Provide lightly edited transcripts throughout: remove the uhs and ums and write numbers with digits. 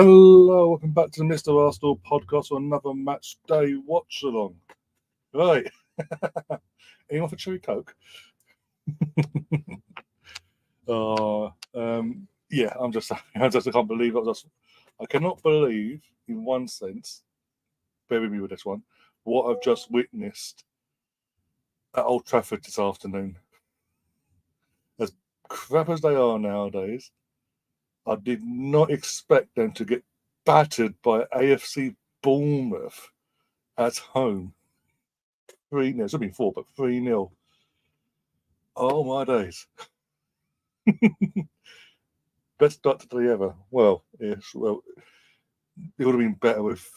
Hello, welcome back to the Mr. Arsenal podcast on another match day watch-along. Right. Anyone for Cherry Coke? uh, yeah, I can't believe it. I cannot believe, in one sense, bear with me with this one, what I've just witnessed at Old Trafford this afternoon. As crap as they are nowadays, I did not expect them to get battered by AFC Bournemouth at home. 3-0. It's been 4, but 3-0. Oh my days. Best start to the day ever. Well, yes, well, it would have been better if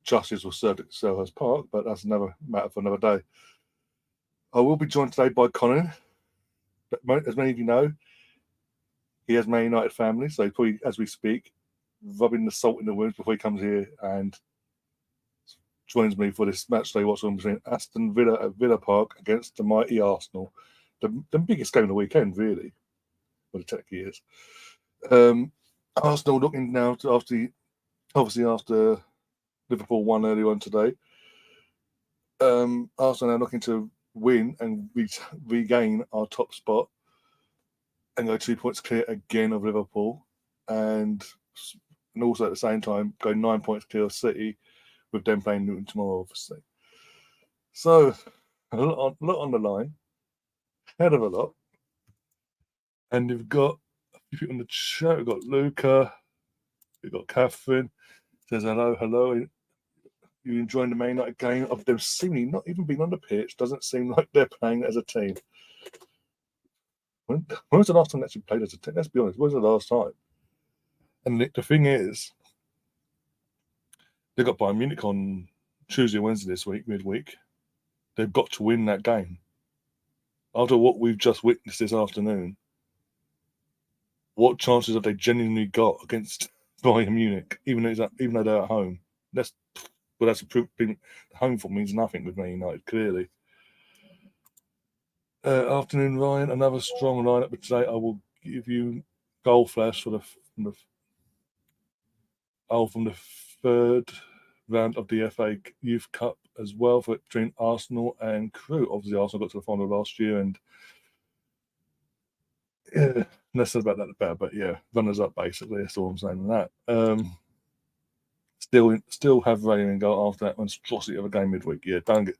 justice was served at Selhurst Park, but that's another matter for another day. I will be joined today by Colin. As many of you know, he has Man United family, so probably, as we speak, rubbing the salt in the wounds before he comes here and joins me for this match day watch on between Aston Villa at Villa Park against the mighty Arsenal. The biggest game of the weekend, really. Well, the technically is. Arsenal looking now to after Liverpool won earlier on today. Arsenal now looking to win and regain our top spot and go 2 points clear again of Liverpool, and also at the same time go 9 points clear of City, with them playing Luton tomorrow, obviously. So a lot on the line, hell of a lot, and we've got a few people in the chat. We've got Luca, we've got Catherine. Says hello. You enjoying the Man United game? Of them seemingly not even being on the pitch, doesn't seem like they're playing as a team. When was the last time they actually played as a team? Let's be honest, when was the last time? And the thing is, they got Bayern Munich on Tuesday, Wednesday this week, midweek. They've got to win that game. After what we've just witnessed this afternoon, what chances have they genuinely got against Bayern Munich, even though they're at home? That's a proof. Home form means nothing with Man United, clearly. Afternoon, Ryan. Another strong lineup, but today I will give you goal flash from the third round of the FA Youth Cup as well, for between Arsenal and Crewe. Obviously, Arsenal got to the final last year, and yeah, less said about that better. But yeah, runners up basically. That's all I'm saying on that. Still have Ray in goal after that monstrosity of a game midweek. Yeah, don't get.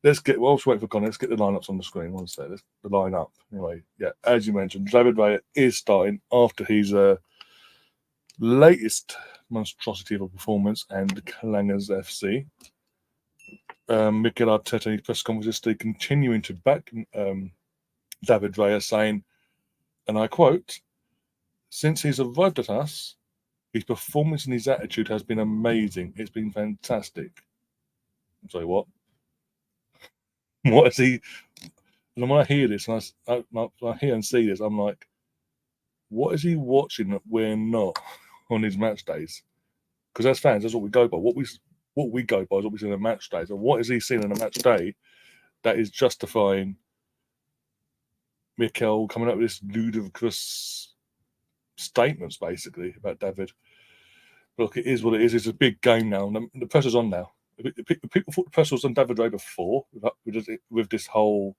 I'll just wait for Connor. Let's get the lineups on the screen. One sec. Let's the lineup. Anyway, yeah, as you mentioned, David Raya is starting after his latest monstrosity of a performance and Clangers FC. Mikel Arteta in his press conference yesterday continuing to back David Raya, saying, and I quote, "Since he's arrived at us, his performance and his attitude has been amazing. It's been fantastic." I'm sorry, what? What is he? And when I hear this, and I hear and see this, I'm like, what is he watching that we're not on his match days? Because as fans, that's what we go by. What we go by is what we see on the match days. And what is he seeing on a match day that is justifying Mikel coming up with this ludicrous statements, basically, about David? Look, it is what it is. It's a big game now. And the pressure's on now. People thought the pressure was on David Ray before with this whole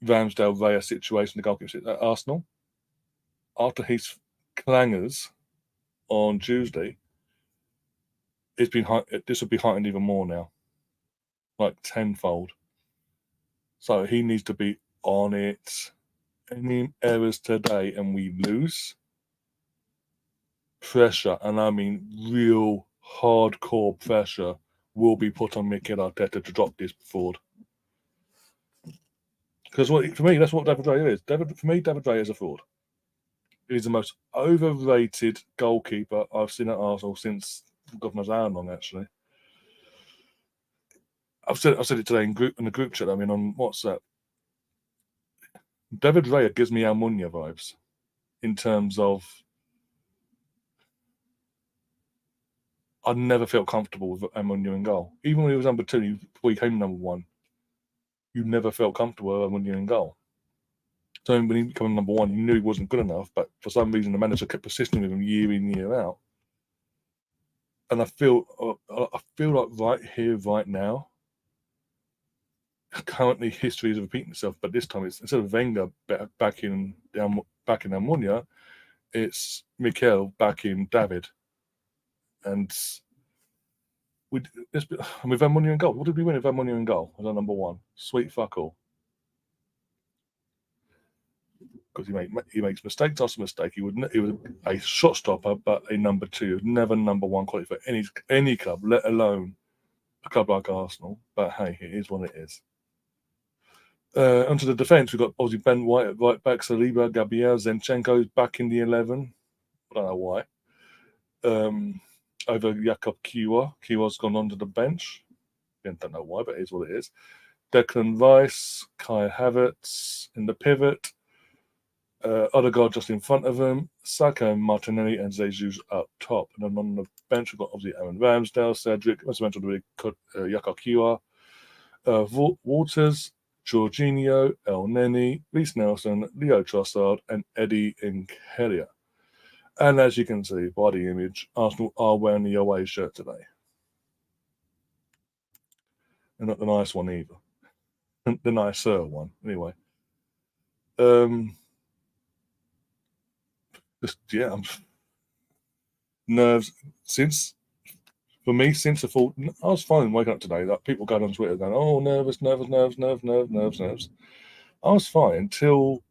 Ramsdale Raya situation, the goalkeeper at Arsenal. After his clangers on Tuesday, this will be heightened even more now, like tenfold. So he needs to be on it. Any errors today and we lose, pressure, and I mean real hardcore pressure, will be put on Mikel Arteta to drop this forward. Because for me, that's what David Raya is. David Raya is a fraud. He's the most overrated goalkeeper I've seen at Arsenal since God knows how long, actually. I've said it today in the group chat. I mean, on WhatsApp. David Raya gives me Almunia vibes in terms of I never felt comfortable with Almunia in goal. Even when he was number 2, before he came number 1, you never felt comfortable with Almunia in goal. So when he became number one, you knew he wasn't good enough, but for some reason the manager kept persisting with him year in, year out. And I feel like right here, right now, currently history is repeating itself, but this time it's instead of Wenger back in Almunia, it's Mikel back in David, and with Almunia in goal. What did we win with Almunia in goal? Was our number one? Sweet fuck all. Because he makes mistakes after mistake. He was a shot stopper, but a number two, never number one quality for any club, let alone a club like Arsenal. But hey, it is what it is. Onto the defence, we've got obviously Ben White at right back, Saliba, Gabriel, Zinchenko's back in the 11. I don't know why. Over Jakub Kiwa. Kiwa's gone onto the bench. Again, don't know why, but it is what it is. Declan Rice, Kai Havertz in the pivot. Odegaard just in front of him. Saka, Martinelli, and Jesus up top. And then on the bench, we've got obviously Aaron Ramsdale, Cedric, as I mentioned already, Jakub Kiwa, Waters, Jorginho, El Neni, Reece Nelson, Leo Trossard, and Eddie Nketiah. And as you can see by the image, Arsenal are wearing the away shirt today. And not the nice one either. The nicer one, anyway. I'm nerves since the fall. I was fine waking up today. Like people going on Twitter going, "Oh, nerves." I was fine until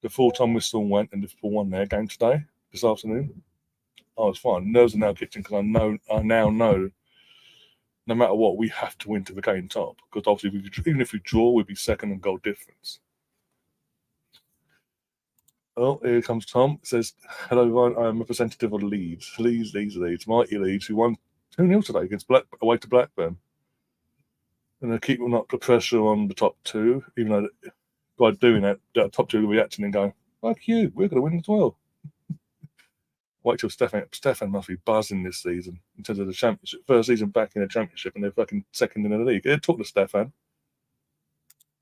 the full-time whistle went and Liverpool won their game today, this afternoon. I was fine. Nerves are now kicked in because I now know no matter what, we have to win to regain top. Because obviously, even if we draw, we'd be second in goal difference. Oh, here comes Tom. It says, "Hello, everyone. I'm a representative of Leeds. Leeds. Mighty Leeds, who won 2-0 today against away to Blackburn. And they're keeping up the pressure on the top two, even though by doing that, the top two are reacting and going, fuck you, we're going to win as well." Wait till Stefan must be buzzing this season in terms of the championship. First season back in the championship, and they're fucking second in the league. Talk to Stefan.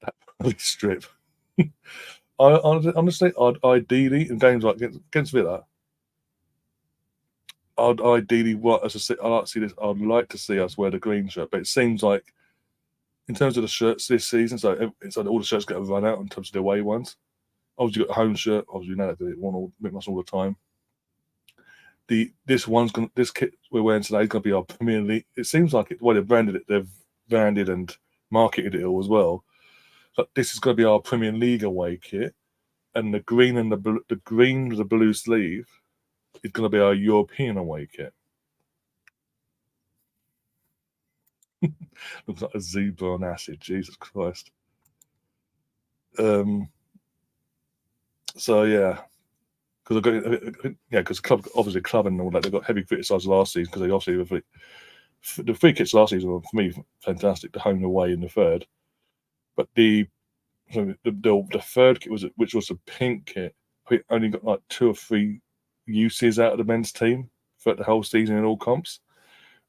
That bloody strip. Honestly, I'd ideally in games like against Villa, I'd ideally I'd like to see us wear the green shirt, but it seems like in terms of the shirts this season, so all the shirts get a run out in terms of the away ones. Obviously, you've got the home shirt. Obviously, you know that do it all the time. This kit we're wearing today is going to be our Premier League. It seems like the way they've branded and marketed it all as well. But this is going to be our Premier League away kit, and the green and the green with the blue sleeve is going to be our European away kit. Looks like a zebra on acid. Jesus Christ. So yeah. Because club and all that, they got heavy criticised last season because they obviously the free kits last season were for me fantastic, the home and away in the third, but the third kit which was a pink kit, we only got like 2 or 3 uses out of the men's team for the whole season in all comps,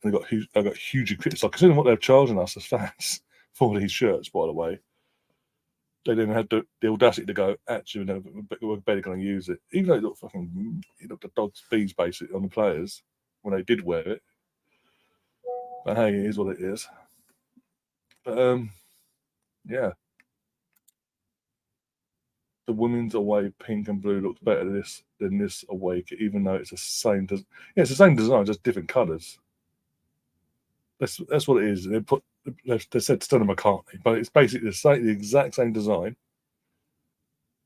and they got hugely criticised considering what they're charging us as fans for these shirts. By the way, they didn't have the audacity to go, actually, no, we're barely going to use it. Even though it looked a dog's bees basically on the players when they did wear it. But hey, it is what it is. But yeah. The women's away pink and blue looks better than this away kit, even though it's the same. It's the same design, just different colours. That's what it is. They said Stella McCartney, but it's basically the exact same design,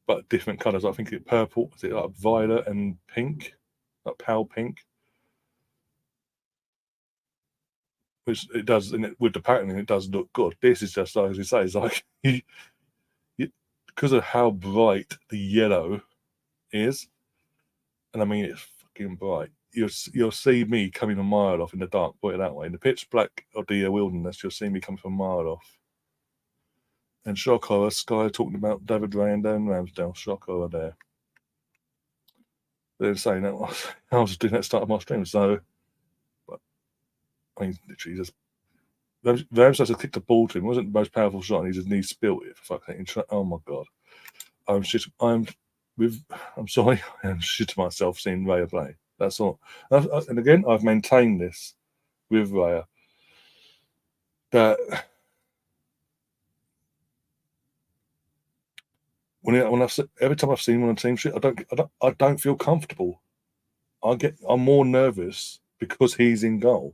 but different colours. I think it's purple. Is it like violet and pink, like pale pink? Which it does, and with the patterning, it does look good. This is just like as you say, it's like because of how bright the yellow is, and I mean it's fucking bright. You'll see me coming a mile off in the dark. Put it that way. In the pitch black of the wilderness, you'll see me coming from a mile off. And shock horror, Sky talking about David Ray and Dan Ramsdale. Shock horror there. They're saying that I was doing that start of my stream. So, but, I mean, literally just Ramsdale just kicked the ball to him. It wasn't the most powerful shot, and he just spilt it. For fuck's sake. Oh my god. I'm sorry, I'm shitting myself seeing Raya play. That's all. And again, I've maintained this with Raya that every time I've seen him on a team sheet, I don't feel comfortable. I'm more nervous because he's in goal.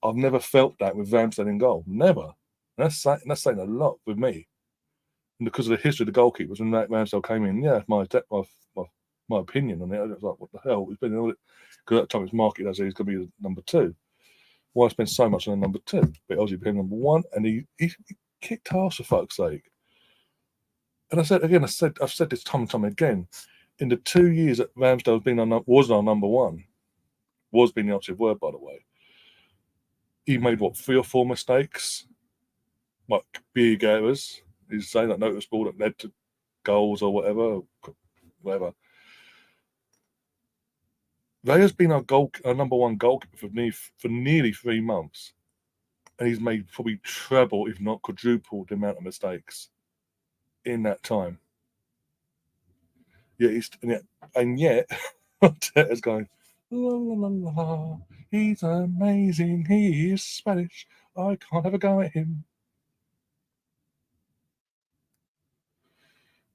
I've never felt that with Ramsdale in goal. Never. And that's saying a lot with me. And because of the history of the goalkeepers, when Ramsdale came in, yeah, my opinion on it, I was like, what the hell? Because at that time it's marketed as he's going to be the number two. Why spend so much on a number two? But obviously became number one, and he kicked ass for fuck's sake. And I've said this time and time again. In the 2 years that Ramsdale was our number one, was being the operative word, by the way, he made what 3 or 4 mistakes, like big errors. He's saying that noticeable that led to goals or whatever. Raya's been our number one goalkeeper for nearly 3 months, and he's made probably treble, if not quadruple, the amount of mistakes in that time. Yeah, and yet, Arteta's going, la, la, la, la, he's amazing. He is Spanish. I can't have a go at him.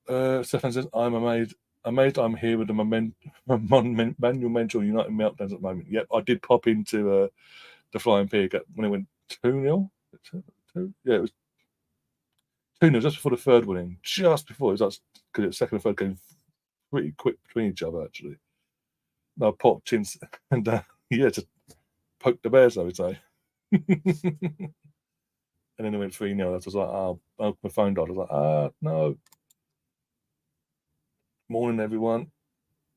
Stefan says, I'm amazed. I'm here with the monumental United meltdowns at the moment. Yep, I did pop into the Flying Pig when it went 2-0. Yeah, it was 2-0 just before the third winning. Just before. It was because the second and third game pretty quick between each other, actually. I popped in and, yeah, just poke the bears, I would say. And then it went 3-0. I was like, my phone died. I was like, no. Morning, everyone.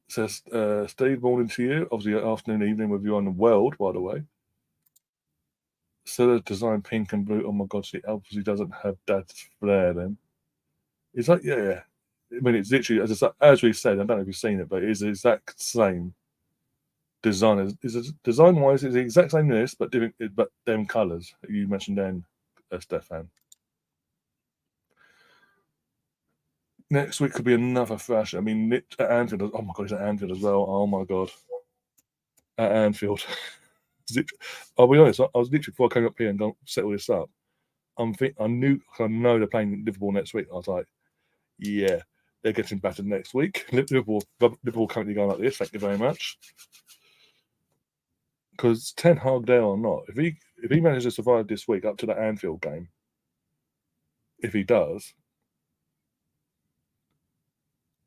Says Steve, morning to you. Obviously, afternoon, evening with you on the world, by the way. So design pink and blue. Oh my god, she obviously doesn't have that flair then. It's like, yeah. I mean, it's literally, as we said, I don't know if you've seen it, but it's the exact same design. Design-wise, it's the exact same list, but different, but them colours you mentioned then, Stefan. Next week could be another thrash. I mean, at Anfield. Oh my god, it's at Anfield as well. Oh my god, at Anfield. I'll be honest. I was literally before I came up here and set all this up. I know they're playing Liverpool next week. I was like, yeah, they're getting battered next week. Liverpool currently going like this. Thank you very much. Because Ten Hag there or not, if he manages to survive this week up to the Anfield game, if he does,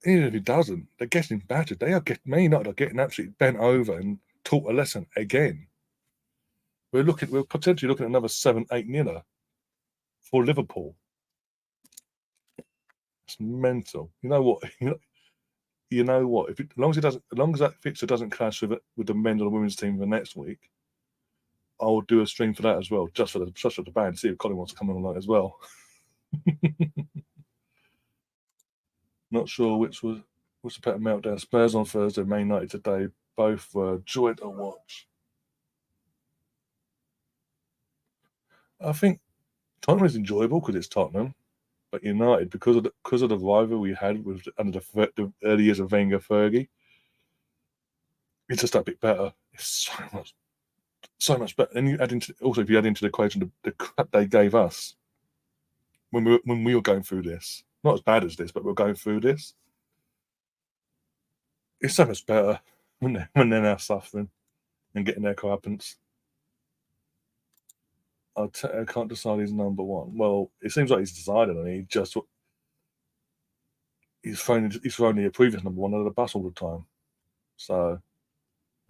even if he doesn't, they're getting battered. They are getting absolutely bent over and taught a lesson again. We're potentially looking at another 7-8 niller for Liverpool. It's mental. You know what? You know what? As long as that fixture doesn't clash with the men's or the women's team for next week, I'll do a stream for that as well, just for the band. See if Colin wants to come on as well. Not sure which was the better meltdown. Spurs on Thursday, Man United today. Both were joy to watch. I think Tottenham is enjoyable because it's Tottenham, but United because of the rival we had under the early years of Wenger Fergie, it's just that bit better. It's so much better. And if you add into the equation the crap they gave us when we were going through this, not as bad as this, but we're going through this. It's so much better when they're now suffering and getting their comeuppance. I can't decide he's number one. Well, it seems like he's decided, and he's thrown the previous number one under the bus all the time. So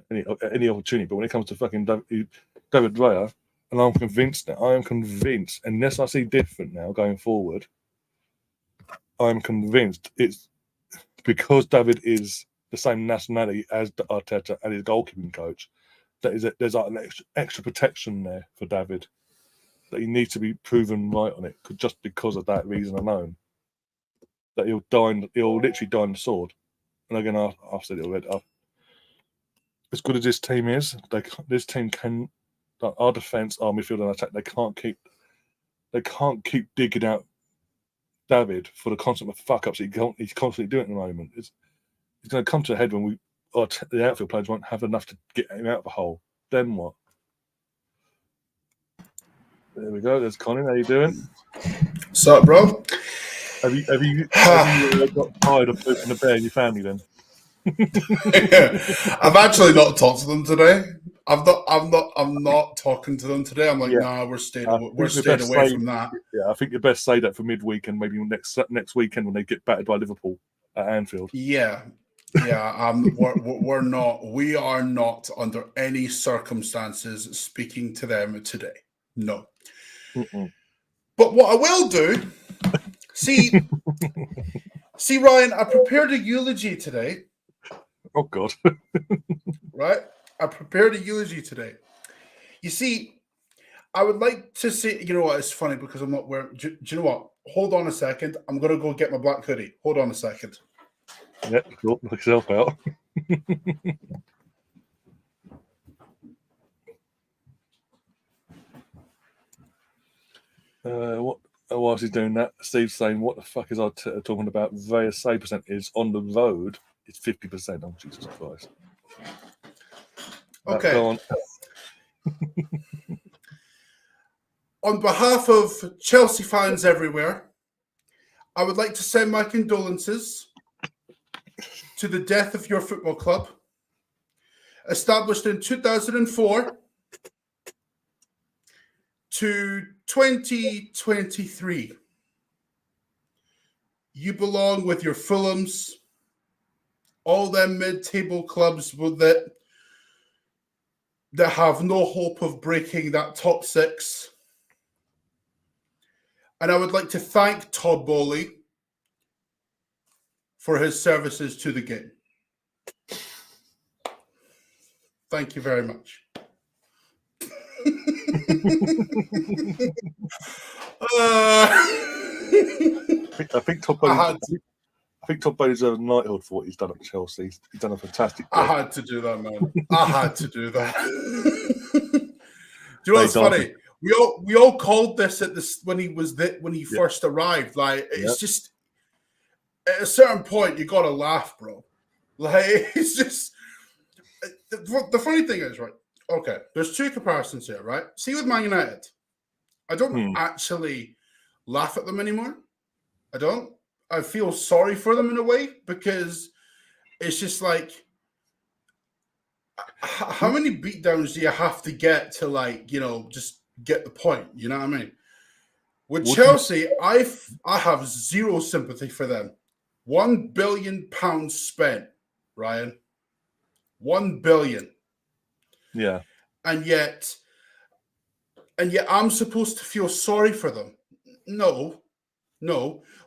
any opportunity, but when it comes to fucking David Raya, and I am convinced, unless I see different now going forward, I'm convinced it's because David is the same nationality as Arteta and his goalkeeping coach. There's like an extra protection there for David that he needs to be proven right on it, just because of that reason alone. That he'll literally die on the sword. And again, I've said it already. As good as this team is, this team can. Our defense, our midfield, and attack, they can't keep digging out David for the constant fuck ups he's constantly doing at the moment. It's going to come to a head when the outfield players won't have enough to get him out of the hole. Then what? There we go. There's Colin. How you doing? What's up, bro? Have you got tired of pooping the bear in your family then? I've actually not talked to them today. I'm not talking to them today. I'm like, nah, we're staying away from that. Yeah, I think you best say that for midweek and maybe next weekend when they get battered by Liverpool at Anfield. Yeah. We are not under any circumstances speaking to them today. No. Mm-mm. But what I will do, see, Ryan, I prepared a eulogy today. Oh God. Right? I prepared a eulogy today. You see, I would like to say, you know what, it's funny because I'm not wearing, do you know what? Hold on a second. I'm going to go get my black hoodie. Hold on a second. Yeah, cool. Knock yourself out. Whilst he's doing that, Steve's saying, what the fuck is Arteta talking about? Their save percentage on the road is 50%. Oh, Jesus Christ. Okay. Go on. On behalf of Chelsea fans everywhere, I would like to send my condolences to the death of your football club. Established in 2004 to 2023. You belong with your Fulhams, all them mid-table clubs that have no hope of breaking that top six. And I would like to thank Todd Bowley for his services to the game. Thank you very much. I think Todd Bowley deserves a knighthood for what he's done at Chelsea. He's done a fantastic job. I had to do that, man. I had to do that. Do you know what's funny? We all called this at this when he first arrived. Like it's just at a certain point you gotta laugh, bro. Like it's just the funny thing is, right? Okay, there's two comparisons here, right? See with Man United, I don't actually laugh at them anymore. I don't. I feel sorry for them in a way because it's just like, how many beatdowns do you have to get to just get the point? You know what I mean? With Chelsea, I have zero sympathy for them. £1 billion spent, Ryan. 1 billion. Yeah. And yet I'm supposed to feel sorry for them. No.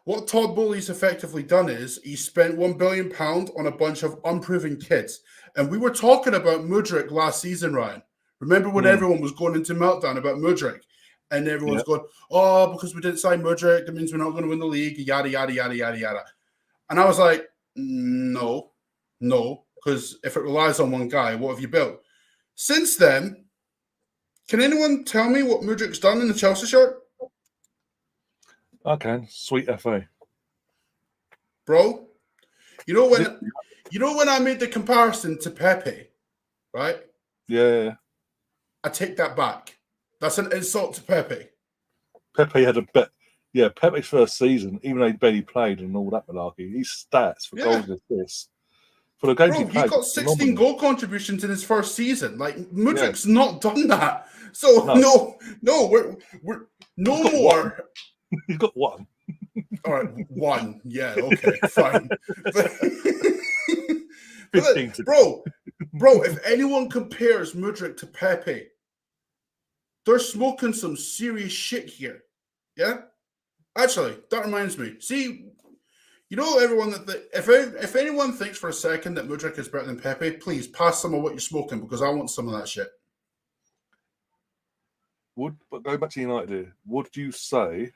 What Todd Bowley's effectively done is he spent £1 billion on a bunch of unproven kids. And we were talking about Mudryk last season, Ryan. Remember when everyone was going into meltdown about Mudryk? And everyone's going, oh, because we didn't sign Mudryk, that means we're not going to win the league, yada, yada, yada, yada, yada. And I was like, no, because if it relies on one guy, what have you built? Since then, can anyone tell me what Mudryk's done in the Chelsea shirt? I can. Sweet FA. Bro, you know when I made the comparison to Pepe, right? Yeah. I take that back. That's an insult to Pepe. Pepe had a bet. Yeah, Pepe's first season, even though he barely played and all that malarkey, his stats for goals and assists. For the games he played, got 16 goal contributions in his first season. Like Mudryk's not done that. So no, we're no more. He's got one. All right, one. Yeah, okay, fine. Bro, if anyone compares Mudryk to Pepe, they're smoking some serious shit here. Yeah? Actually, that reminds me. See, you know everyone if anyone thinks for a second that Mudryk is better than Pepe, please pass some of what you're smoking because I want some of that shit. But go back to United, would you say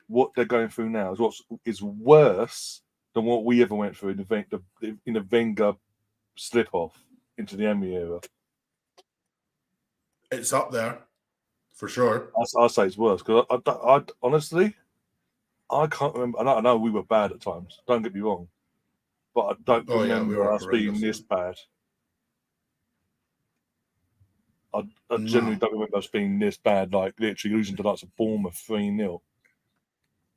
what they're going through now is worse than what we ever went through in the Wenger slip-off into the Emery era? It's up there, for sure. I'd say it's worse because I honestly, I can't remember. I know we were bad at times. Don't get me wrong, but I don't Oh yeah, we remember were us being horrendous. this bad. I genuinely No. don't remember us being this bad, like literally losing to like Bournemouth 3-0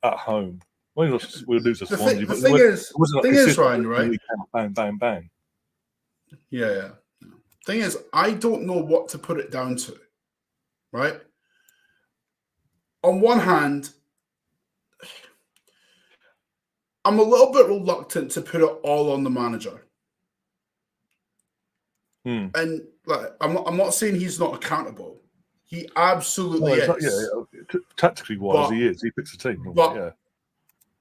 at home. We'll lose to The Swansea, but thing it wasn't like is, consistent. Ryan, right? Bang, bang, bang. Yeah. Thing is, I don't know what to put it down to, right? On one hand, I'm a little bit reluctant to put it all on the manager. And like, I'm not saying he's not accountable. He absolutely No, is. tactically wise, But, he is. He picks a team. but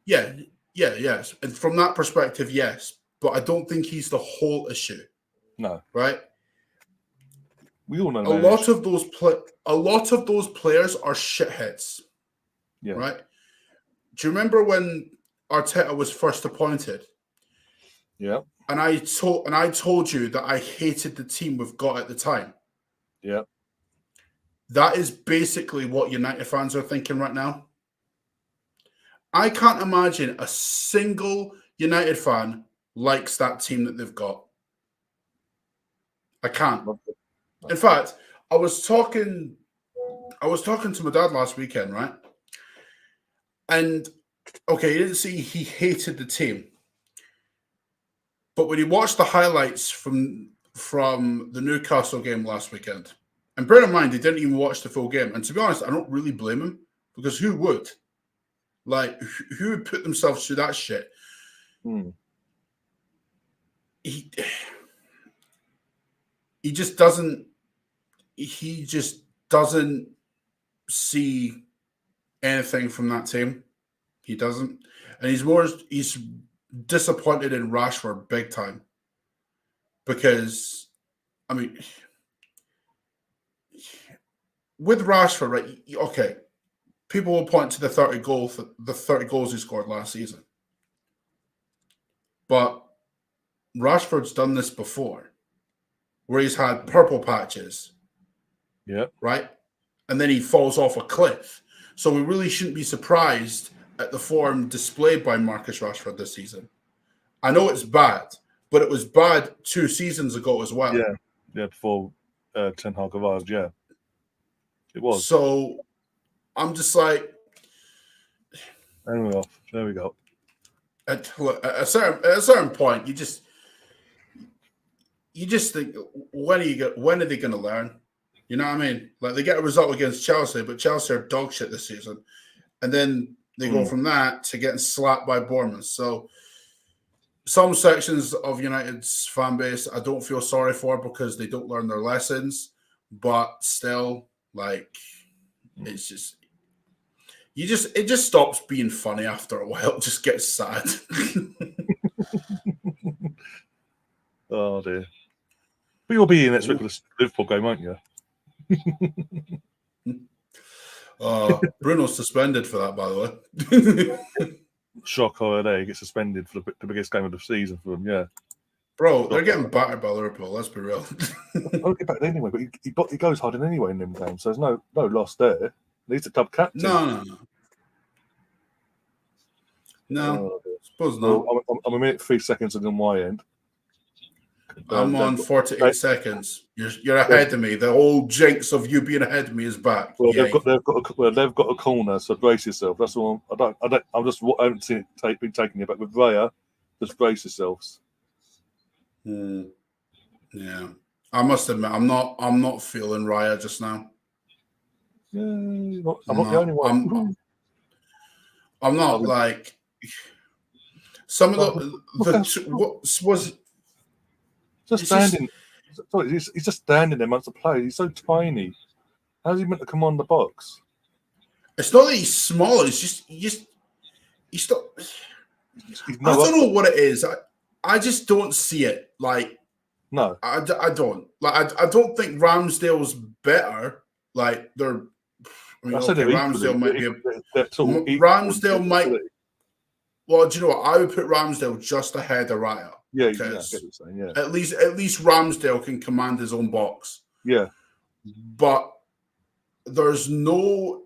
yes. And from that perspective, yes. But I don't think he's the whole issue. No, right? we all know. A lot of those players are shitheads. Yeah. Right? Do you remember when Arteta was first appointed? Yeah. And I told you that I hated the team we've got at the time. Yeah. That is basically what United fans are thinking right now. I can't imagine a single United fan likes that team that they've got. I can't. In fact, I was talking to my dad last weekend, right? And okay, he didn't say he hated the team. But when he watched the highlights from the Newcastle game last weekend, and bear in mind, he didn't even watch the full game. And to be honest, I don't really blame him, because who would? Like, who would put themselves through that shit? He just doesn't see anything from that team. He doesn't. And he's disappointed in Rashford big time. Because, I mean, with Rashford, right? Okay, people will point to the 30 goals he scored last season. But Rashford's done this before, where he's had purple patches. Yeah. Right? And then he falls off a cliff. So we really shouldn't be surprised at the form displayed by Marcus Rashford this season. I know it's bad, but it was bad 2 seasons ago as well. Yeah, before Ten Hag arrived, yeah. It was. So I'm just like... There we go. At a certain point, you just think, when are they going to learn? You know what I mean? Like, they get a result against Chelsea, but Chelsea are dog shit this season. And then they go from that to getting slapped by Bournemouth. So some sections of United's fan base I don't feel sorry for, because they don't learn their lessons. But still, like, it's just... it just stops being funny after a while. It just gets sad. Oh dear. But you'll be here next week for the Liverpool game, won't you? Bruno's suspended for that, by the way. Shock holiday. He gets suspended for the biggest game of the season for them, yeah. Bro, they're getting battered by Liverpool, let's be real. I'll get back there anyway, but he goes hard in anyway in them games, so there's no loss there. He's the club captain. No. Suppose not. Well, I'm a minute 3 seconds in on my end. I'm on 48 seconds. You're ahead of me. The old jinx of you being ahead of me is back. Well, they've got a corner, so brace yourself. That's all. I haven't seen it been taken yet, but with Raya, just brace yourselves. Yeah, I must admit, I'm not feeling Raya just now. Yeah, I'm not the only one. I'm not like some of what was. Just standing. He's just standing there amongst the players. He's so tiny. How's he meant to command the box? It's not that he's small. It's just he's still. I don't know what it is. I just don't see it. Like, no, I don't. Like, I don't think Ramsdale's better. Like, they're. I mean, Ramsdale might be. Ramsdale might. Well, do you know what? I would put Ramsdale just ahead of Raya. Yeah, I get what you're saying, yeah. At least Ramsdale can command his own box. Yeah. But there's not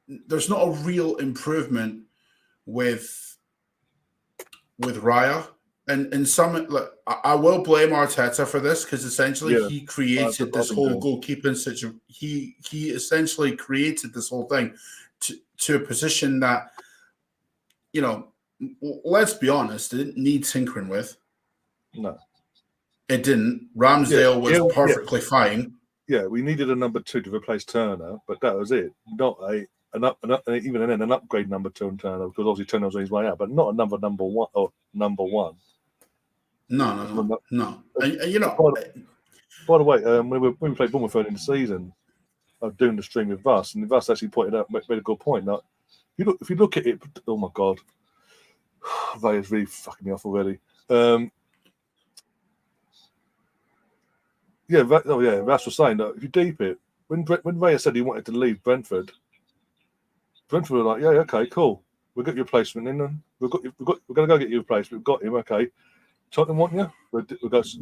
a real improvement with Raya. And in some, like, I will blame Arteta for this because essentially he created this whole goalkeeping situation. He essentially created this whole thing to a position that, you know, let's be honest, it didn't need tinkering with. No, it didn't. Ramsdale was perfectly fine. Yeah, we needed a number 2 to replace Turner, but that was it. Not an upgrade number 2 on Turner, because obviously Turner was on his way out, but not another number one or number 1. No. And, you know, by the way, when we played Bournemouth early in the season, I was doing the stream with Russ, and Russ actually pointed out, made a good point. Now, if you look at it, oh my God, Raya's really fucking me off already. Russ was saying that if you deep it, when Raya said he wanted to leave Brentford were like, yeah, okay, cool, we'll get your replacement in, and we're going to go get your replacement. We've got him, okay. Tottenham want you? We'll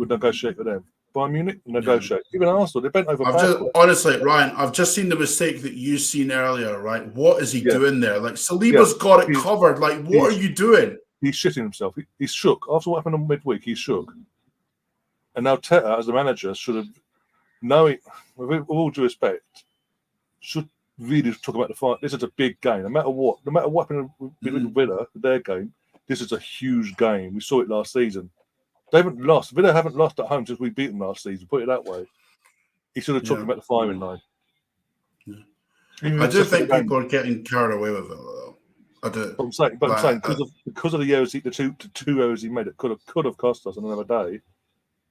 negotiate with them. Bayern Munich, negotiate. Yeah. Even Arsenal, they bent over backwards. Honestly, Ryan, I've just seen the mistake that you've seen earlier, right? What is he doing there? Like, Saliba's got it covered. Like, what are you doing? He's shitting himself. He's shook. After what happened on midweek, he's shook. And now Teta, as the manager, should have, knowing, with all due respect, should really talk about the fight. This is a big game. No matter what happened with Villa, their game, this is a huge game. We saw it last season. They haven't lost. Villa haven't lost at home since we beat them last season. Put it that way. He should have talked about the firing line. Yeah. I do think people are getting carried away with it, though. I do. I'm saying because of the errors, the two errors he made, it could have cost us on another day.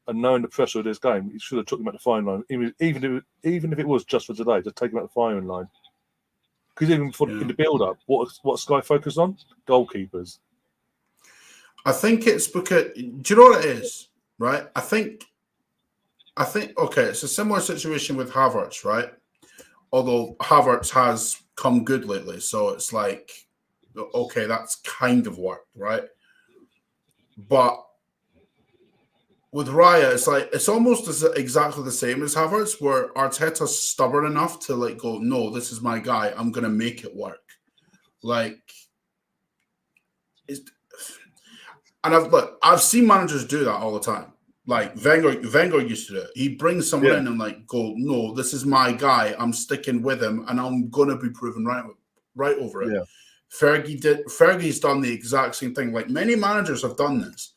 And knowing the pressure of this game, he should have took him at the firing line. Even if it was just for today, just take him at the firing line. Because even in the build-up, what Sky focused on? Goalkeepers. I think it's because, do you know what it is, right? I think, okay, it's a similar situation with Havertz, right? Although Havertz has come good lately, so it's like, okay, that's kind of worked, right? But with Raya, it's like, it's almost exactly the same as Havertz, where Arteta's stubborn enough to like go, no, this is my guy, I'm going to make it work. Like, I've seen managers do that all the time. Like Wenger used to do it. He brings someone in and like go, no, this is my guy. I'm sticking with him, and I'm gonna be proven right over it. Yeah. Fergie's done the exact same thing. Like, many managers have done this,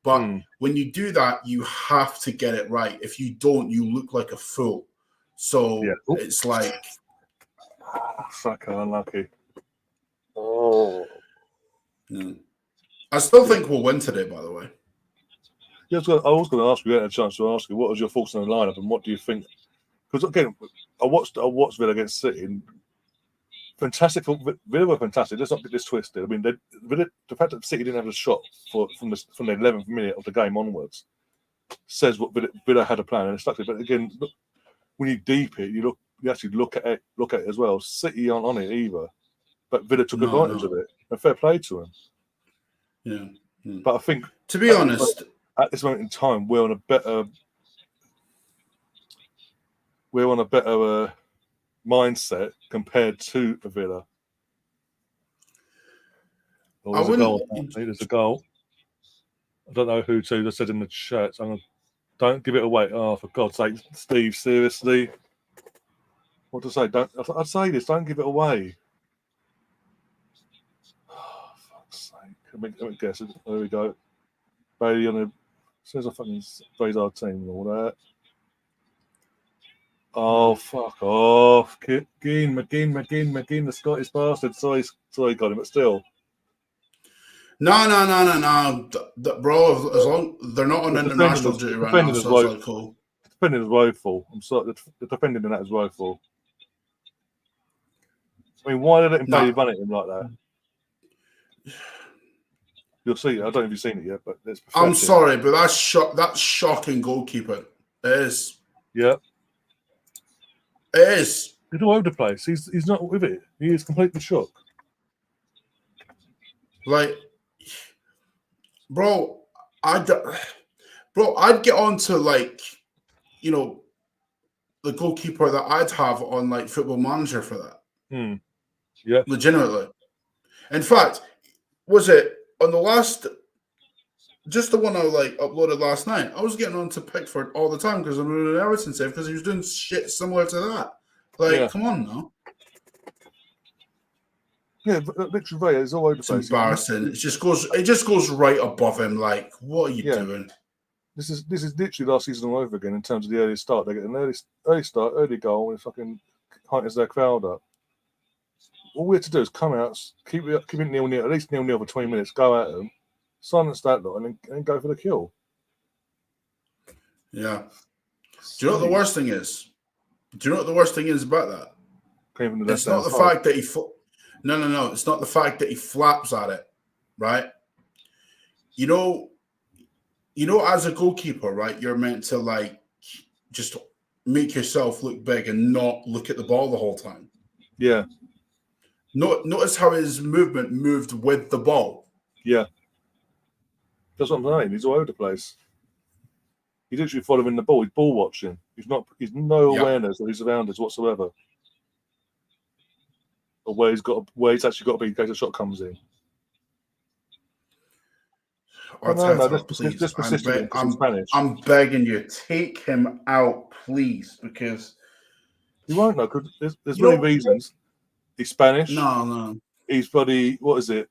but when you do that, you have to get it right. If you don't, you look like a fool. So it's like, Saka unlucky. Oh. Yeah. I still think we'll win today, by the way. Yeah, I was going to ask you, you had a chance to ask you, what was your thoughts on the lineup and what do you think? Because again, I watched Villa against City. And fantastic. Villa were fantastic. Let's not get this twisted. I mean, the fact that City didn't have a shot from the 11th minute of the game onwards says what Villa had a plan and stuck to it. But again, look, when you deep it, you actually look at it as well. City aren't on it either, but Villa took advantage of it. And fair play to them. Yeah. But I think, to be honest, at this moment in time, we're on a better mindset compared to a Villa. There's a goal. I don't know who to. They said in the chat. Don't give it away. Oh, for God's sake, Steve! Seriously, what to say? I'd say this. Don't give it away. Let me guess. There we go. Bailey on says I fucking praise our team and all that. Oh, fuck off. McGinn, the Scottish bastard. Sorry, got him, but still. No. Bro, as long they're not on international duty right now, so it's like cool. The defending is woeful. I'm sorry, the defending in that is woeful. I mean, why did they let Bailey run at him like that? You'll see. I don't know if you've seen it yet, but it's pathetic. I'm sorry, but that's shocking goalkeeping. It is. Yeah. It is. He's all over the place. He's not with it. He is completely shocked. Like, bro, I'd get on to, like, you know, the goalkeeper that I'd have on, like, Football Manager for that. Yeah. Legitimately. In fact, was it on the last, just the one I like uploaded last night? I was getting on to Pickford all the time because I'm doing an Everton save because he was doing shit similar to that. Like, Yeah. come on now. Yeah, Victor Villa is all over the It's place. embarrassing. It just goes right above him. Like, what are you doing? This is literally last season all over again in terms of the early start. They get an early start, early goal, and fucking heightens their crowd up. All we have to do is come out, keep it 0-0, at least 0-0 for 20 minutes, go at them, silence that lot, and then go for the kill. Yeah. Do you know what the worst thing is? Do you know what the worst thing is about that? It's not the fact that he. No. It's not the fact that he flaps at it, right? You know, as a goalkeeper, right? You're meant to like just make yourself look big and not look at the ball the whole time. Yeah. Notice how his movement moved with the ball. Yeah. That's what I'm saying. He's all over the place. He's literally following the ball. He's ball watching. He's no awareness of his surroundings whatsoever. Or where he's actually got to be in case a shot comes in. Please. I'm begging you, take him out, please, because he won't know. Because there's many reasons. He's Spanish. No. He's bloody. What is it?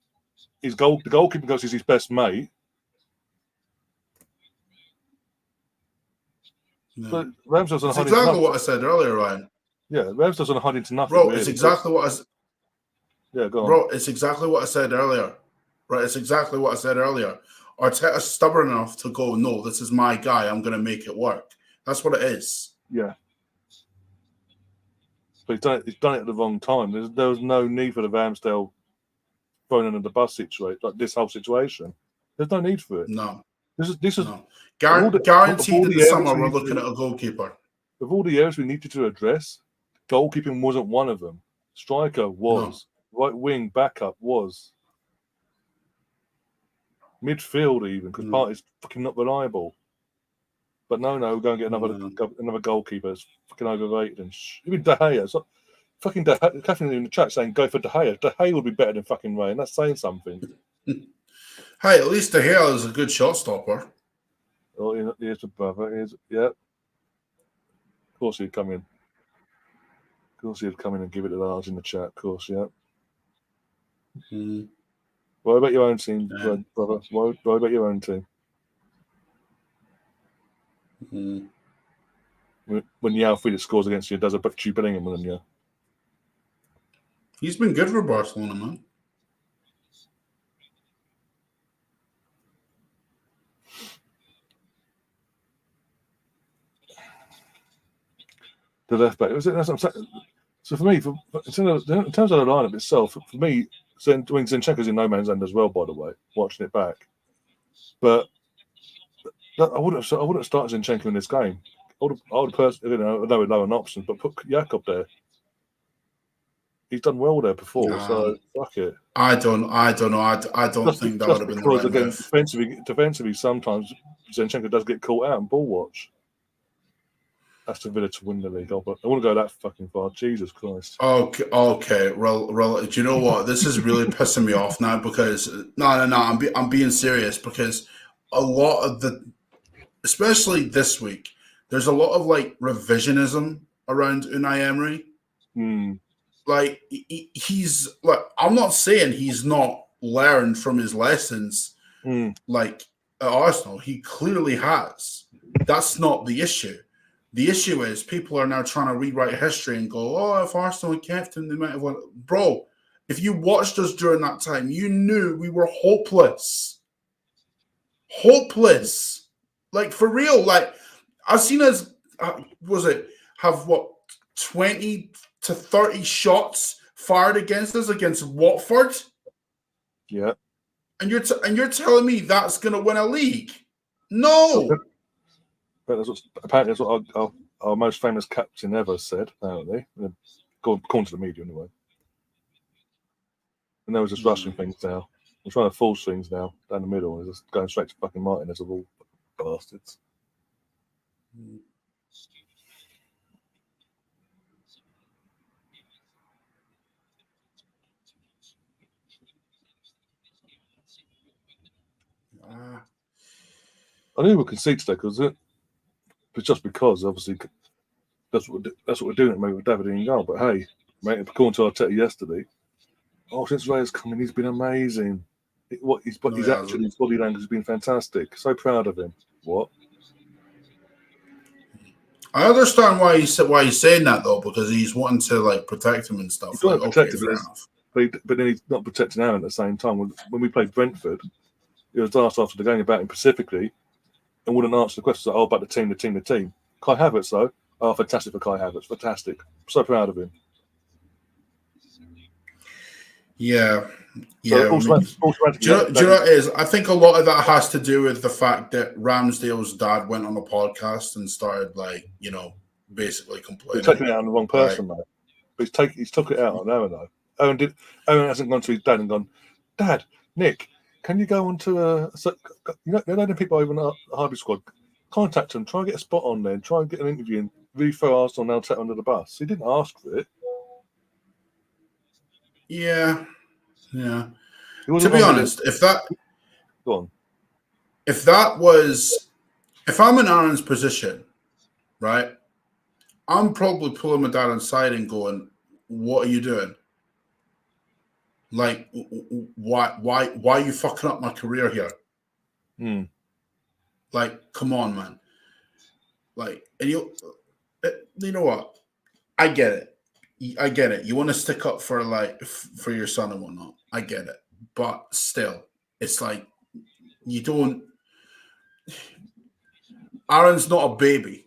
The goalkeeping coach is his best mate. Yeah. But Ramsdale's on it's exactly what I said earlier, Ryan. Yeah, Ramsdale's on a hiding to nothing. Bro, really. it's exactly what I. Yeah, go on. Bro, it's exactly what I said earlier. Right, it's exactly what I said earlier. Arteta's stubborn enough to go, no, this is my guy. I'm going to make it work. That's what it is. Yeah. But he's done it at the wrong time. There was no need for the Ramsdale thrown under the bus situation, like this whole situation. There's no need for it. No. This is no. Guaranteed in the summer we're looking at a goalkeeper. Of all the areas we needed to address, goalkeeping wasn't one of them. Striker was. No. Right wing backup was. Midfield even, because Partey's fucking not reliable. But no, we're going to get another goalkeeper. It's fucking overrated. And even De Gea. It's like, fucking De Gea. Catherine in the chat saying go for De Gea. De Gea would be better than fucking Ray, and that's saying something. Hey, at least De Gea is a good shot stopper. Oh, he is a brother. Yeah. Of course he'd come in. Of course he'd come in and give it a large in the chat. Of course, yeah. What about your own team, brother? What about your own team? When Yao Felix scores against you, does a Jude Bellingham with him, yeah? He's been good for Barcelona, man. The left back. That's what I'm saying. So for me, in terms of the lineup itself, for me, Zinchenko's in no man's land as well. By the way, watching it back, but I wouldn't have started Zinchenko in this game. I would personally, I know with lower options, but put Jakob there. He's done well there before, so fuck it. I don't know. I don't think that would have been the right move. Defensively, sometimes Zinchenko does get caught out and ball watch. Aston Villa to win the league. I want to go that fucking far. Jesus Christ. Okay. Do you know what? This is really pissing me off now because no. I'm being serious because a lot of especially this week, there's a lot of like revisionism around Unai Emery. Like he's like, I'm not saying he's not learned from his lessons. Like at Arsenal, he clearly has. That's not the issue. The issue is people are now trying to rewrite history and go, oh, if Arsenal had kept him, they might have won. Bro, if you watched us during that time, you knew we were hopeless. Hopeless. Like, for real. Like, I've seen us, have 20 to 30 shots fired against us against Watford? Yeah. And you're telling me that's going to win a league? No. But apparently that's what our most famous captain ever said, apparently. According to the media, anyway. And they were just rushing things now. They're trying to force things now down the middle. They're just going straight to fucking Martinez of all bastards. I knew we could concede today because just because obviously that's what we're doing at the moment with David in goal. But hey, mate, according to Arteta yesterday, since Raya's come in, he's been amazing. His body language has been fantastic. So proud of him. What? I understand why he's saying that though, because he's wanting to like protect him and stuff. He's trying to protect him, fair enough. But then he's not protecting Aaron at the same time. When we played Brentford, he was asked after the game about him specifically, and wouldn't answer the questions like, about the team. Kai Havertz though, fantastic for Kai Havertz, fantastic. So proud of him. Yeah. So do you know what it is? I think a lot of that has to do with the fact that Ramsdale's dad went on a podcast and started basically complaining. He's taking it out on the wrong person, though. But he's took it out on Aaron, though. Aaron hasn't gone to his dad and gone, Dad, Nick, can you go on to the people over in the Harvey squad, contact them, try and get a spot on there, and try and get an interview and really throw Arsenal now take under the bus. He didn't ask for it. Yeah. To be honest, if I'm in Aaron's position, right, I'm probably pulling my dad inside and going, "What are you doing? Like, why are you fucking up my career here? Like, come on, man. Like, and you know what? I get it. You want to stick up for for your son and whatnot. I get it, but still, it's like you don't. Aaron's not a baby.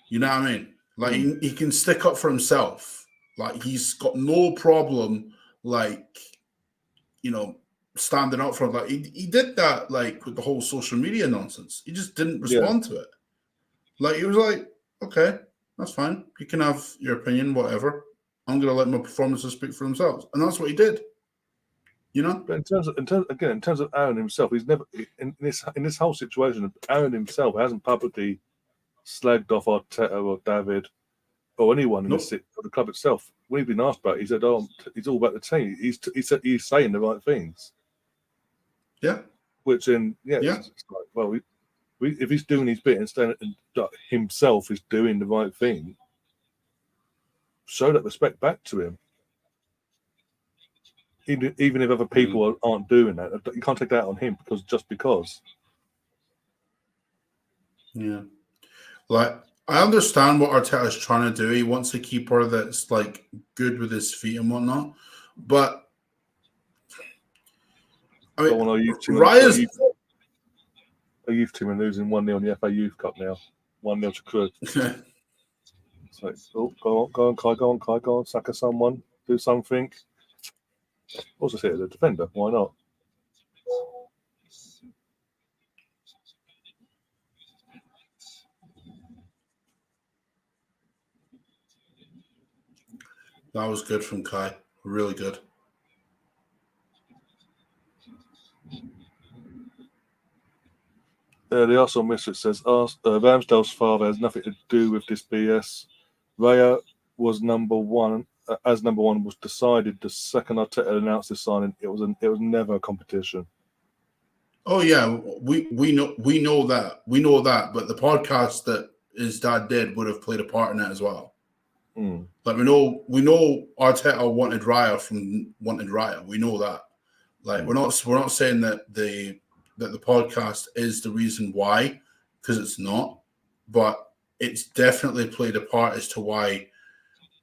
You know what I mean? Like he can stick up for himself. Like he's got no problem. Standing up for him. Like he did that. Like with the whole social media nonsense. He just didn't respond to it. Like he was like, okay, that's fine. You can have your opinion, whatever. I'm going to let my performances speak for themselves, and that's what he did. But in terms of Aaron himself, he's never in this whole situation. Aaron himself hasn't publicly slagged off Arteta or David or anyone in the club itself. When he's been asked about it, he said, "Oh, it's all about the team." He's saying the right things. Yeah. Which it's like, well, if he's doing his bit and himself is doing the right thing, show that respect back to him. Even if other people aren't doing that, you can't take that on him just because. Yeah, like I understand what Arteta is trying to do. He wants a keeper that's like good with his feet and whatnot. But I mean, our youth team are losing 1-0 in the FA Youth Cup now. 1-0 to Crew. So go on, Kai, sack someone, do something. Also hit the defender. Why not? That was good from Kai. Really good. The Arsenal Misfit says Ramsdale's father has nothing to do with this BS. Raya was number one. As number one was decided the second Arteta announced his signing. It was never a competition. Oh yeah, we know that. But the podcast that his dad did would have played a part in that as well. Like we know Arteta wanted Raya. We know that. Like we're not saying that the podcast is the reason why, because it's not, but it's definitely played a part as to why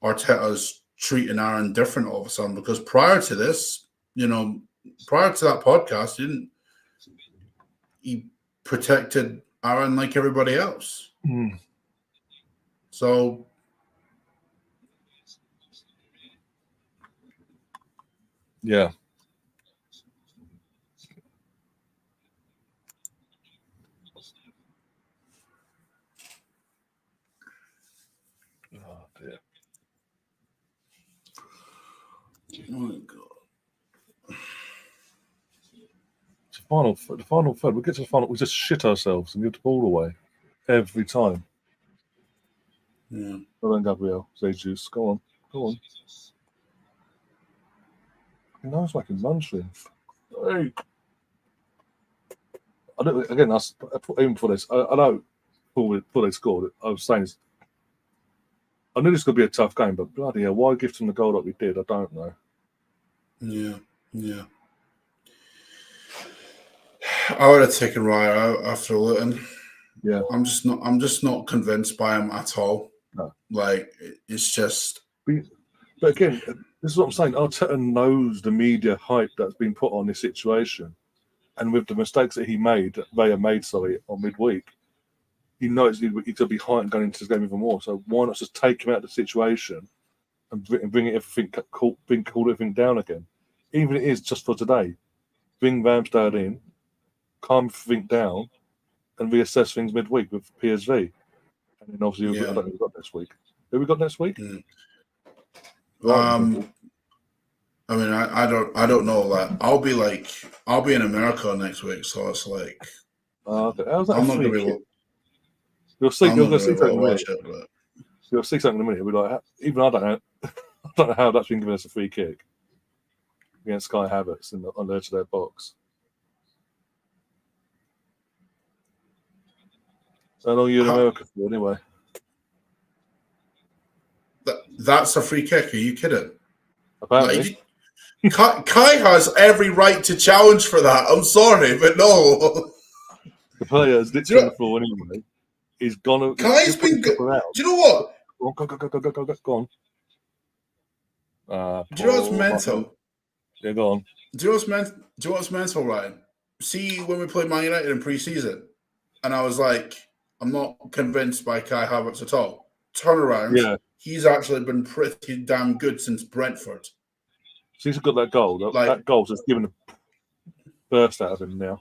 Arteta's treating Aaron different all of a sudden. Because prior to this, prior to that podcast, he protected Aaron like everybody else. So yeah. Oh dear. Oh my God. The final third. We get to the final. We just shit ourselves and give the ball away every time. Yeah. Well done, Gabriel. Jesus, go on. He knows I can munch him. Hey. I don't, again, even for this, I know before they scored, I was saying I knew this could be a tough game, but bloody hell, why give them the goal that we did? I don't know. Yeah. I would have taken Raya out after Luton. Yeah, I'm just not convinced by him at all. no. Like, it's just. But again, this is what I'm saying. Arteta knows the media hype that's been put on this situation, and with the mistakes that Raya made, on midweek, he knows he's going to be heightened going into this game even more. So why not just take him out of the situation and bring cool everything down again, even if it is just for today. Bring Ramsdale in, calm everything down, and reassess things midweek with PSV. And then obviously, I don't know who we've got next week. Who we got next week? I mean, I don't know. Like, I'll be in America next week, so it's like. Okay. How's that I'm a not gonna free be kick? able. You'll see. I'm You're not going to gonna see be able something in a to watch minute. it, but. You'll see something in a minute. We'll be like, even I don't know. I don't know how that's been given us a free kick against Sky Havertz on the edge of their box. How long are you in America for, anyway? That's a free kick. Are you kidding? Apparently. Kai has every right to challenge for that. I'm sorry, but no. The player is literally on the floor anyway. He's gone. Kai's been good. Do you know what? Go on. Do you know what's mental? Yeah, go on. Do you know what's mental, Ryan? See, when we played Man United in pre-season, and I was like, I'm not convinced by Kai Havertz at all. Turn around. Yeah. He's actually been pretty damn good since Brentford. Since he got that goal, that goal's just given a burst out of him now.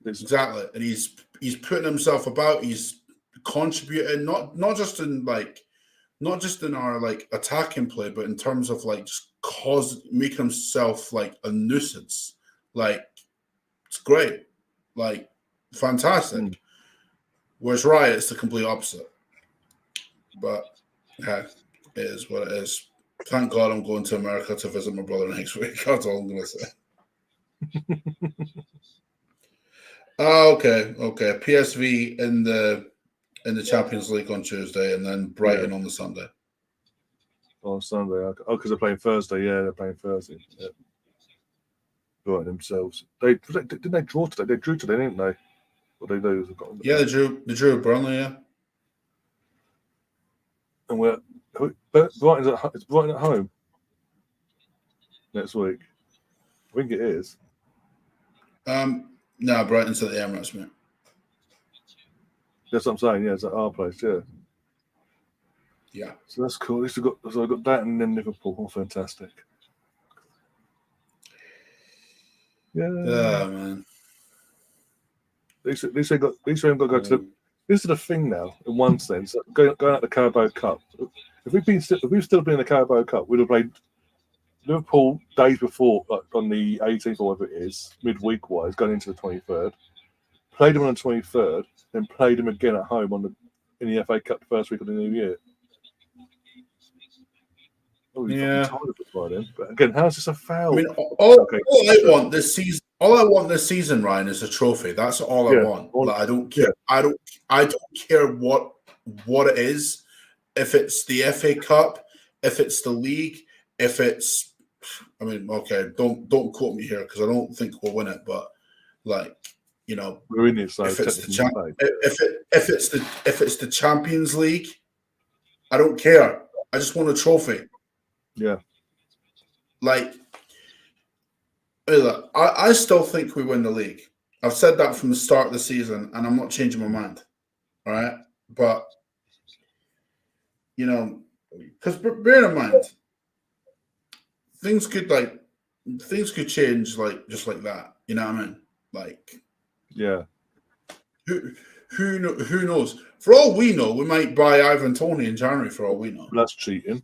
Exactly, and he's putting himself about. He's contributing not just in our like attacking play, but in terms of like just making himself like a nuisance. Like, it's great, like fantastic. Whereas Riot, it's the complete opposite. But yeah, it is what it is. Thank God I'm going to America to visit my brother next week. That's all I'm gonna say. Okay. PSV in the Champions League on Tuesday, and then Brighton on the Sunday. On Sunday, because they're playing Thursday. Yeah, they're playing Thursday. Yeah. Right themselves. Didn't they draw today? They drew today, didn't they? What they do? Yeah, they drew at Burnley. Yeah. And it's Brighton at home next week. I think it is. No, Brighton's at the Emirates, mate. That's what I'm saying. Yeah, it's at our place. Yeah. Yeah. So that's cool. I've got that and then Liverpool. Oh, fantastic. Yeah. Yeah, man. These haven't got to go to the. This is the thing now, in one sense. Going out the Carabao Cup. If we've still been in the Carabao Cup, we'd have played Liverpool days before, like on the 18th or whatever it is, midweek wise, going into the 23rd. Played them on the 23rd, then played them again at home in the FA Cup the first week of the new year. Oh, yeah. Tired of it by then. But again, how's this a foul? I mean, all I want this season, Ryan, is a trophy. That's all I want. Like, I don't care. Yeah. I don't care what it is. If it's the FA Cup, if it's the league, if it's, I mean, okay, don't quote me here because I don't think we'll win it. But like, you know, we're in it. So if it's the Champions League, I don't care. I just want a trophy. Yeah. Like, I still think we win the league. I've said that from the start of the season, and I'm not changing my mind. All right, but you know, because bear in mind, things could change like just like that. You know what I mean? Like, yeah. Who knows? For all we know, we might buy Ivan Toney in January. For all we know, that's cheating.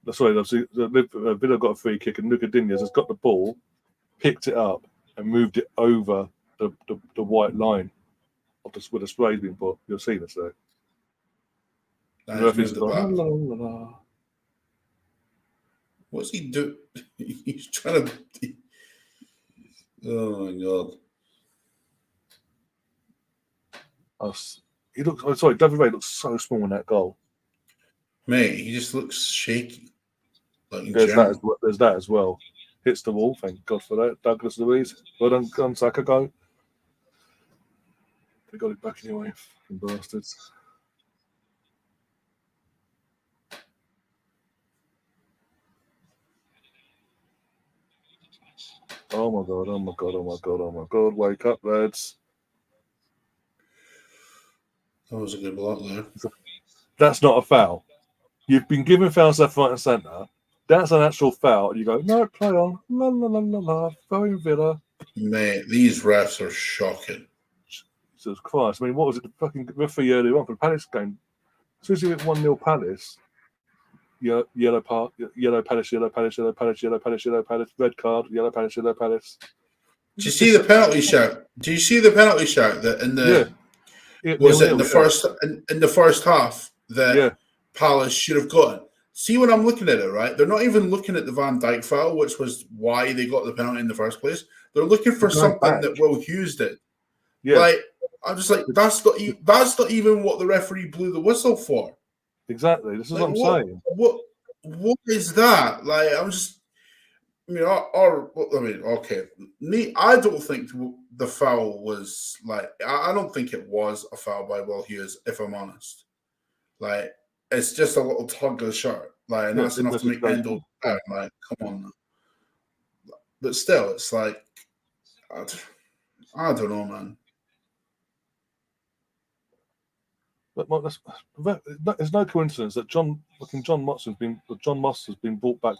That's right. Villa got a free kick, and Luka Diaz has got the ball, picked it up, and moved it over the white line of where the spray's been put. You'll see this there. What's he do? He's trying to. Oh my God! He looks. Oh, sorry, David Ray looks so small in that goal. Mate, he just looks shaky. Like in There's general. that as well. Hits the wall. Thank God for that. Douglas Luiz. Well done, Saka. Go. They got it back anyway. Fucking bastards. Oh my God! Oh my God! Oh my God! Oh my God! Wake up, lads! That was a good block there. That's not a foul. You've been given fouls left, right, and centre. That's an actual foul. And you go, no, play on. La la la la la. Very Villa. Mate, these refs are shocking. Jesus Christ! I mean, what was it? The fucking referee earlier on for the Palace game. Especially with 1-0 Palace. Yellow Palace, yellow Palace, yellow Palace, yellow Palace, yellow Palace, yellow Palace, red card, yellow Palace, yellow Palace. Do you see the penalty shout? Do you see the penalty shout that in the was it in the first in the first half that Palace should have gotten? See, when I'm looking at it, right? They're not even looking at the Van Dijk foul, which was why they got the penalty in the first place. They're looking for something that Will Hughes did. Yeah. Like, I'm just like, that's not even what the referee blew the whistle for. Exactly. This is like, what I'm saying. What is that? Like, I'm just, I mean, okay. Me, I don't think the foul was like, I don't think it was a foul by Will Hughes, if I'm honest. Like, it's just a little tug of the shirt. Like, and that's enough to make Endo down. Like, come on. But still, it's like, I don't know, man. But it's no coincidence that John Moss has been brought back,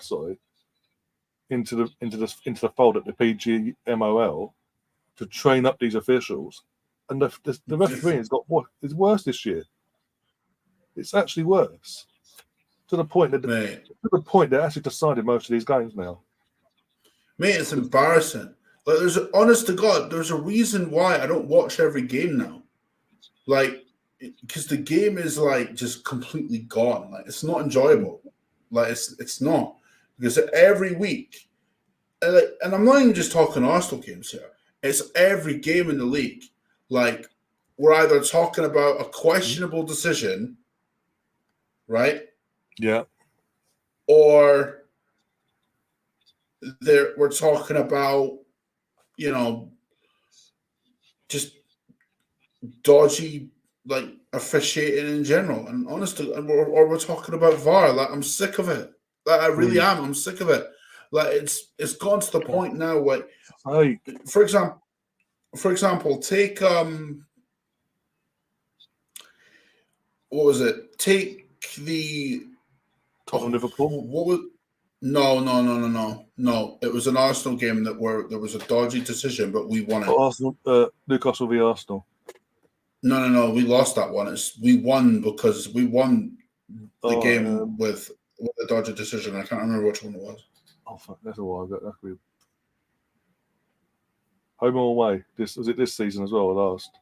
into the fold at the PGMOL to train up these officials, and the refereeing has got what is worse this year. It's actually worse to the point that they actually decided most of these games now. Mate, it's embarrassing. Like, honest to God, there's a reason why I don't watch every game now. Like, because the game is like just completely gone. Like, it's not enjoyable. Like, it's not, because every week, and I'm not even just talking Arsenal games here. It's every game in the league. Like, we're either talking about a questionable decision, right? Yeah. Or we're talking about, just dodgy, like, officiating in general. And honestly, or we're talking about VAR. Like, I'm sick of it. Like, I really am. I'm sick of it. Like, it's gone to the point now. Like, for example, take what was it? Take the Liverpool. What was? No. It was an Arsenal game where there was a dodgy decision, but we won it. Newcastle v Arsenal. No. We lost that one. We won because we won the game with a dodgy decision. I can't remember which one it was. Oh fuck! That's a while ago. That could be home or away. Was it this season as well? Or last?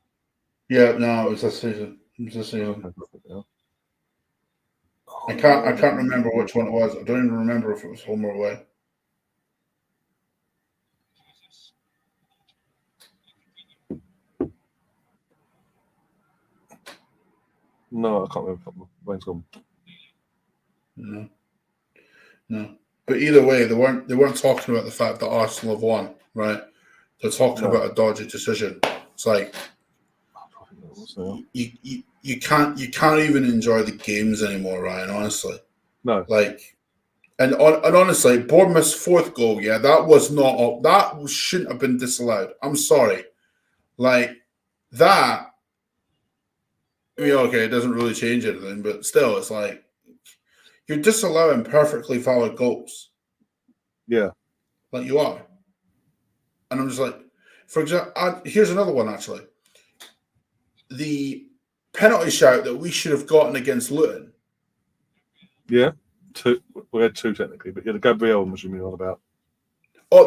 Yeah, no, it was this season. I can't remember which one it was. I don't even remember if it was home or away. No, I can't remember. Wayne's gone. No. But either way, they weren't talking about the fact that Arsenal have won, right? They're talking about a dodgy decision. It's like you can't even enjoy the games anymore, Ryan. Honestly, no. Like, and honestly, Bournemouth's fourth goal, that shouldn't have been disallowed. I'm sorry, like that. I mean, okay, it doesn't really change anything, but still, it's like you're disallowing perfectly valid goals. Yeah. Like you are. And I'm just like, for example, here's another one actually. The penalty shout that we should have gotten against Luton. Yeah. We had two technically, but the Gabriel was you on about. Oh,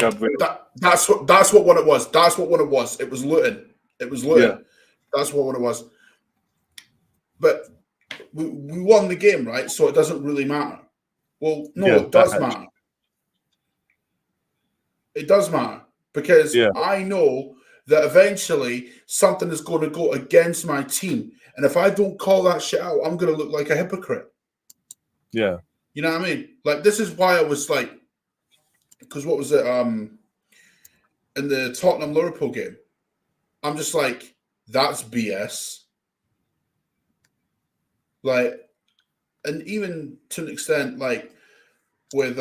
that's what one it was. That's what one it was. It was Luton. Yeah. That's what one it was. But we won the game, right? So it doesn't really matter. Well, no, it does matter. It does matter because I know that eventually something is going to go against my team. And if I don't call that shit out, I'm going to look like a hypocrite. Yeah. You know what I mean? Like, this is why I was like, because what was it? In the Tottenham Liverpool game, I'm just like, that's BS. Like, and even to an extent, like with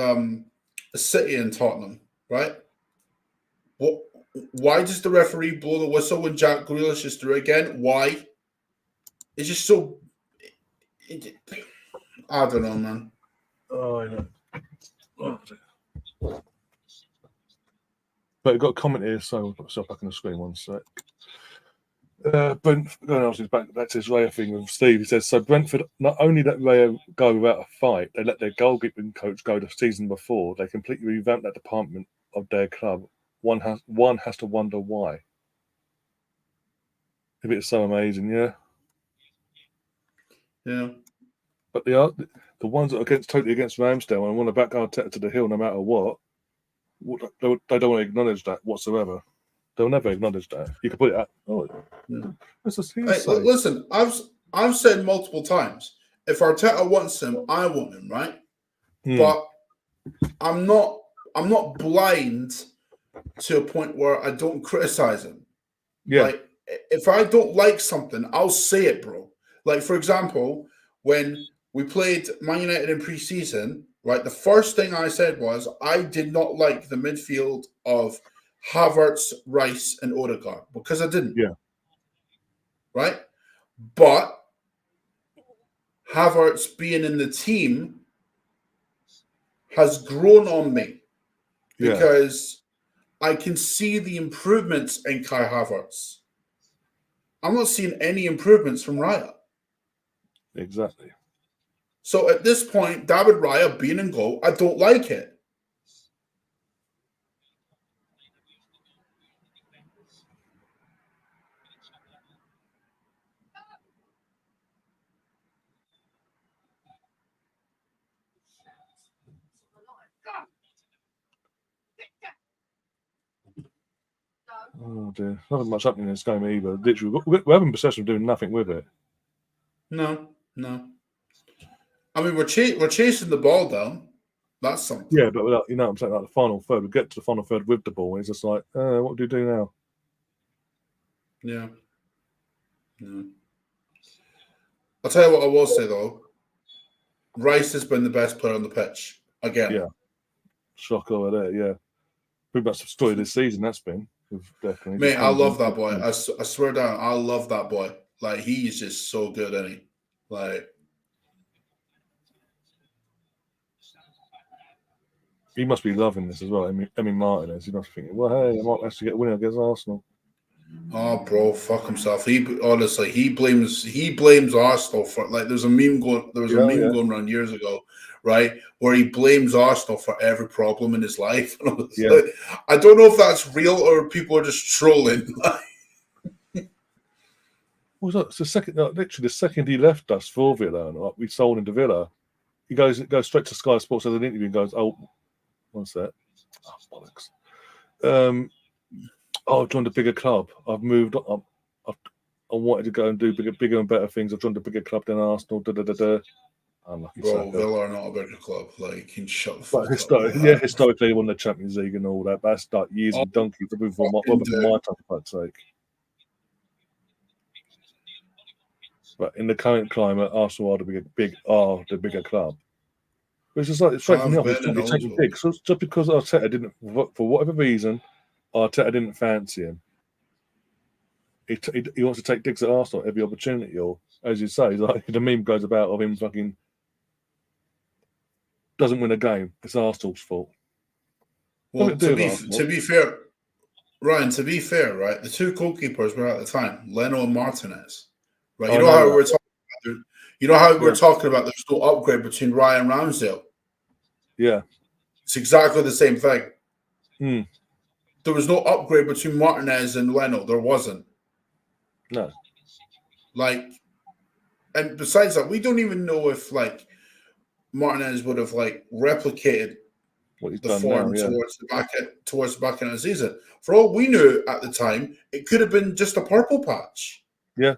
City and Tottenham, right? What? Why does the referee blow the whistle when Jack Grealish is through again? Why? It's just so. I don't know, man. Oh, I know. But I've got a comment here, so I'll put myself back on the screen one sec. Brentford, going on back to his Raya thing with Steve. He says, so Brentford not only let Raya go without a fight, they let their goalkeeping coach go the season before. They completely revamped that department of their club. One has to wonder why. If it's so amazing, yeah. Yeah. But the ones that are totally against Ramsdale and want to back Arteta to the hill no matter what, they don't want to acknowledge that whatsoever. They'll never acknowledge that. You can put it out. Oh, this is hearsay. Hey, listen, I've said multiple times, if Arteta wants him, I want him, right? But I'm not blind to a point where I don't criticize him. Yeah. Like, if I don't like something, I'll say it, bro. Like, for example, when we played Man United in pre-season, right, the first thing I said was I did not like the midfield of Havertz, Rice, and Odegaard because I didn't. Yeah. Right? But Havertz being in the team has grown on me because I can see the improvements in Kai Havertz. I'm not seeing any improvements from Raya. Exactly. So at this point, David Raya being in goal, I don't like it. Oh dear, nothing much happening in this game either. Literally, we're having possession of doing nothing with it. No. I mean, we're chasing the ball down. That's something. Yeah, but without, you know what I'm saying, like the final third, we get to the final third with the ball, and it's just like, what do you do now? Yeah. I'll tell you what I will say though. Rice has been the best player on the pitch again. Yeah, shock over there. Yeah, pretty much the story of this season. That's been definitely. Mate, I love that boy. I swear down, I love that boy. Like, he's just so good, isn't he? Like, he must be loving this as well. Emmy Martinez. He must be thinking, well, hey, I might actually get a win against Arsenal. oh, bro, fuck himself. He honestly, he blames Arsenal for, like, there was a meme going around years ago, right, where he blames Arsenal for every problem in his life. And like, I don't know if that's real or people are just trolling. Well, it's the second, literally the second he left us for Villa, like we sold him to Villa, he goes straight to Sky Sports as an interview and goes, "Oh, what's that? Oh, bollocks. I've joined a bigger club. I've moved on. I wanted to go and do bigger and better things. I've joined a bigger club than Arsenal. Unlucky Bro, Saka. Villa are not a bigger club. Like, you can shut the But fuck up. historically, they won the Champions League and all that. That's like years and donkeys before my time, for fuck's sake. But in the current climate, Arsenal are the bigger club. But it's just like it's straight from the off. It's taking big. So just because Arteta didn't, for whatever reason, Arteta didn't fancy him. He wants to take digs at Arsenal every opportunity, or as you say, like the meme goes about of him fucking doesn't win a game. It's Arsenal's fault. Well, to be fair, Ryan, right, the two goalkeepers were at the time, Leno and Martinez. Right, you know how we were talking about. You know how we were talking about. There's no upgrade between Raya and Ramsdale. Yeah, it's exactly the same thing. Mm. There was no upgrade between Martinez and Leno. There wasn't. No. Like, and besides that, we don't even know if like Martinez would have like replicated what he's the done form now. Yeah, towards the back end of the season. For all we knew at the time, it could have been just a purple patch. yeah.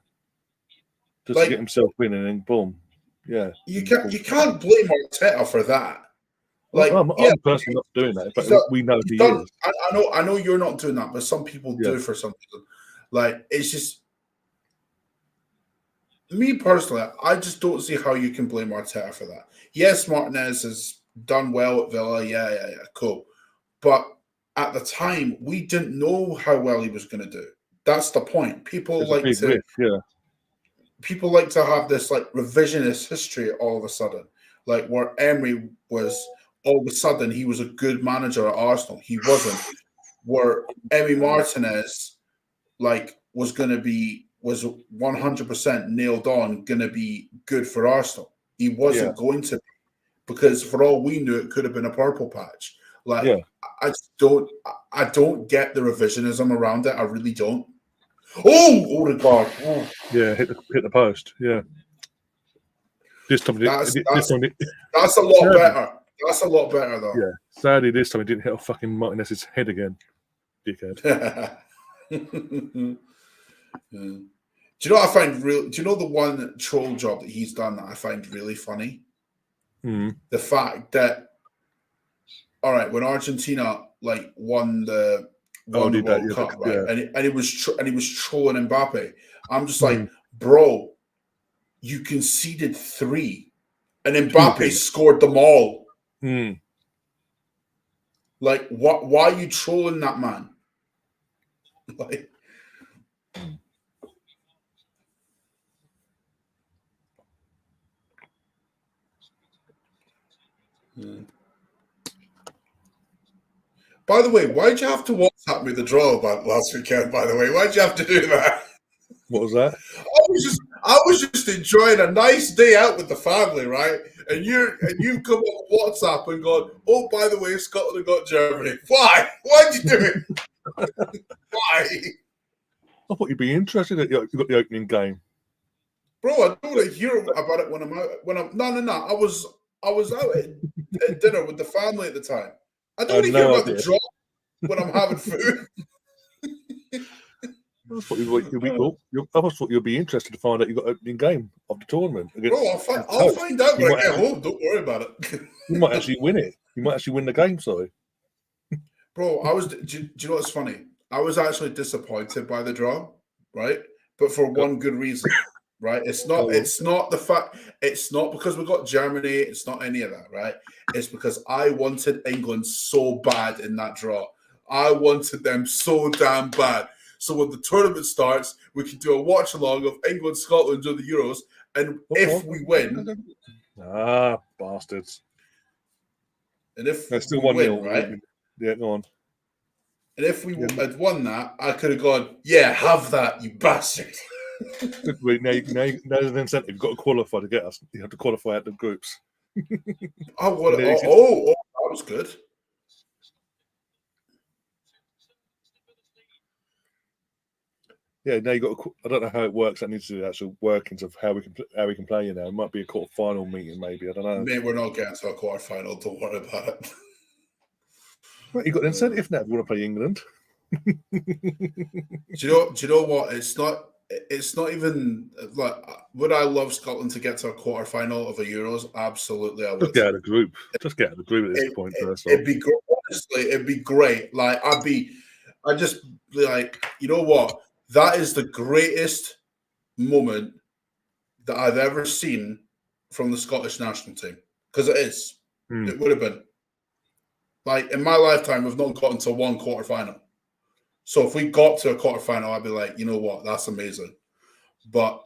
Just to Like, get himself in, and then boom. Yeah, you can't blame Arteta for that. Well, Like, I'm personally not doing that, but we know he's he done. is. I know you're not doing that, but some people Yeah. do for some reason. Like, it's just me personally. I just don't see how you can blame Arteta for that. Yes, Martinez has done well at Villa. Yeah, cool. But at the time, we didn't know how well he was going to do. That's the point. It's a big risk. Yeah, People like to have this like revisionist history all of a sudden, like where Emery was all of a sudden he was a good manager at Arsenal. He wasn't. Where Emi Martinez like was 100% nailed on going to be good for Arsenal. He wasn't going to be, because for all we knew, it could have been a purple patch. Like, yeah. I don't get the revisionism around it. I really don't. Oh the God! Oh. Yeah, hit the post. Yeah. This time, That's this time, a lot better. That's a lot better, though. Yeah. Sadly, this time he didn't hit a fucking Martinez's head again. Dickhead. Do you know what I find real? Do you know the one troll job that he's done that I find really funny? The fact that, all right, when Argentina like won the World Cup, right, and he was trolling Mbappe. I'm just like, bro, you conceded 3, and Mbappe scored them all. Like, what? Why are you trolling that man? Like. By the way, why'd you have to WhatsApp me the draw about last weekend? By the way, why'd you have to do that? What was that? I was just enjoying a nice day out with the family, right? And you come on WhatsApp and gone, oh, by the way, Scotland have got Germany. Why? Why'd you do it? Why? I thought you'd be interested that you got the opening game. Bro, I don't want to hear about it when I'm out. No. I was out at dinner with the family at the time. I don't want to hear about the draw when I'm having food. I thought you'd be interested to find out you got opening game of the tournament. Bro, I'll find out when I get home. Don't worry about it. You might actually win it. You might actually win the game, sorry. Bro, do you know what's funny? I was actually disappointed by the draw, right? But for one good reason, right? It's not because we got Germany, it's not any of that, right? It's because I wanted England so bad in that draw. I wanted them so damn bad. So when the tournament starts, we can do a watch along of England, Scotland during the Euros, and if we win, bastards! And if that's still we 1-0, win, right? Yeah, go on. And if we had won that, I could have gone, yeah, have that, you bastard. Now there's an incentive. You've got to qualify to get us. You have to qualify out the groups. That was good. Yeah, now you got. I don't know how it works. That needs to do the actual workings of how we can play. You know, it might be a quarter-final meeting, maybe. I don't know. Mate, we're not getting to a quarter-final. Don't worry about it. Well, you got an incentive now if you want to play England. Do you know what? It's not even like, would I love Scotland to get to a quarter-final of a Euros? Absolutely, I would. Just get out of the group. Just get out of the group at this point. It'd be great. Honestly, it'd be great. Like, I'd just be like, you know what? That is the greatest moment that I've ever seen from the Scottish national team, because it is. It would have been. Like, in my lifetime, we've not gotten to one quarter-final. So if we got to a quarter-final, I'd be like, you know what? That's amazing. But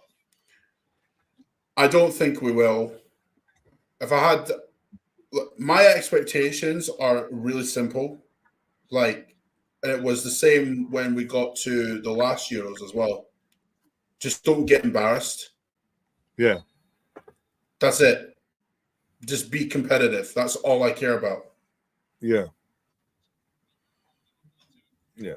I don't think we will. If I had... My expectations are really simple. Like, and it was the same when we got to the last Euros as well. Just don't get embarrassed. Yeah. That's it. Just be competitive. That's all I care about. Yeah. Yeah.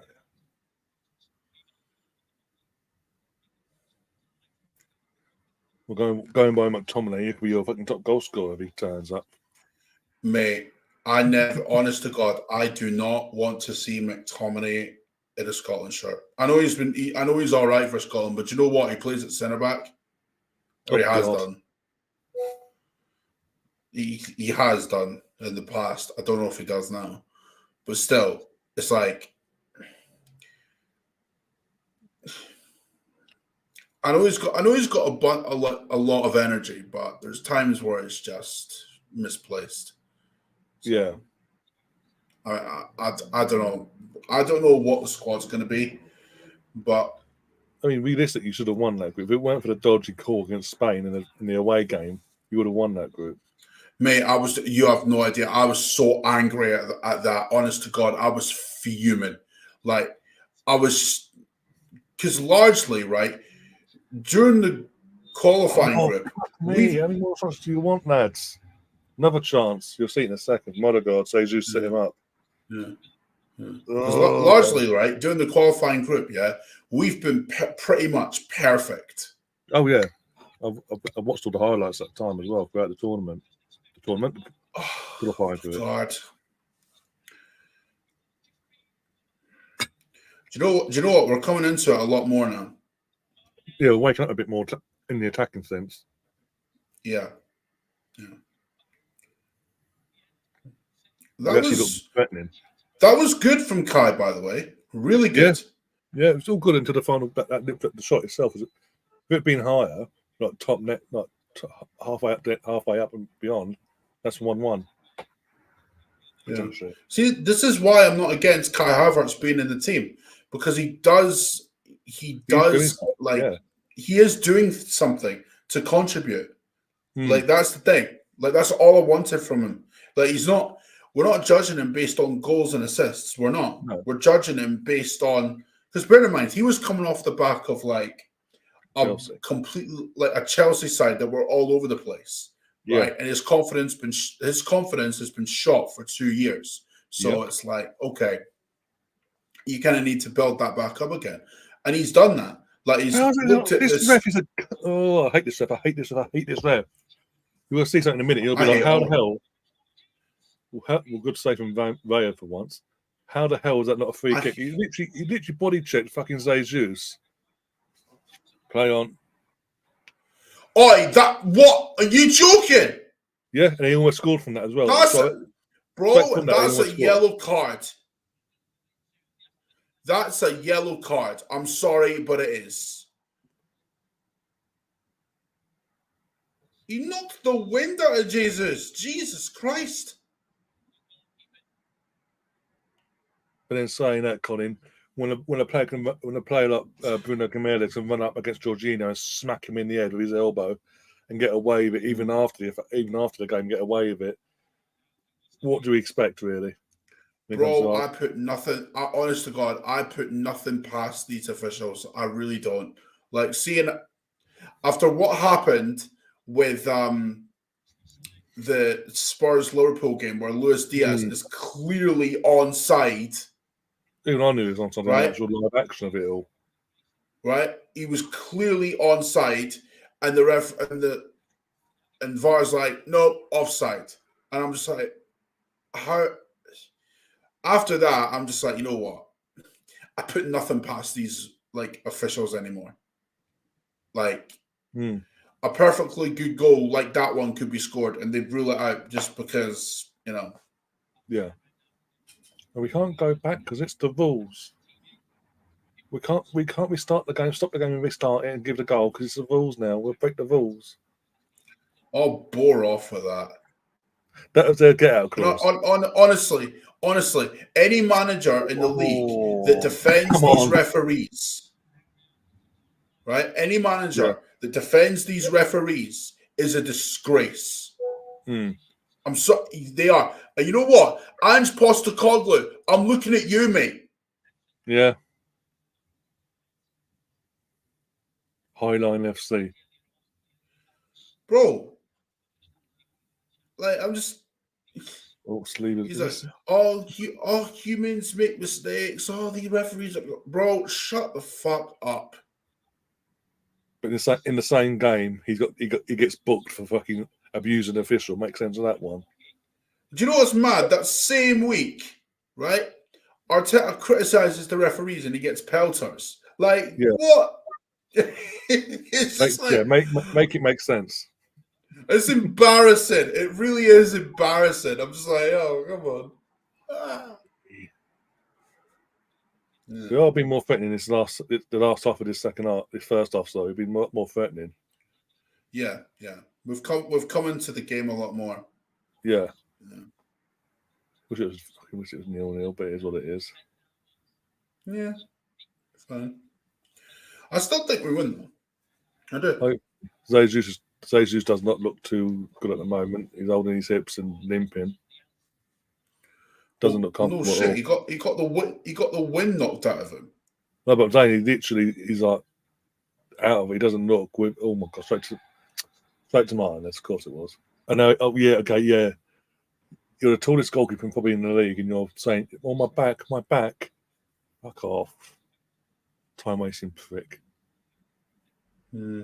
We're going by McTominay. He could be your fucking top goal scorer if he turns up. Mate, I never, honest to God, I do not want to see McTominay in a Scotland shirt. I know I know he's all right for Scotland, but you know what? He plays at centre back, or he has done. He has done in the past. I don't know if he does now, but still, it's like I know he's got a lot of energy, but there's times where it's just misplaced. So, Yeah. I don't know. I don't know what the squad's going to be, but I mean, realistically, you should have won that group. If it weren't for the dodgy call against Spain in the away game, you would have won that group. mate, you have no idea. I was so angry at that. Honest to God, I was fuming. Like, I was, because largely, right, during the qualifying group, How many more shots do you want, lads? Another chance. You'll see it in a second. Mother God says you set him up. Yeah. Because largely, right, during the qualifying group, we've been pretty much perfect. Oh, yeah. I've watched all the highlights at the time as well throughout the tournament. Qualifying group. God. Do you know what? We're coming into it a lot more now. Yeah, we're waking up a bit more in the attacking sense. Yeah. That was threatening. That was good from Kai, by the way. Really good. Yeah, it was all good until the final. The shot itself was, if it had been higher, like top net, like halfway up and beyond, that's 1-1. Yeah. See, this is why I'm not against Kai Havertz being in the team, because he is doing something to contribute. Like, that's the thing. Like, that's all I wanted from him. Like, we're not judging him based on goals and assists. We're not. No. We're judging him based on, because bear in mind, he was coming off the back of like Chelsea. completely like a Chelsea side that were all over the place. Yeah. Right. And his confidence has been shot for 2 years. So it's like, okay, you kind of need to build that back up again. And he's done that. Like, he's looked at this. Ref is I hate this ref. I hate this ref. You will see something in a minute. You'll be like, how the hell? Well, good save from Raya for once. How the hell is that not a free kick? He literally body checked fucking Jesus. Play on. Oi, what? Are you joking? Yeah, and he almost scored from that as well. That's a yellow card. That's a yellow card. I'm sorry, but it is. He knocked the wind out of Jesus. Jesus Christ. But then saying that, Colin, when a player like Bruno Gomes can run up against Jorginho and smack him in the head with his elbow and get away with it, even after the game, get away with it. What do we expect, really? Bro, I put nothing. Honest to God, I put nothing past these officials. I really don't. Like, seeing after what happened with the Spurs Liverpool game where Luis Diaz is clearly onside. Even I knew he was on something, right? The actual live action of it all. Right? He was clearly onside, and the ref and VAR's like, nope, offside. And I'm just like, how? After that, I'm just like, you know what? I put nothing past these like officials anymore. Like, a perfectly good goal like that one could be scored, and they rule it out just because, you know. Yeah. And we can't go back because it's the rules. We can't restart the game, stop the game and restart it and give the goal because it's the rules now. We'll break the rules. I'll bore off with that. That was their get out clause. Honestly, any manager in the league that defends these referees, right? Any manager that defends these referees is a disgrace. I'm sorry, they are. And you know what? Ange Postecoglou, I'm looking at you, mate. Yeah. Highline FC. Bro. Like, I'm just... He's like, all humans make mistakes. All these referees... Bro, shut the fuck up. But in the same game, he gets booked for fucking abusing an official. Makes sense of that one. Do you know what's mad? That same week, right? Arteta criticizes the referees and he gets pelters. Like, Yeah. what? It's just like, Make it make sense. it's embarrassing. It really is embarrassing. I'm just like, oh, come on. Ah. We Yeah. are being more threatening the last half of this second half, the first half. So we've been more threatening. Yeah. We've come into the game a lot more. Yeah. Yeah. Wish it was 0-0, but it is what it is. Yeah. Fine. I still think we win though. I do. Jesus does not look too good at the moment. He's holding his hips and limping. Doesn't look No comfortable at shit. all. He got the wind knocked out of him. No, but I'm saying he's like out of it. He doesn't look with. Oh my god! Straight to mine. Of course it was. I know. Oh yeah. Okay. Yeah. You're the tallest goalkeeper probably in the league, and you're saying, "Oh my back. Fuck off, time wasting prick." Hmm.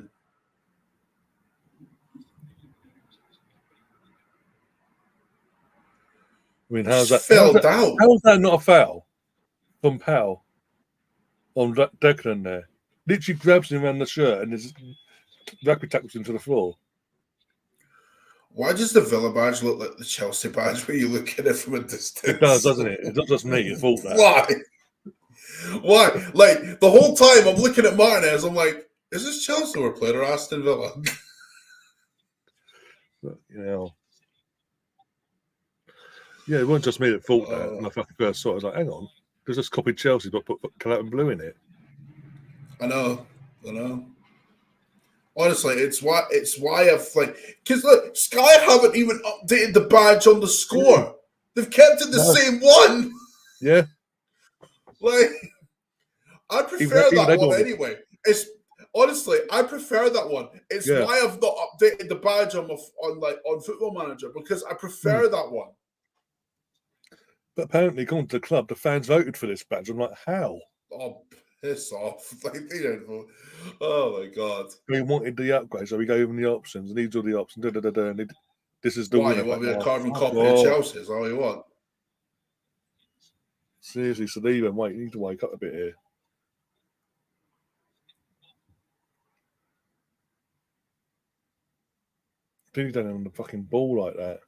I mean, how's that? Fell down. How's that not a foul from Powell on Declan there? Literally grabs him around the shirt and his rugby tackles him to the floor. Why does the Villa badge look like the Chelsea badge when you look at it from a distance? It does, doesn't it? It's not just me. It's all that. Why? Like the whole time I'm looking at Martinez, I'm like, is this Chelsea we're playing or Aston Villa? But, yeah, it wasn't just me that thought that. When I fucking first saw it, I was like, hang on, there's just copied Chelsea but put colour and blue in it. I know. Honestly, it's why I've like, because look, Sky haven't even updated the badge on the score. They've kept it the same one. Yeah. Like, I prefer that one anyway. Honestly, I prefer that one. It's why I've not updated the badge on Football Manager, because I prefer that one. But apparently, according to the club, the fans voted for this badge. I'm like, how? Oh, piss off! Like they don't know. Oh my god! We wanted the upgrade, so we gave them the options, and these are the options. And this is the why winner. you want me to carbon copy of Chelsea? Is all you want? Seriously, Saliba, you need to wake up a bit here. Dude, don't on the fucking ball like that.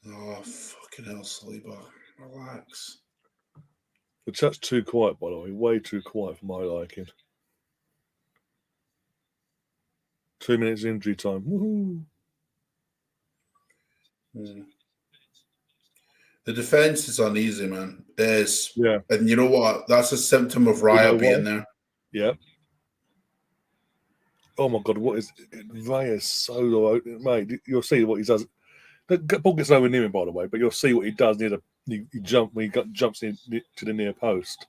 Oh, fucking hell, Saliba. Relax. The chat's too quiet, by the way. Way too quiet for my liking. 2 minutes injury time. Woohoo! The defense is uneasy, man. Yeah. And you know what? That's a symptom of Raya being there. Yeah. Oh my god, what is Raya's solo opening, mate? You'll see what he does. The ball gets nowhere near him, by the way, but you'll see what he does near he jumps in to the near post.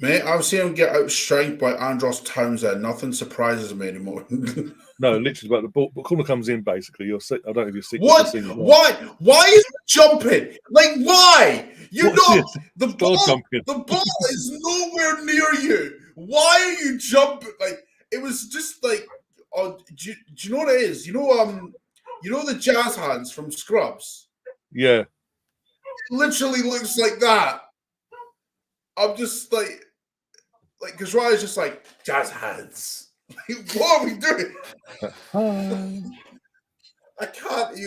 Mate, I've seen him get outstriked by Andros Townsend. Nothing surprises me anymore. No, literally, but the ball corner comes in. Basically, you'll see. I don't know if you've seen. What? Why is he jumping? Like, why? The ball is nowhere near you. Why are you jumping? Like, it was just like, do you know what it is? You know the jazz hands from Scrubs? Yeah. It literally looks like that. I'm just like, because Raya's just like, jazz hands. Like, what are we doing? I can't.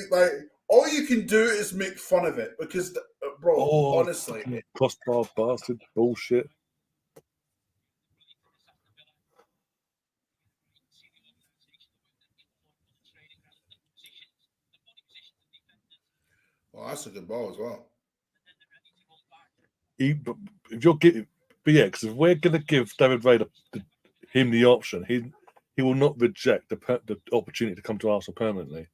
All you can do is make fun of it because, bro, honestly. Crossbar bastard bullshit. Well, that's a good ball as well. Because if we're going to give David Raya him the option, he will not reject the opportunity to come to Arsenal permanently.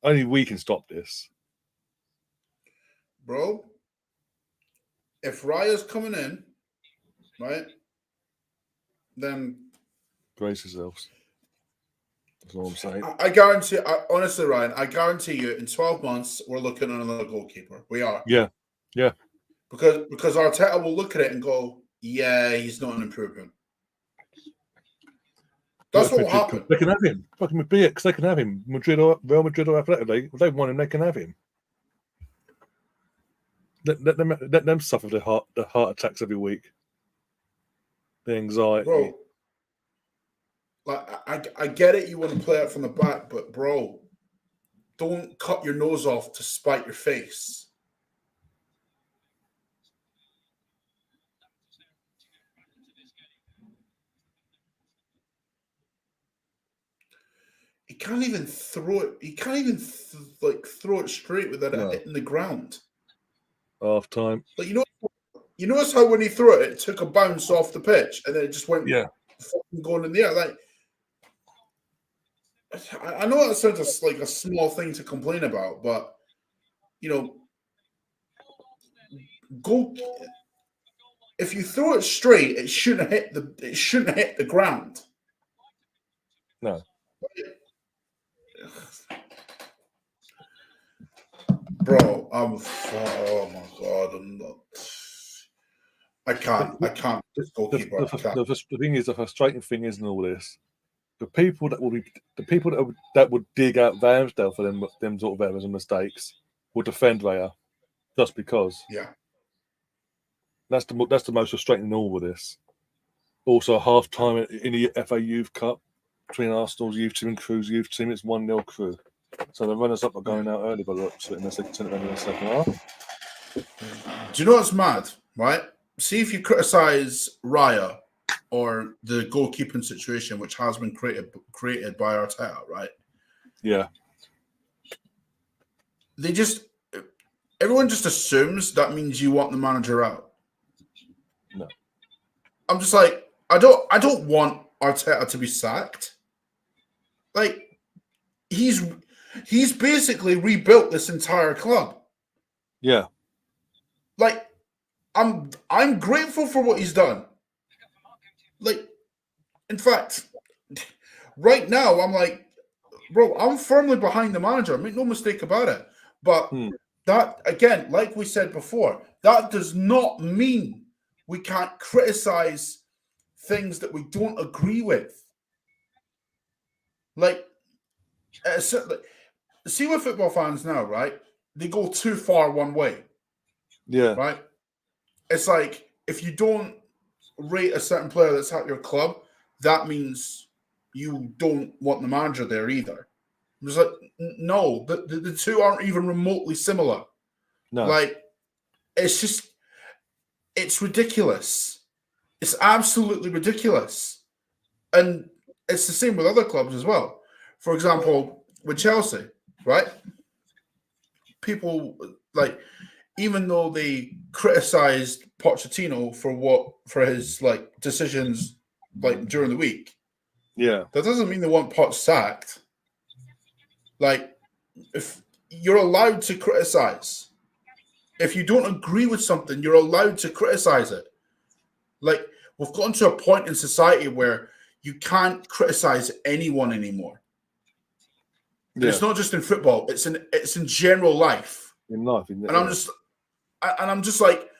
Only we can stop this, bro. If Raya's coming in, right, then brace yourselves. That's all I'm saying. I guarantee, honestly, Ryan, I guarantee you, in 12 months, we're looking at another goalkeeper. We are. Yeah. Because Arteta will look at it and go, yeah, he's not an improvement. That's what will happen. They can have him. Fucking BX, they can have him. Madrid or Real Madrid or Athletic, if they want him, they can have him. Let them suffer the heart attacks every week. The anxiety. Bro, like I get it, you want to play it from the back, but bro, don't cut your nose off to spite your face. He can't even throw it. He can't even throw it straight without it hitting the ground. Half time. Like you notice how when he threw it, it took a bounce off the pitch and then it just went fucking going in the air. Like I know that sounds like a small thing to complain about, but you know, go if you throw it straight, it shouldn't hit the ground. No. Bro, oh my god, I'm not. I can't. The thing is, the frustrating thing is in all this, the people that would dig out Ramsdale for them sort of errors and mistakes will defend Raya just because. Yeah. That's the most frustrating in all of this. Also, half time in the FA Youth Cup between Arsenal's youth team and Crew's youth team, it's 1-0 Crew. So the runners up are going out early, but look, in the second half. Do you know what's mad? Right? See if you criticize Raya or the goalkeeping situation, which has been created by Arteta, right? Yeah. Everyone just assumes that means you want the manager out. No. I'm just like, I don't want Arteta to be sacked. Like, he's basically rebuilt this entire club. Yeah. Like, I'm grateful for what he's done. Like, in fact, right now I'm like, bro, I'm firmly behind the manager. Make no mistake about it. But that, again, like we said before, that does not mean we can't criticize things that we don't agree with. Like, see with football fans now, right? They go too far one way. Yeah. Right? It's like, if you don't rate a certain player that's at your club, that means you don't want the manager there either. It's like, no, the two aren't even remotely similar. No. Like, it's ridiculous. It's absolutely ridiculous. And it's the same with other clubs as well. For example, with Chelsea, right? People, like, even though they criticized Pochettino for his like decisions like during the week, yeah, that doesn't mean they want Poch sacked. Like, if you're allowed to criticize, if you don't agree with something, you're allowed to criticize it. Like, we've gotten to a point in society where you can't criticize anyone anymore. Yeah. It's not just in football; it's in general life. In life, and I'm just like,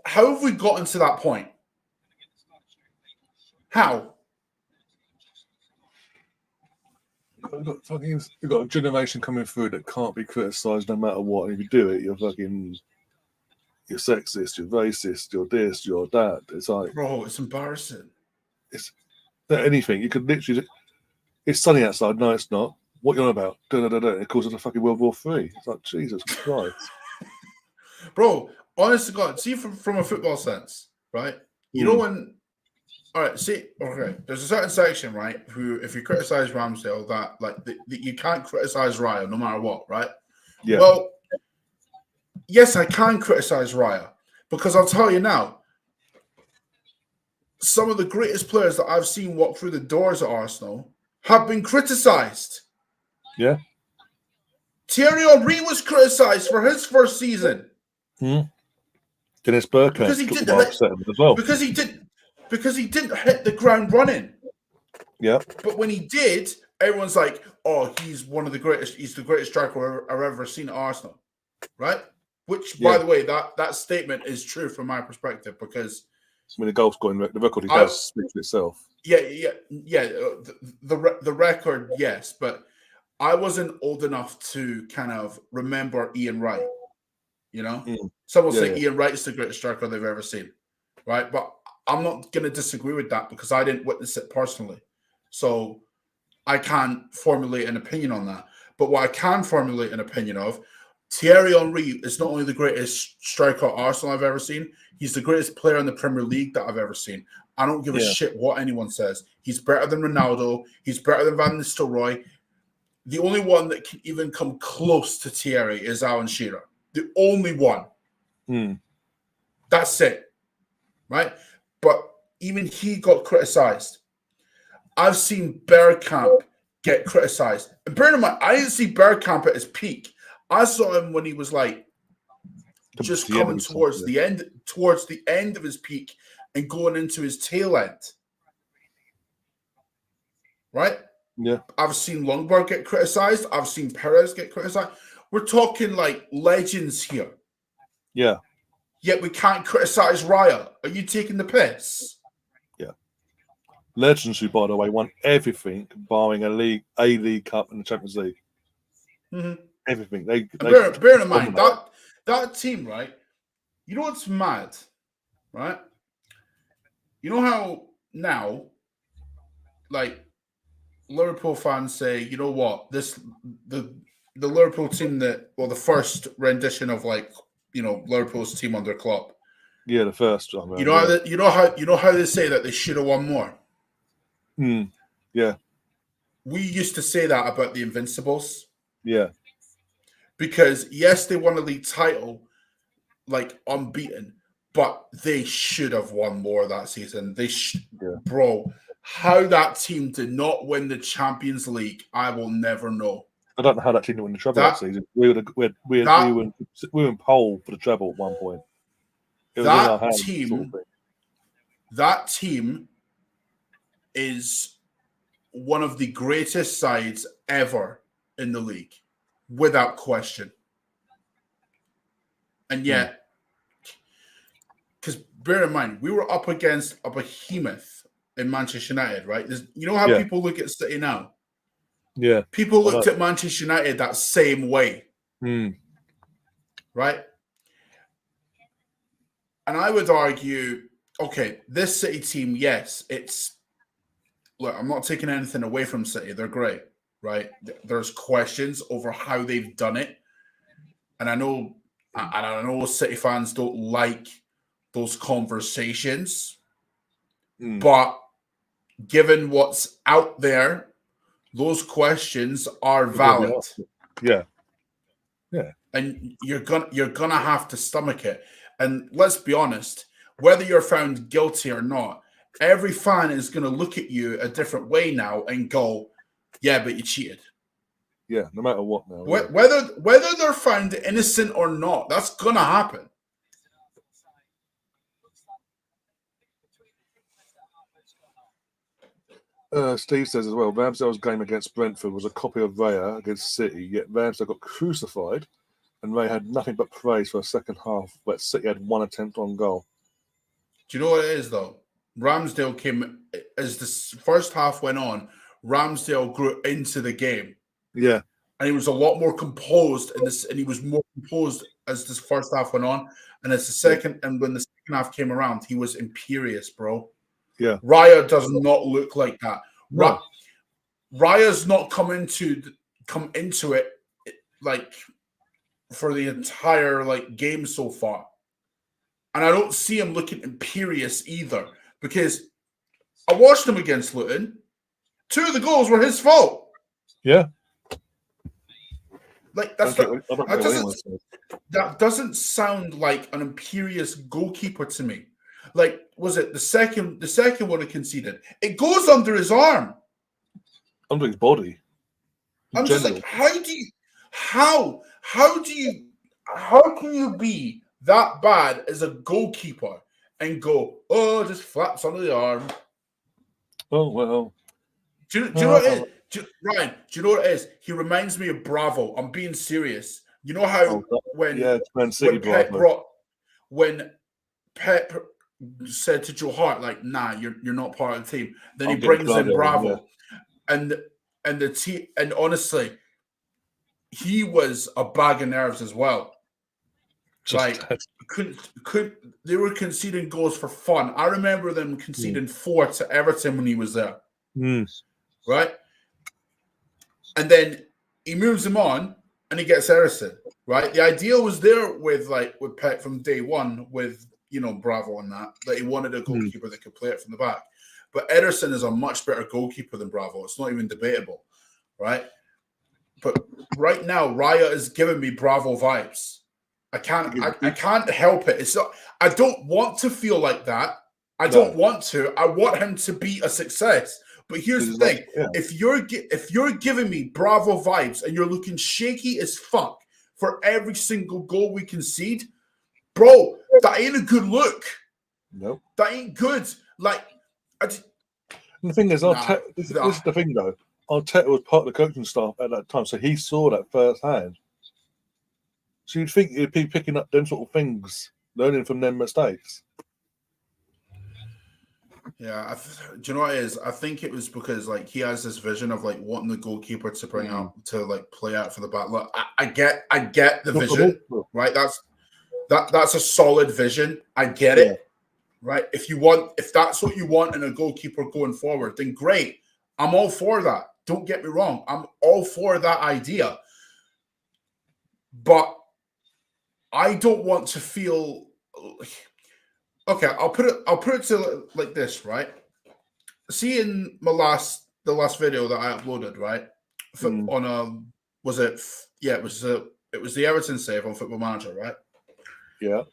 how have we gotten to that point? How? You've got a generation coming through that can't be criticised no matter what. And if you do it, you're sexist, you're racist, you're this, you're that. It's like, bro, it's embarrassing. It's anything. You could literally. It's sunny outside. No, it's not. What you're on about? It causes a fucking World War III. It's like, Jesus Christ. Bro, honest to God, see from a football sense, right? You know when, all right, see, okay, there's a certain section, right, who, if you criticize Ramsdale, that like you can't criticize Raya no matter what, right? Yeah. Well, yes, I can criticize Raya, because I'll tell you now, some of the greatest players that I've seen walk through the doors at Arsenal have been criticized. Yeah. Thierry Henry was criticized for his first season. Dennis Bergkamp because he didn't as well. Because he didn't hit the ground running. Yeah. But when he did, everyone's like, "Oh, he's one of the greatest. He's the greatest striker I've ever seen at Arsenal." Right? Which, by the way, that statement is true from my perspective, because mean, the goal scoring, the record he has speaks for itself. Yeah. The record, yes, but I wasn't old enough to kind of remember Ian Wright. You know, some will say Ian Wright is the greatest striker they've ever seen, right? But I'm not going to disagree with that because I didn't witness it personally, so I can't formulate an opinion on that. But what I can formulate an opinion of, Thierry Henry is not only the greatest striker at Arsenal I've ever seen, he's the greatest player in the Premier League that I've ever seen. I don't give a shit what anyone says. He's better than Ronaldo. He's better than Van Nistelrooy. The only one that can even come close to Thierry is Alan Shearer. The only one. That's it. Right? But even he got criticised. I've seen Bergkamp get criticised. And bear in mind, I didn't see Bergkamp at his peak. I saw him when he was like just coming towards the end of his peak and going into his tail end. Right? Yeah. I've seen Lundberg get criticised. I've seen Perez get criticised. We're talking like legends here. Yeah. Yet we can't criticise Raya. Are you taking the piss? Yeah. Legends who, by the way, won everything barring a league cup and the Champions League. Everything. Bear in mind that team, right? You know what's mad, right? You know how now, like, Liverpool fans say, you know what, the Liverpool team the first rendition of, like, you know, Liverpool's team under Klopp. Yeah, the first one. You know how they say that they should have won more. Yeah. We used to say that about the Invincibles. Yeah. Because yes, they won a league title, like, unbeaten, but they should have won more that season. Bro, how that team did not win the Champions League, I will never know. I don't know how that team didn't win the treble that season. We were in pole for the treble at one point. That team is one of the greatest sides ever in the league, without question. And yet, because bear in mind, we were up against a behemoth in Manchester United, right? You know how people look at City now? Yeah. People looked at Manchester United that same way. Right? And I would argue, okay, this City team, yes, look, I'm not taking anything away from City. They're great, right? There's questions over how they've done it. And I know City fans don't like those conversations. But given what's out there, those questions are valid. Yeah. And you're gonna have to stomach it. And let's be honest, whether you're found guilty or not, every fan is gonna look at you a different way now and go, yeah, but you cheated. Yeah, no matter what now. Whether they're found innocent or not, that's gonna happen. Steve says as well, Ramsdale's game against Brentford was a copy of Raya against City, yet Ramsdale got crucified and Ray had nothing but praise for a second half, but City had one attempt on goal. Do you know what it is, though? Ramsdale came, as the first half went on, Ramsdale grew into the game. Yeah. And he was a lot more composed and he was more composed as this first half went on. And as when the second half came around, he was imperious, bro. Yeah. Raya does not look like that. No. Raya's not come into it like for the entire game so far. And I don't see him looking imperious either, because I watched him against Luton. 2 of the goals were his fault. Yeah. Like that doesn't sound like an imperious goalkeeper to me. Like, was it the second one he conceded? It goes under his arm. Under his body. I'm just like, how can you be that bad as a goalkeeper and go, oh, just flaps under the arm? Oh, well. Do you know what it is? Ryan, do you know what it is? He reminds me of Bravo. I'm being serious. You know how when Pep said to Joe Hart, like, nah, you're not part of the team. Then he I'm getting brings in Claudio, Bravo. And the team, and honestly, he was a bag of nerves as well. Just Like, they were conceding goals for fun. I remember them conceding 4 to Everton when he was there. Right? And then he moves him on and he gets Ederson. Right? The idea was there with Pep from day one with Bravo and that he wanted a goalkeeper that could play it from the back. But Ederson is a much better goalkeeper than Bravo. It's not even debatable. Right? But right now, Raya is giving me Bravo vibes. I can't help it. It's not. I don't want to feel like that. I don't want to. I want him to be a success. But here's the thing: if you're giving me Bravo vibes and you're looking shaky as fuck for every single goal we concede, bro, that ain't a good look. Nope, that ain't good. Like, and the thing is, this is the thing though. Arteta was part of the coaching staff at that time, so he saw that firsthand. So you'd think he'd be picking up them sort of things, learning from them mistakes. Yeah, do you know what it is? I think it was because he has this vision of wanting the goalkeeper to bring out to play out for the back. Look, I get the vision, right? That's a solid vision. I get it, right? If that's what you want in a goalkeeper going forward, then great. I'm all for that. Don't get me wrong. I'm all for that idea, but I don't want to feel. Okay, I'll put it to like this, right? See, in the last video that I uploaded, right? On it was the Everton save on Football Manager, right? Yeah.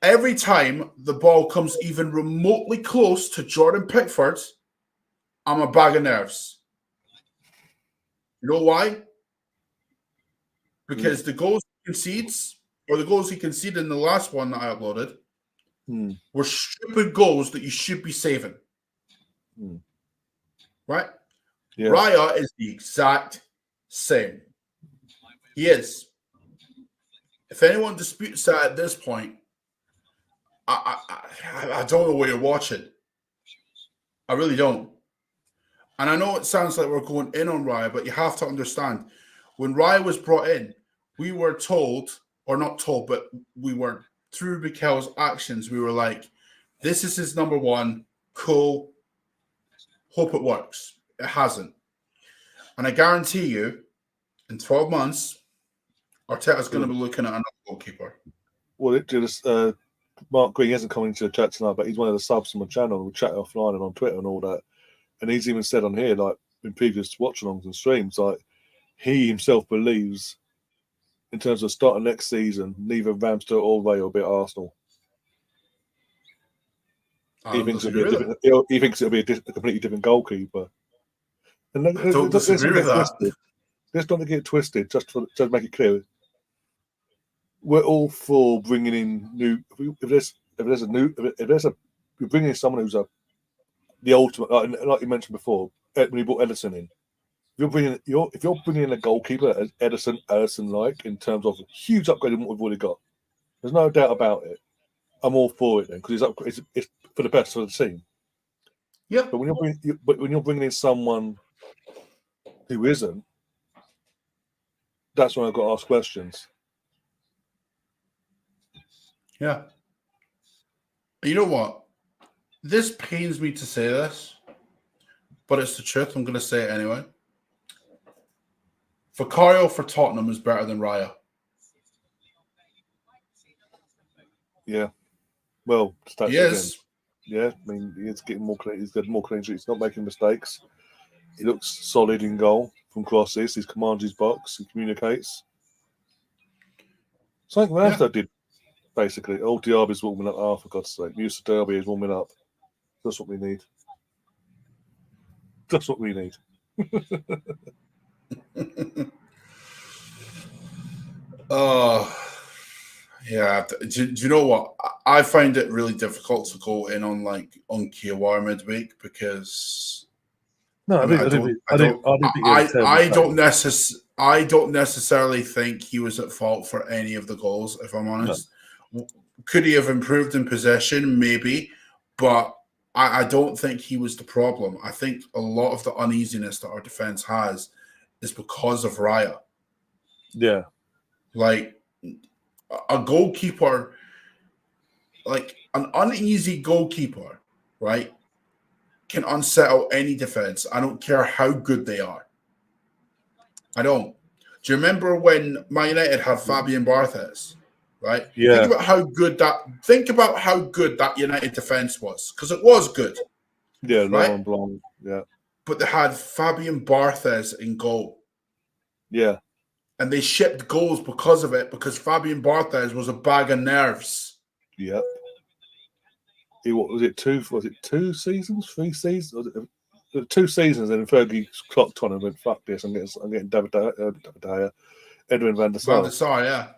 Every time the ball comes even remotely close to Jordan Pickford, I'm a bag of nerves. You know why? Because the goals he concedes, or the goals he conceded in the last one that I uploaded, were stupid goals that you should be saving. Right? Yeah. Raya is the exact same. He is. If anyone disputes that at this point, I don't know what you're watching. I really don't. And I know it sounds like we're going in on Raya, but you have to understand, when Raya was brought in, we were told, or not told, but we were, through Mikel's actions, we were like, this is his number one, cool, hope it works. It hasn't. And I guarantee you, in 12 months, Arteta's going to be looking at another goalkeeper. Well, Mark Green hasn't come into the chat tonight, but he's one of the subs on my channel. We chat offline and on Twitter and all that. And he's even said on here, like in previous watch-alongs and streams, like he himself believes, in terms of starting next season, neither Ramsdale or Ray will be at Arsenal. He thinks it'll be a completely different goalkeeper. And I don't disagree with that. Let's not get it twisted. Just to make it clear, we're all for bringing in new. If you're bringing in someone who's the ultimate, like you mentioned before, when you brought Ederson in. If you're bringing in a goalkeeper as Ederson-like, in terms of a huge upgrade in what we've already got, there's no doubt about it. I'm all for it then, because it's for the best of the team. Yeah. But when you're bringing in someone who isn't, that's when I've got to ask questions. Yeah. You know what? This pains me to say this, but it's the truth. I'm going to say it anyway. Vicario for Tottenham is better than Raya. Yeah. Well, he is. Yeah, I mean, he's getting more clean. He's got more clean sheets. He's not making mistakes. He looks solid in goal from crosses. He commands his box. He communicates. Something Ramsdale did, basically. Old Diaby's warming up. Oh, for God's sake. Musa Derby is warming up. That's what we need. That's what we need. Yeah. Do you know what? I find it really difficult to go in on Kiawara midweek because I don't necessarily think he was at fault for any of the goals, if I'm honest. No. Could he have improved in possession? Maybe. But I don't think he was the problem. I think a lot of the uneasiness that our defense has is because of Raya. Yeah. Like a goalkeeper, like an uneasy goalkeeper, right, can unsettle any defense. I don't care how good they are. I don't. Do you remember when Man United had Fabian Barthez? Right? Yeah. Think about how good that United defense was, because it was good. Yeah, right? Laurent Blanc. Yeah. But they had Fabian Barthez in goal. Yeah. And they shipped goals because of it, because Fabian Barthez was a bag of nerves. Yep. What was it? 2 seasons? 3 seasons? Was it 2 seasons? And Fergie clocked on and went, "Fuck this! I'm getting David Dyer, Edwin van der Sar." Van der Sar,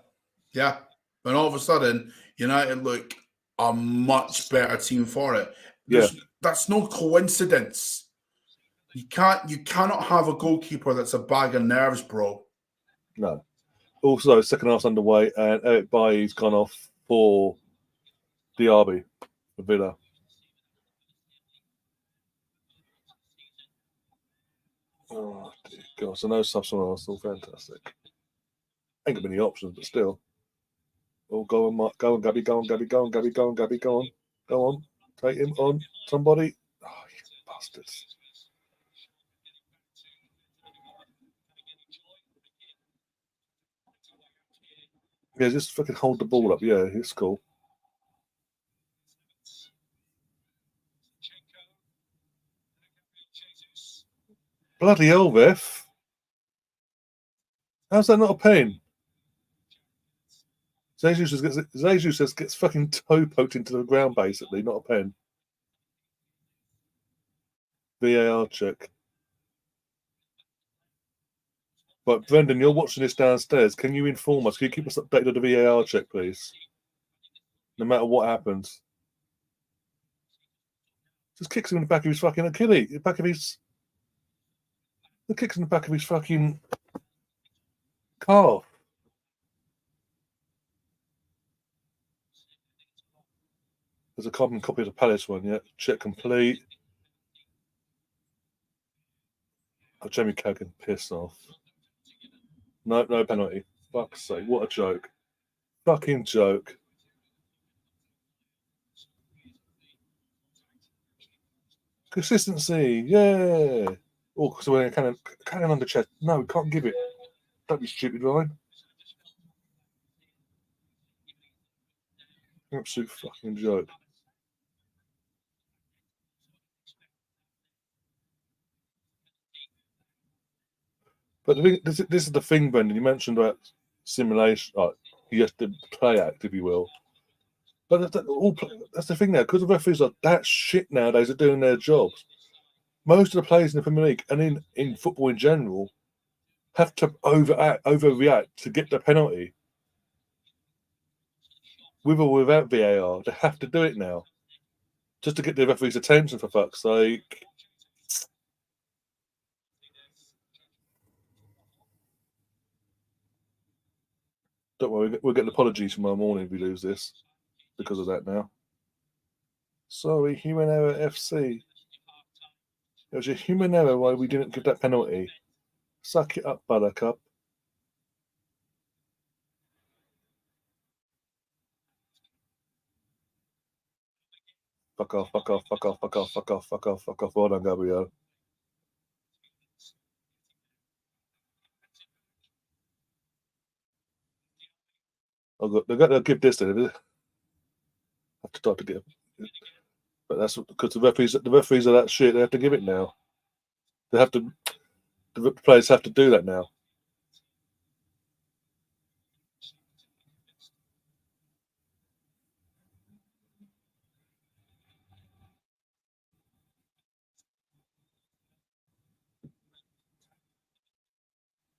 yeah. And all of a sudden, United look a much better team for it. That's no coincidence. You cannot have a goalkeeper that's a bag of nerves, bro. No. Also, second half's underway, and Eric Bailly's gone off for Diaby, for Villa. Oh, dear God. So no subs on Arsenal. Fantastic. Ain't got many options, but still. Oh, go on, Mark. Go on, Gabby. Go on, Gabby. Go on, Gabby. Go on, Gabby. Go on. Go on. Take him on. Somebody. Oh, you bastards. Yeah, just fucking hold the ball up. Yeah, it's cool. Bloody hell, ref. How's that not a pen? Jesus gets fucking toe poked into the ground, basically, not a pen. VAR check. But Brendan, you're watching this downstairs. Can you inform us? Can you keep us updated on the VAR check, please? No matter what happens. Just kicks him in the back of his fucking Achilles. The kicks in the back of his fucking calf. There's a carbon copy of the Palace one, yeah. Check complete. Oh, Jamie Carragher, piss off. No penalty. Fuck's sake, what a joke. Fucking joke. Consistency, yeah. Oh, so we're cannon on the chest. No, we can't give it. Don't be stupid, Ryan. Absolute fucking joke. But this is the thing, Brendan. You mentioned about simulation. You have to play act, if you will. But that's the thing now, because the referees are that shit nowadays at doing their jobs. Most of the players in the Premier League and in football in general have to overreact to get the penalty. With or without VAR, they have to do it now. Just to get the referee's attention, for fuck's sake. Don't worry, we'll get an apology tomorrow morning if we lose this because of that now. Sorry, human error FC. It was a human error why we didn't give that penalty. Suck it up, Buttercup. Fuck off, fuck off, fuck off, fuck off, fuck off, fuck off, fuck off. Well done, Gabriel. They'll give this to him. Have to start to give. But that's because the referees are that shit. They have to give it now. They have to. The players have to do that now.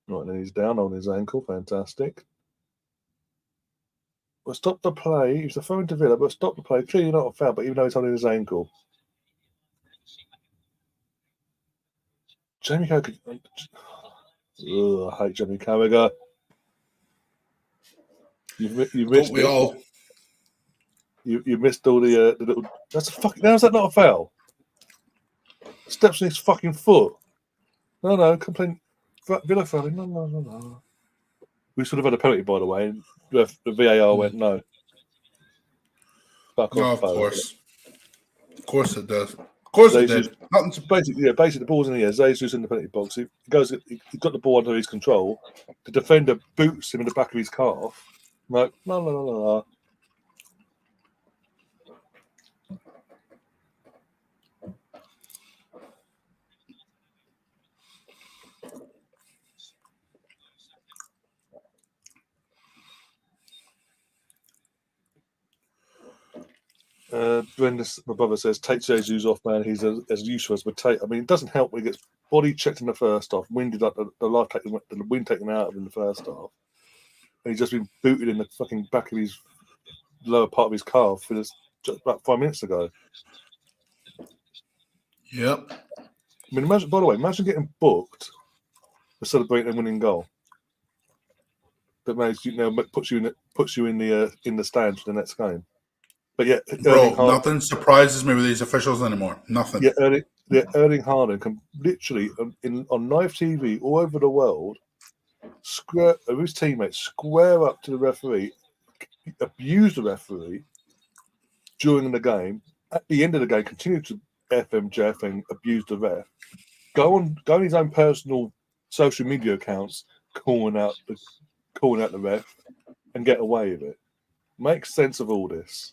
Right, then he's down on his ankle. Fantastic. Well, stop the play. He's referring to Villa, but stop the play. Clearly not a foul, but even though he's holding his ankle. Jamie Carragher. I hate Jamie Carragher. You missed Don't we it. all? You missed all the little. That's a fucking. How's that not a foul? Steps on his fucking foot. No, complain. Villa foul. No. We should have had a penalty, by the way. And the VAR went no. Fuck No, off, of foul. course. Of course it does. Of course it Jesus, did. basically, the ball's in the air. Jesus in the penalty box. He got the ball under his control. The defender boots him in the back of his calf. No. Brenda, my brother says, take Jesus off, man. He's as useful as Mateo. I mean, it doesn't help when he gets body checked in the first half, winded up the wind taken out of him in the first half. And he's just been booted in the fucking back of his lower part of his calf for just about 5 minutes ago. Yep. I mean, imagine getting booked for celebrating a winning goal. That makes puts you in the stands for the next game. But yeah, Bro, nothing surprises me with these officials anymore. Nothing. Yeah, Erling Haaland can literally on live TV all over the world his teammates square up to the referee, abuse the referee during the game. At the end of the game, continue to FMJF and abuse the ref. Go on his own personal social media accounts, calling out the ref, and get away with it. Make sense of all this.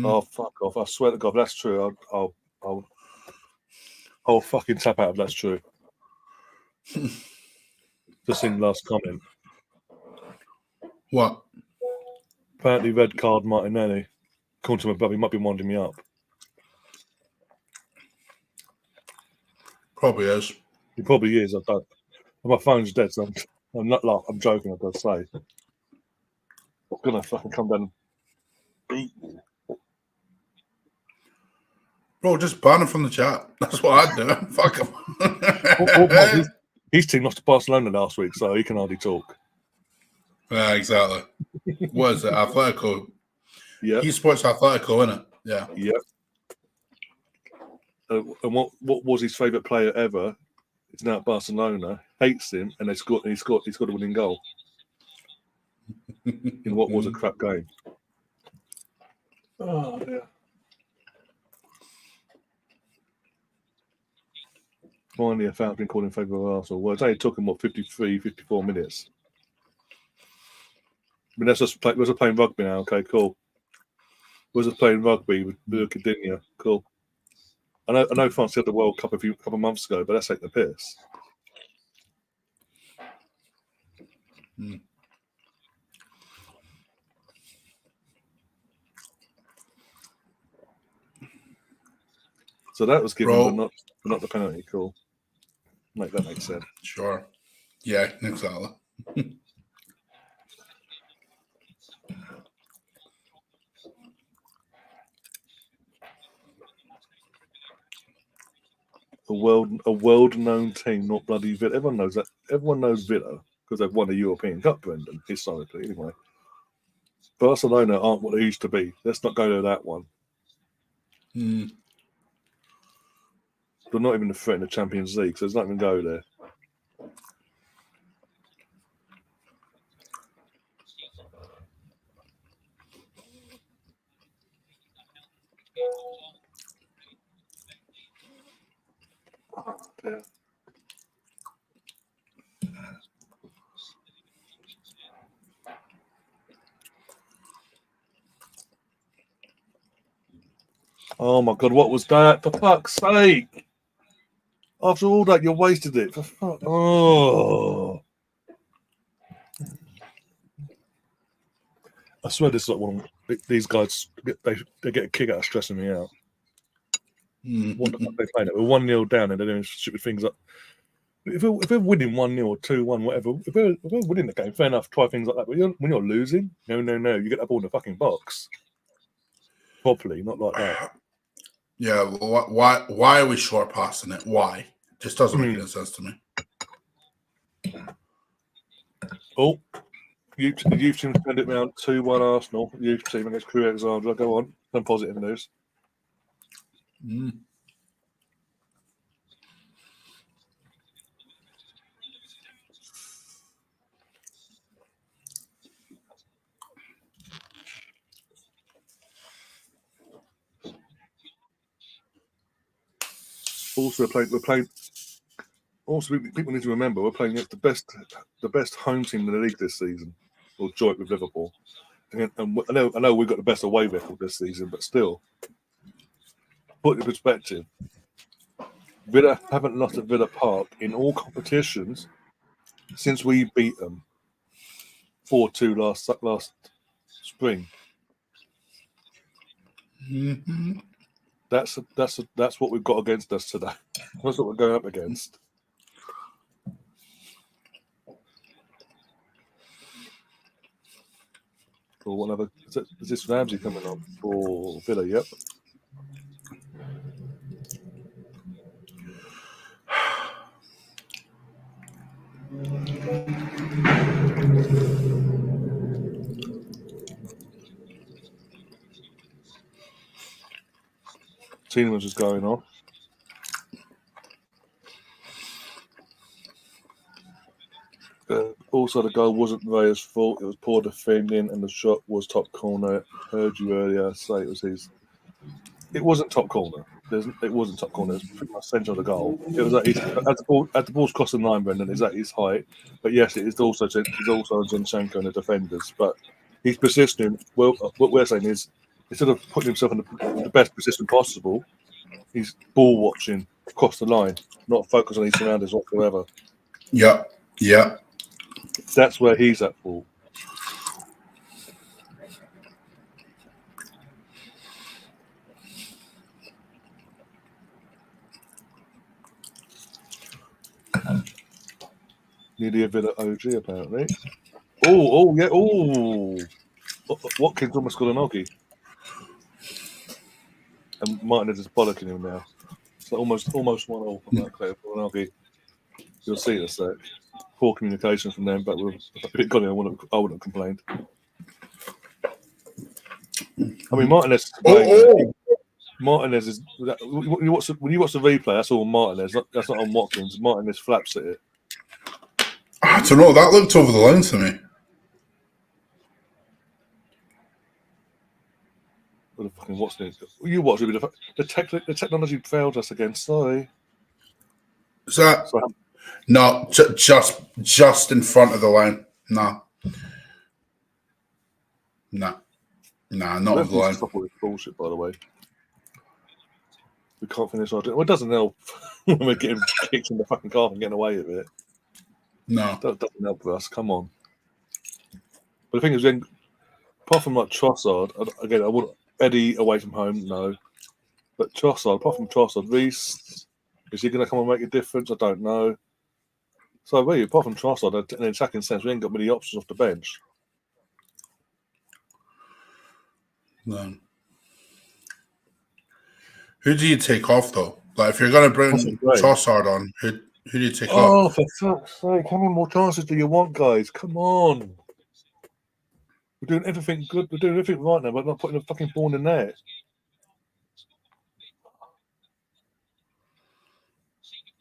Oh, fuck off! I swear to God, if that's true. I'll fucking tap out if that's true. Just in last comment. What? Apparently, red card Martinelli. According to my brother, he might be winding me up. Probably is. He probably is. I don't. My phone's dead, so I'm not laughing. I'm joking. I've got to say. I'm gonna fucking come down and beat you. Bro, just ban him from the chat. That's what I'd do. Fuck him. His team lost to Barcelona last week, so he can hardly talk. Yeah, exactly. What is it? Atletico. Yeah. He sports Atletico, isn't it? Yeah. Yeah. And what was his favourite player ever? It's now at Barcelona. Hates him, and he scored a winning goal in what was a crap game. Oh dear. Finally, a foul been called in favour of Arsenal. Well, it only took him 54 minutes. I mean, we're just playing rugby now. Okay, cool. We're just playing rugby with Cadinha. Cool. I know France had the World Cup a couple of months ago, but that's like the piss. So that was given, but not the penalty. Cool. That makes sense. Sure. Yeah, exactly. A world-known team, not bloody Villa. Everyone knows that. Everyone knows Villa because they've won a European Cup, Brendan, historically, anyway. Barcelona aren't what they used to be. Let's not go to that one. They're not even a threat in the Champions League, so let's not even go there. Yeah. Oh my God, what was that? For fuck's sake! After all that, you wasted it. For fuck. Oh. I swear this is like one of these guys, they get a kick out of stressing me out. What the fuck they playing it? We're 1-0 down and they're doing stupid things like if we're winning 1-0 or 2-1, whatever, if we're winning the game, fair enough, try things like that. But when you're losing, no, you get that ball in the fucking box. Properly, not like that. Yeah, why are we short passing it? Why? Just doesn't make any sense to me. Oh, The youth team turned it round 2-1 Arsenal. The youth team against Crewe Alexandra. Go on. Some positive news. Also, we're playing. Also, people need to remember we're playing against the best home team in the league this season, or joint with Liverpool. And I know we've got the best away record this season, but still, put it in perspective. Villa haven't lost at Villa Park in all competitions since we beat them 4-2 last spring. Mm-hmm. That's what we've got against us today. That's what we're going up against. Or whatever. Is this Ramsey coming on for Villa? Yep. Tielemans is going on. Also, the goal wasn't Raya's fault. It was poor defending, and the shot was top corner. Heard you earlier say it was his. It wasn't top corner. It wasn't top corner. It was pretty much centre of the goal. It was at the ball's crossing the line, Brendan. Is at his height. But yes, it is also Zinchenko and the defenders. But he's positioning. Well, what we're saying is instead of putting himself in the best position possible, he's ball watching across the line, not focused on his surroundings whatsoever. Yeah. That's where he's at fault. Nearly a Villa OG, apparently. Oh, yeah. Oh, Watkins almost got an oggy. And Martinez is bollocking him now. So almost 1-0 from that player for an oggy. You'll see in a sec. Poor communication from them, but if it got it, I wouldn't have complained. I mean, Martinez. Martinez is when you watch the replay. That's all Martinez. That's not on Watkins. Martinez flaps at it. I don't know. That looked over the line to me. What the fucking what's it? You watch it. The technology failed us again. Sorry. Is that no? Just in front of the line. No. Not over the line. Stop all this bullshit, by the way. We can't finish our. Well, it doesn't help when we're getting kicked in the fucking car and getting away with it. No, that doesn't help for us. Come on. But the thing is, then, apart from like Trossard, again, I wouldn't Eddie away from home, no. But Trossard, apart from Trossard, Reece, is he going to come and make a difference? I don't know. So really, apart from Trossard, in an attacking sense, we ain't got many options off the bench. No. Who do you take off though? Like if you're going to bring Trossard on, who do you take off? Oh, for fuck's sake! How many more chances do you want, guys? Come on. We're doing everything good. We're doing everything right now, but not putting a fucking ball in there.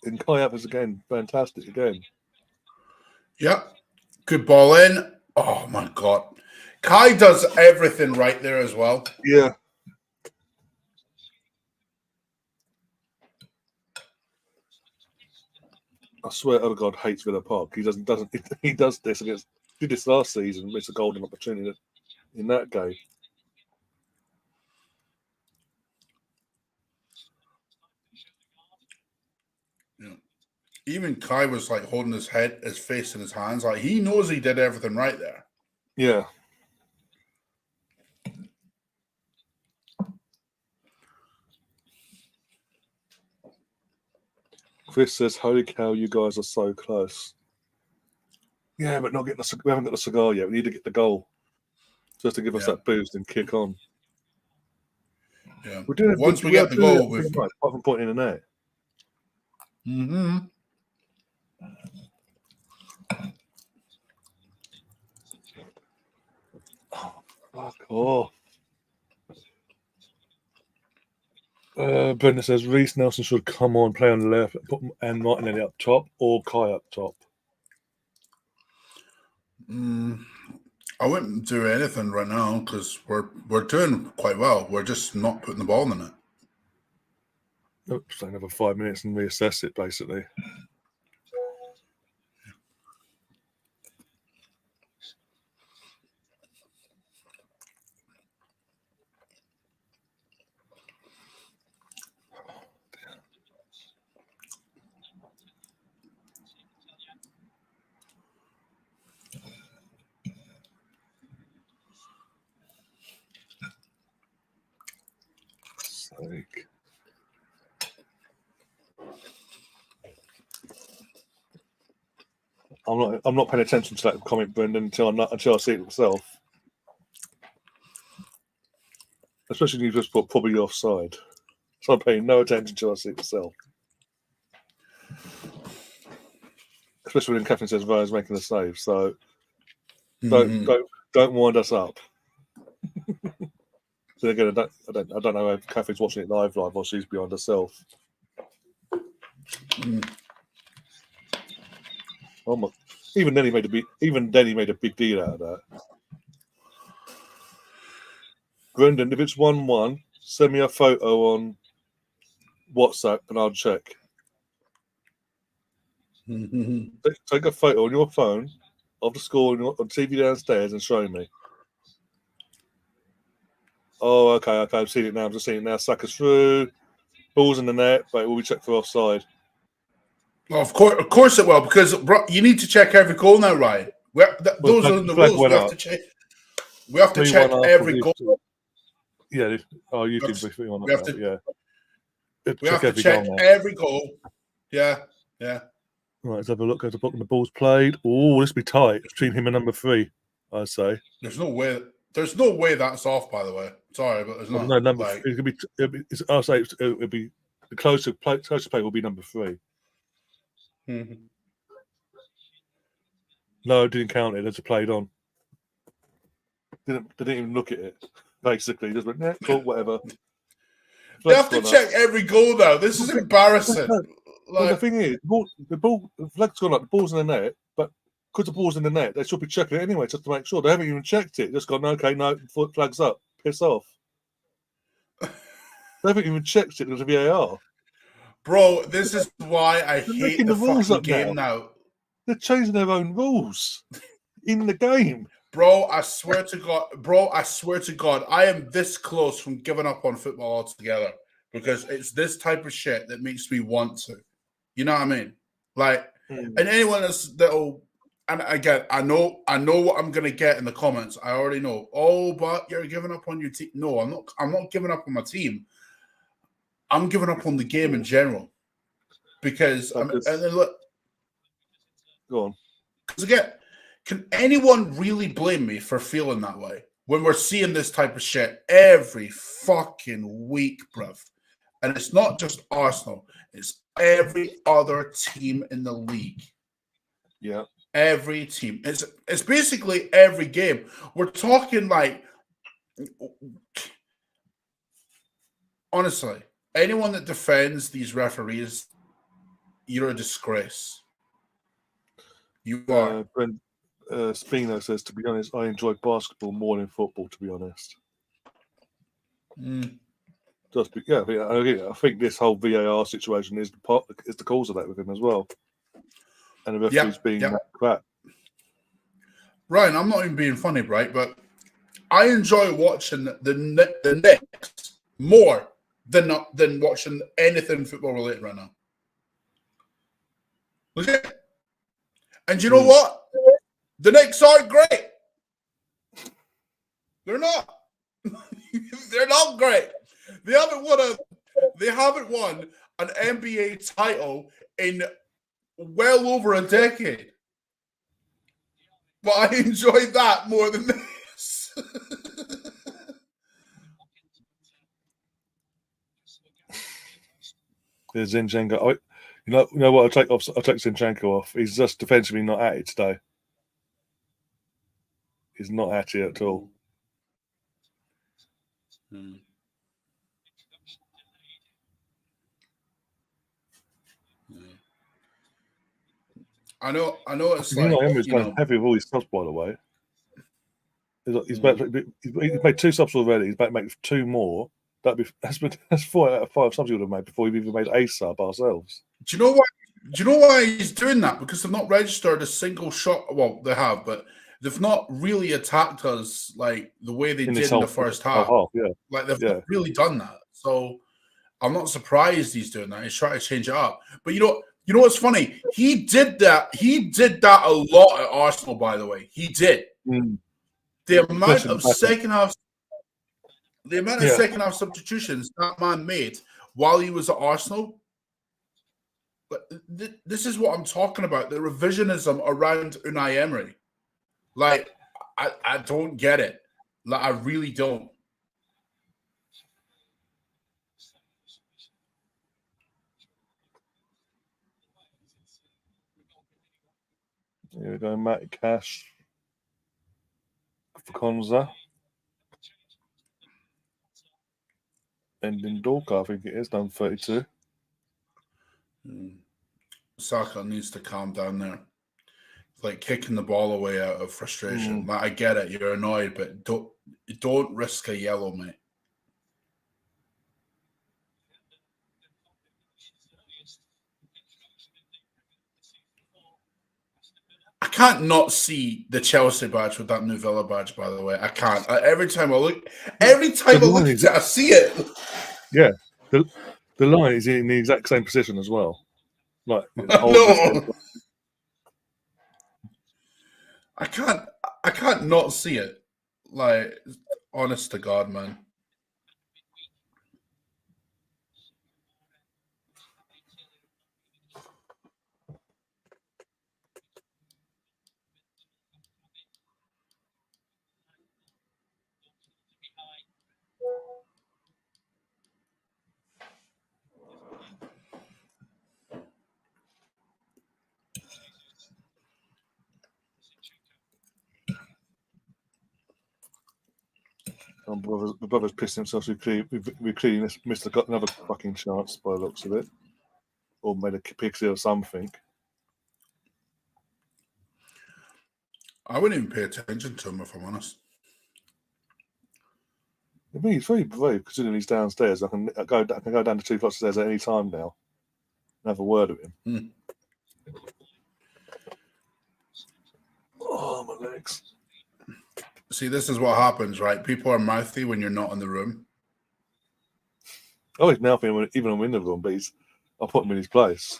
And Kai Havertz again, fantastic again. Yep. Good ball in. Oh my god. Kai does everything right there as well. Yeah. I swear, oh God, hates Villa Park. He does this against. Did this last season. Missed a golden opportunity in that game. Yeah. Even Kai was like holding his face in his hands. Like he knows he did everything right there. Yeah. Chris says, "Holy cow, you guys are so close." Yeah, but not getting we haven't got the cigar yet. We need to get the goal just to give us that boost and kick on. Yeah. We're doing Once we get the goal, we've apart from pointing in the net. Oh. Brendan says Reece Nelson should come on, play on the left, and Martinelli up top, or Kai up top. I wouldn't do anything right now because we're doing quite well. We're just not putting the ball in it. Oops, another 5 minutes and reassess it, basically. Sake. I'm not paying attention to that comment, Brendan, until I see it myself. Especially when you just put probably offside. So I'm paying no attention until I see it myself. Especially when Catherine says Ryan's making a save. So don't wind us up. So again, I don't know if Catherine's watching it live or she's behind herself. Oh my! Even then he made a big deal out of that. Brendan, if it's 1-1, send me a photo on WhatsApp and I'll check. Take a photo on your phone of the score on TV downstairs and show me. Oh, okay. I've seen it now. I'm just seeing it now. Saka's through. Ball's in the net, but it will be checked for offside. Well, of course it will, because you need to check every goal now, Ryan. Those are the rules. We have to check. We have to check every goal. Yeah. Oh, you can brief me on that. Yeah. We have to check every goal. Yeah. Right, let's have a look at the book. The ball's played. Oh, this will be tight between him and number 3. I say. There's no way that's off. By the way, sorry, but there's not. No, number. It could be. I'll say it would be the closest play will be number 3. Mm-hmm. No, didn't count it. It's played on. They didn't even look at it. Basically, just went, cool, whatever. They have to check every goal now. This is embarrassing. Well, the thing is, the flag's gone up. The ball's in the net, but because the ball's in the net, they should be checking it anyway, just to make sure. They haven't even checked it. Just gone, okay, no, flag's up. Piss off. They haven't even checked it with the VAR. Bro, this is why I hate the fucking game now. They're changing their own rules in the game. Bro, I swear to God, I am this close from giving up on football altogether because it's this type of shit that makes me want to. You know what I mean? Like, and anyone that'll, and again, I know what I'm gonna get in the comments. I already know. Oh, but you're giving up on your team. No, I'm not. I'm not giving up on my team. I'm giving up on the game in general because and then look. Go on. Because again, can anyone really blame me for feeling that way when we're seeing this type of shit every fucking week, bruv? And it's not just Arsenal; it's every other team in the league. Yeah, every team. It's basically every game. We're talking like, honestly. Anyone that defends these referees, you're a disgrace. You are. Spino says, to be honest, I enjoy basketball more than football, to be honest. I think this whole VAR situation is the cause of that with him as well. And the referees being that crap. Ryan, I'm not even being funny, right? But I enjoy watching the Knicks more than watching anything football related right now. Look at it. And you know what? The Knicks aren't great. They're not. They're not great. They haven't won an NBA title in well over a decade. But I enjoyed that more than this. There's Zinchenko. You know what? I'll take Zinchenko off. He's just defensively not at it today. He's not at it at all. Hmm. I know. It's like, Emery's going heavy with all his subs, by the way. He's made 2 subs already. He's about to make 2 more. That's 4 out of 5 subs he would have made before we've even made a sub ourselves. Do you know why? Do you know why he's doing that? Because they've not registered a single shot. Well, they have, but they've not really attacked us like the way they did in the first half. Yeah. Like they've not really done that. So I'm not surprised he's doing that. He's trying to change it up. But you know what's funny? He did that. He did that a lot at Arsenal, by the way. He did. Mm. The amount of second half substitutions that man made while he was at Arsenal. But this is what I'm talking about, the revisionism around Unai Emery. Like, I don't get it. Like, I really don't. Here we go, Matt Cash for Konza. Ending Dorka, I think it is, done 32. Saka needs to calm down there. It's like kicking the ball away out of frustration. Like, I get it, you're annoyed, but don't risk a yellow, mate. I can't not see the Chelsea badge with that new Villa badge, by the way. I can't. Every time I look at it, I see it. Yeah. The line is in the exact same position as well. Like, no. I can't not see it. Like, honest to God, man. My brother's pissed himself. We clearly missed another fucking chance by the looks of it. Or made a pixie or something. I wouldn't even pay attention to him, if I'm honest. I mean, he's very brave considering he's downstairs. I can go down to 2 flights of stairs at any time now and have a word with him. Oh, my legs. See, this is what happens, right? People are mouthy when you're not in the room. Oh, he's mouthy even when I'm in the room, but I'll put him in his place.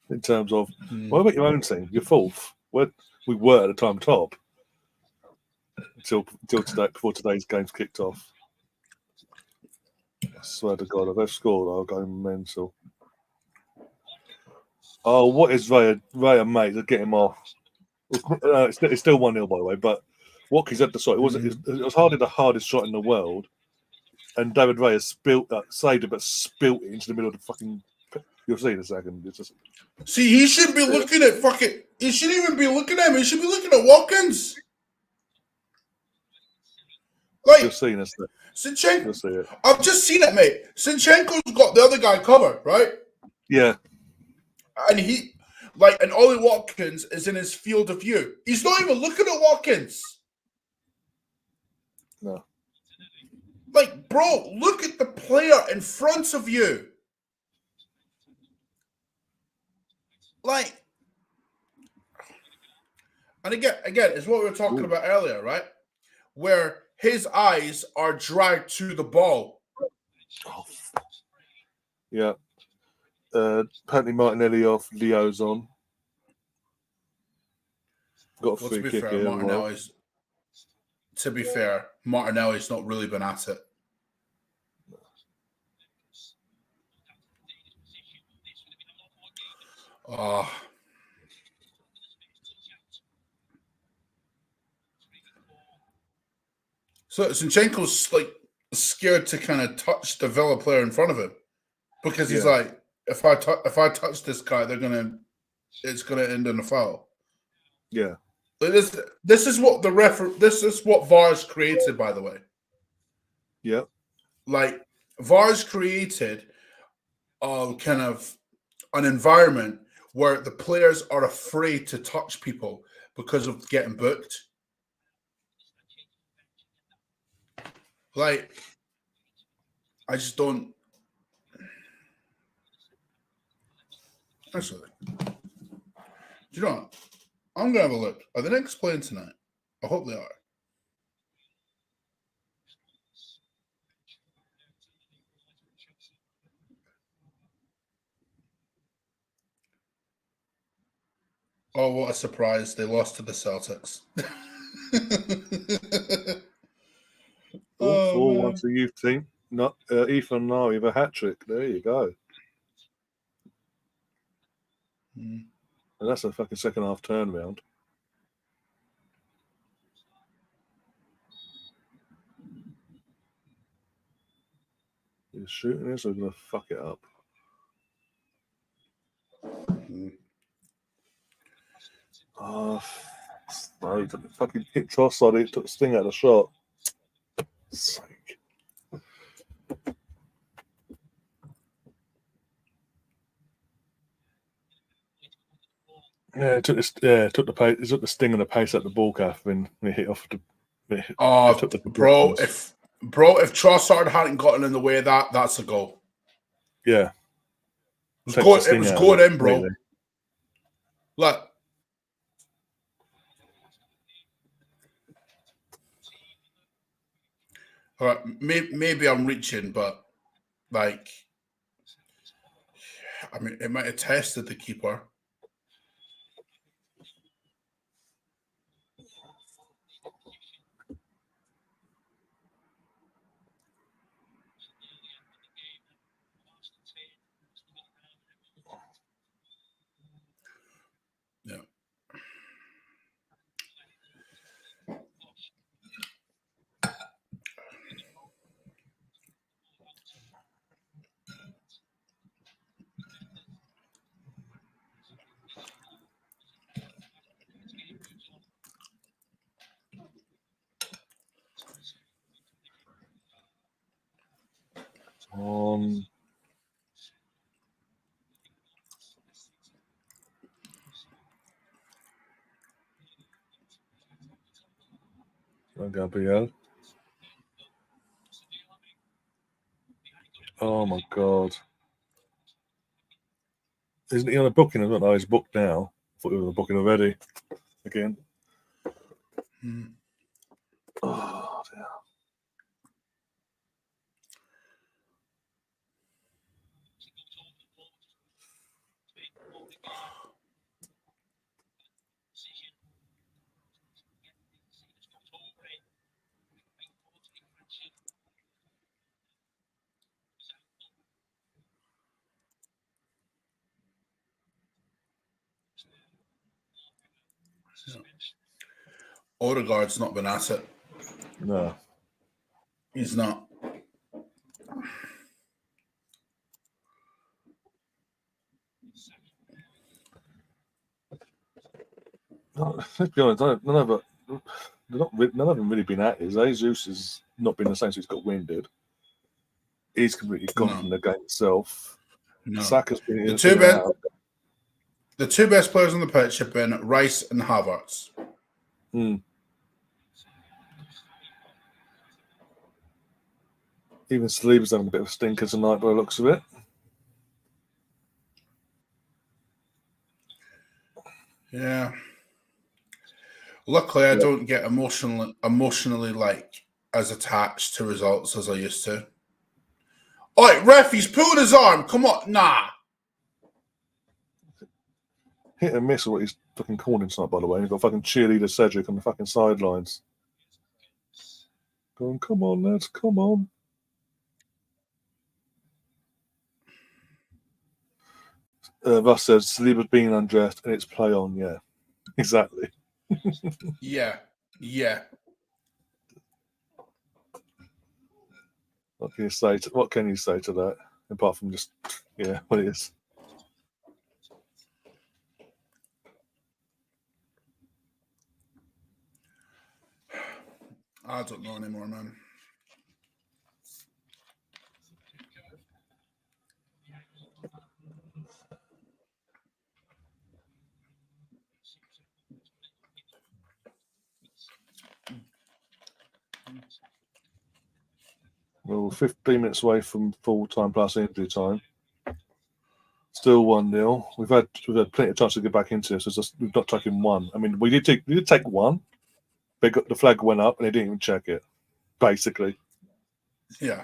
In terms of, what about your own team? You're 4th. We were at the time top. Until today, before today's game's kicked off. I swear to God, if they've scored, I'll go mental. Oh, what is Raya, mate? They'll get him off. It's still 1-0, by the way, but Watkins had the shot. It was hardly the hardest shot in the world. And David Raya saved it, but spilt it into the middle of the fucking... You'll see in a second. It's just... See, he shouldn't be looking at fucking... He shouldn't even be looking at him. He should be looking at Watkins. Like, you'll see in a second. Zinchenko... You'll see it. I've just seen it, mate. Zinchenko's got the other guy covered, right? Yeah. And and Ollie Watkins is in his field of view. He's not even looking at Watkins. No. Like, bro, look at the player in front of you. Like, and again, it's what we were talking about earlier, right? Where his eyes are dragged to the ball. Oh. Yeah. Apparently Martinelli off, Leo's on. Got a free kick here. To be fair, Martinelli's not really been at it. So Zinchenko's like scared to kind of touch the Villa player in front of him because he's like, if I touch this guy, it's gonna end in a foul. Yeah. This is what VAR's created, by the way. Yeah. like VAR's created kind of an environment where the players are afraid to touch people because of getting booked. Like, I just don't. Actually, do you know what? I'm gonna have a look. Are the Knicks playing tonight? I hope they are. Oh, what a surprise! They lost to the Celtics. Oh, Oh 4-1 man. to the youth team. Not Ethan now with a hat trick. There you go. Mm. And that's a fucking second half turnaround. He's shooting this, or gonna fuck it up. Mm. Oh, no, he took the fucking hit toss on it, took the sting out of the shot. Sake. Yeah, it took this. Yeah, it took the pace. It took the sting and the pace out the ball calf when it hit off the. It took the Bro, projections. if Trossard hadn't gotten in the way of that's a goal. Yeah, It was takes the going. It sting was out of going it in, completely. bro. Look. All right, maybe I'm reaching, but like, I mean, it might have tested the keeper. Yeah. On. Gabriel. Oh my god. Isn't he on a booking? I don't know. He's booked now. I thought he was on a booking already. Again. Mm. Oh dear. Yeah. Odegaard's not been at it. No. He's not. Let's be honest. None of it. None of them really been at it. Jesus has not been the same since he's got winded. He's completely gone No. from the game itself. No. Saka's been The in two and best. out. The two best players on the pitch have been Rice and Havertz. Mm. Even Saliba's having a bit of a stinker tonight by the looks of it. Yeah. Luckily, I Yeah. don't get emotionally like as attached to results as I used to. Oi, ref, he's pulled his arm. Come on, nah. Hit and miss with what he's fucking calling tonight, by the way. You've got fucking cheerleader Cedric on the fucking sidelines. Going, come on, lads, come on. Russ says Saliba's being undressed and it's play on. Yeah, exactly. Yeah, yeah. What can you say? What can you say to that? Apart from just, yeah, what it is. I don't know anymore, man. Well, 15 minutes away from full time plus injury time. Still 1-0. We've had plenty of chance to get back into this. We've not taken one. I mean, we did take one. The flag went up and they didn't even check it. Basically, Yeah.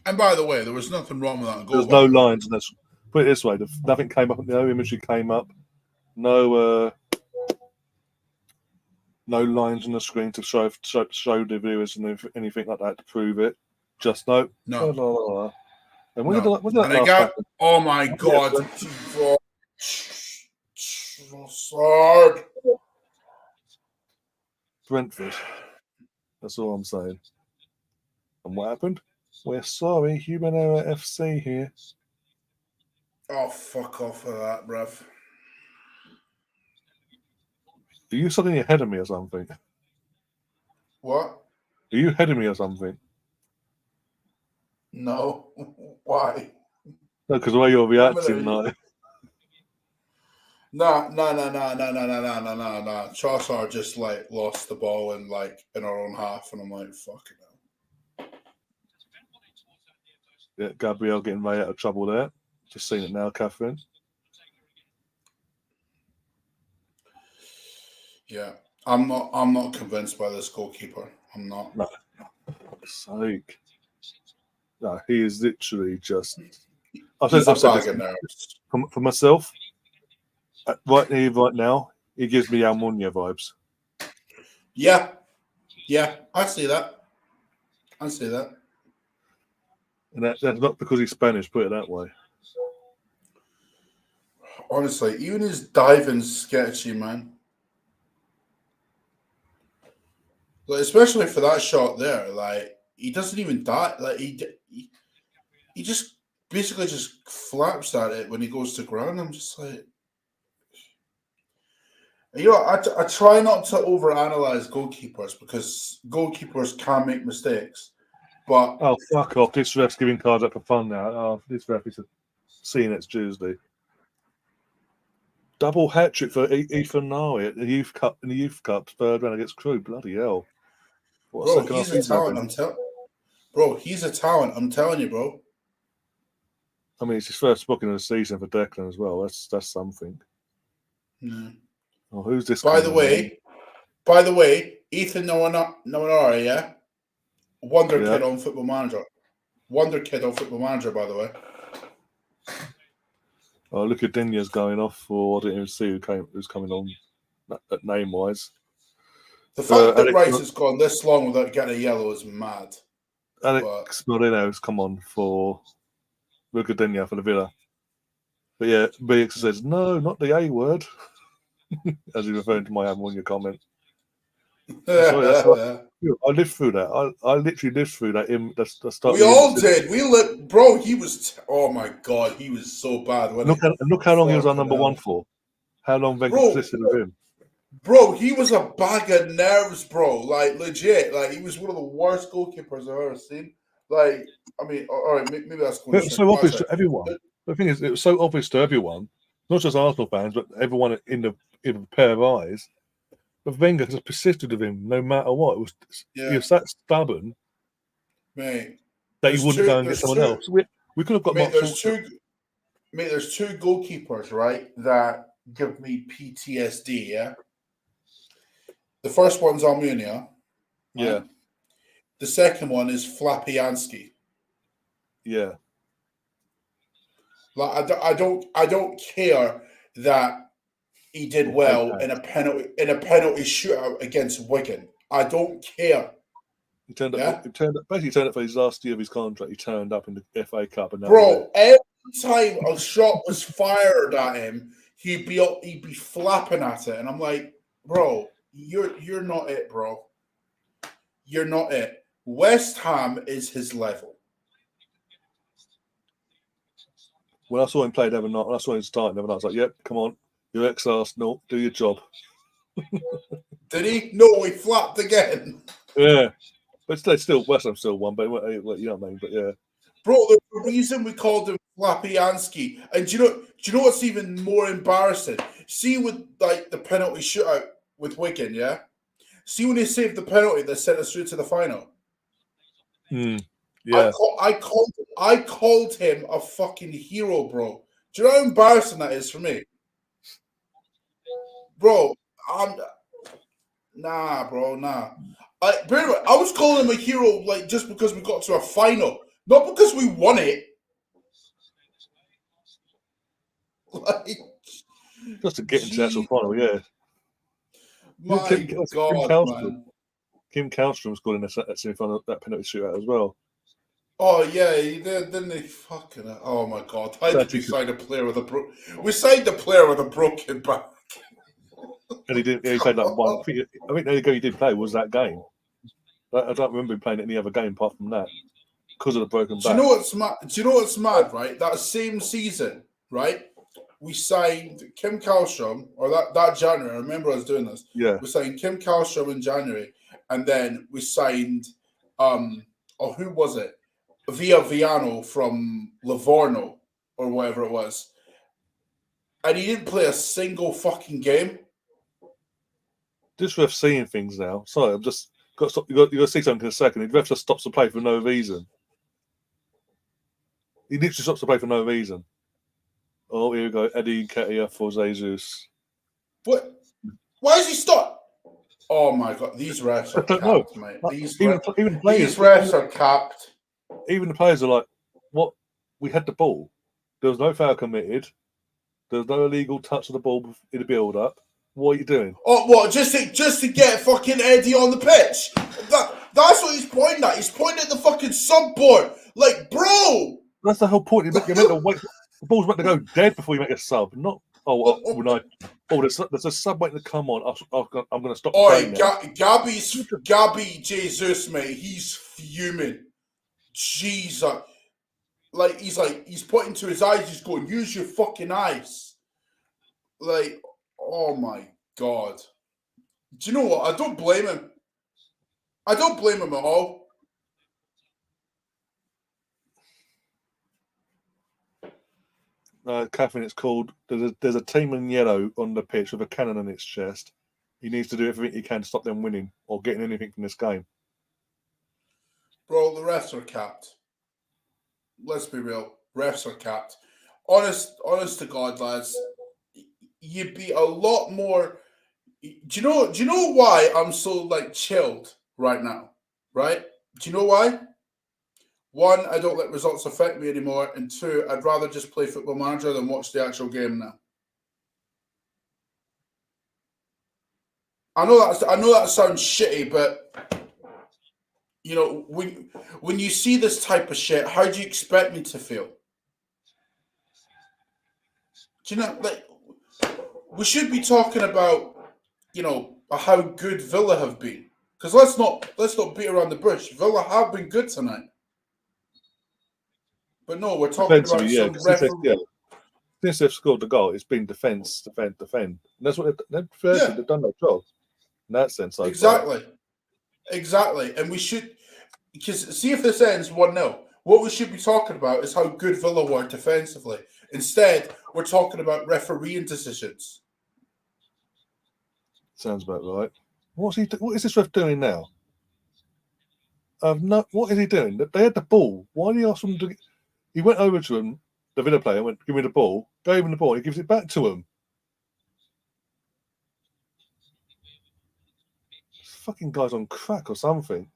And by the way, there was nothing wrong with that goal. there's no lines. And that's put it this way: nothing came up. No imagery came up. No lines on the screen to show the viewers and anything like that to prove it. Just no. No. Blah, blah, blah. And when No. did that And I last got, happen? oh my God. Trossard. Brentford. That's all I'm saying. And what happened? We're sorry, human error FC here. Oh, fuck off with that, bruv. Are you something ahead of me or something? What? Are you ahead of me or something? No. Why? No, because the way you're reacting, like. No. Trossard just like lost the ball in our own half, and I'm like, fucking hell. Yeah, Gabriel getting way out of trouble there. Just seen it now, Catherine. Yeah, I'm not convinced by this goalkeeper. I'm not. No, for fuck's sake. No, he is literally just. I've said this for myself. Right here, right now, he gives me Almunia vibes. Yeah, I see that. And that's not because he's Spanish, put it that way. Honestly, even his diving's sketchy, man. Like, especially for that shot there, like he doesn't even dive. Like he just basically just flaps at it when he goes to ground. I'm just like, I try not to overanalyze goalkeepers because goalkeepers can make mistakes. But oh, fuck off! This ref's giving cards up for fun now. Oh, this ref is seeing it's Tuesday. Double hat trick for Ethan Nari at the Youth Cup in the Youth Cup third round against Crew. Bloody hell! Bro, he's a talent. He's a talent. I'm telling you, bro. I mean, it's his first booking of the season for Declan as well. That's something. Yeah. Oh, who's this? By the way, Ethan Nwaneri, yeah, kid on Football Manager. Wonder kid on Football Manager, by the way. Oh, look at Dinya's going off for. I didn't even see who's coming on name wise. The fact that Rice has gone this long without getting a yellow is mad. Alex Moreno's come on for Luca Dinya for the Villa. But yeah, BX says, no, not the A word. As he's referring to my Ammonia comment. Sorry, I lived through that. I literally lived through that. We all did. We lived, bro. He was. Oh my God, he was so bad. Look how long he was on number one for. How long Wenger consisted of him. Bro, he was a bag of nerves, bro. Like legit. Like he was one of the worst goalkeepers I've ever seen. Like, I mean, all right, maybe that's going. It was so obvious to everyone. The thing is, it was so obvious to everyone, not just Arsenal fans, but everyone in a pair of eyes. But Wenger has persisted with him no matter what. He was that stubborn, mate, that he wouldn't go and get someone else. We could have got. Mate, there's two goalkeepers, right, that give me PTSD. Yeah. The first one's Almunia. Right? Yeah. The second one is Flapianski. Yeah. Like I don't care that he did well in a penalty shootout against Wigan. I don't care. He turned up. Basically, turned up for his last year of his contract. He turned up in the FA Cup, and bro, every time a shot was fired at him, he'd be flapping at it, and I'm like, bro, you're not it, bro. You're not it. West Ham is his level. When I saw him play the other night, when I saw him starting the other night, I was like, yep, come on. You're ex-Arsenal. Do your job. Did he? No, he flapped again. Yeah. But still, West Ham still won, but you know what I mean? But yeah. Bro, the reason we called him Flapianski, and do you know what's even more embarrassing? See with like the penalty shootout with Wigan, yeah? See when they saved the penalty that sent us through to the final? Yeah. I called him a fucking hero, bro. Do you know how embarrassing that is for me? Bro, nah, bro, nah. I was calling him a hero like just because we got to a final, not because we won it. Like, Just to get into the actual final, yeah. my God, man. Kim Kallstrom scored in that semi-final, that penalty shootout as well. Oh yeah, didn't they fucking? Oh my God! How did we sign a player with a We signed a player with a broken back. And he did. Yeah, he played like one. I think the only game he did play was that game. I don't remember him playing any other game apart from that because of the broken back. Do you know what's mad? Do you know what's mad? Right, that same season, right? We signed Kim Kallstrom, or that January. I remember I was doing this. Yeah. We signed Kim Kallstrom in January, and then we signed, oh, who was it? Viano from Livorno or whatever it was, and he didn't play a single fucking game. This ref seeing things now. Sorry, I'm just got to stop. You got to see something in a second. The ref just stops the play for no reason. He literally stops the play for no reason. Oh, here we go. Eddie Nketiah for Jesus. What? Why is he stop? Oh my God, these refs are capped, mate. These refs are capped. Even the players are like, "What? We had the ball. There was no foul committed. There was no illegal touch of the ball in the build-up. What are you doing?" Oh, what? Just to get fucking Eddie on the pitch? That's what he's pointing at. He's pointing at the fucking subboard. Like, bro. That's the whole point. You're meant to wait. The ball's meant to go dead before you make a sub. Not there's a sub waiting to come on. I'm going to stop playing now. Gabby Jesus, mate. He's fuming. Jesus. He's pointing to his eyes. He's going, use your fucking eyes. Like, oh my God. Do you know what? I don't blame him. I don't blame him at all. Catherine, it's called. There's a team in yellow on the pitch with a cannon on its chest. He needs to do everything he can to stop them winning or getting anything from this game. Bro, the refs are capped. Let's be real. Refs are capped. Honest to God, lads, you'd be a lot more. Do you know why I'm so like chilled right now? Right? Do you know why? One, I don't let results affect me anymore, and two, I'd rather just play Football Manager than watch the actual game now. I know that sounds shitty, but you know, when you see this type of shit, how do you expect me to feel? Do you know, like, we should be talking about, you know, how good Villa have been. Because let's not beat around the bush. Villa have been good tonight. But no, we're talking about some referee. Since they've scored the goal, it's been defend. And that's what they've done their job. In that sense, Exactly. And we should, because see if this ends 1-0. What we should be talking about is how good Villa were defensively. Instead, we're talking about refereeing decisions. Sounds about right. What is this ref doing now? What is he doing? They had the ball. Why did he ask them to? He went over to him, the Villa player, went, "Give me the ball." Gave him the ball. He gives it back to him. This fucking guy's on crack or something.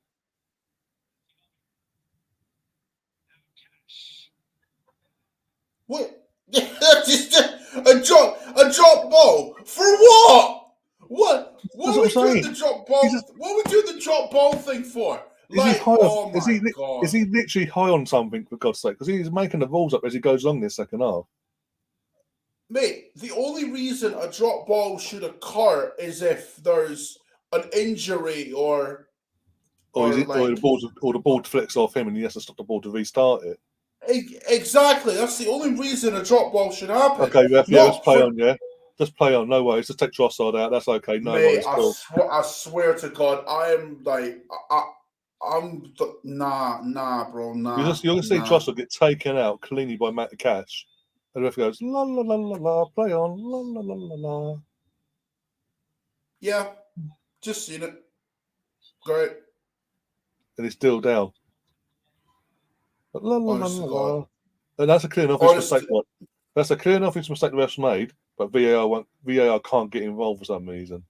What? Just a drop ball for what? What are we doing the drop ball? What are we doing the drop ball thing for? Like, oh my God! Is he literally high on something, for God's sake? Because he's making the balls up as he goes along this second half. Mate, the only reason a drop ball should occur is if there's an injury or the ball deflects off him and he has to stop the ball to restart it. Exactly. That's the only reason a drop ball should happen. Okay, let's play on, yeah. Just play on, no worries. Just take Trossard out. That's okay. No worries. I swear to God, I am like, nah, bro, nah. You're gonna see Trossard get taken out cleanly by Matt Cash, and the ref goes la la la la la, play on, la la la la la. Yeah, just seen it. Great. And it's still down. La, la, la, Honest la, to God. la. And that's a clear enough mistake. That's a clear enough mistake the ref's made, but VAR can't get involved for some reason.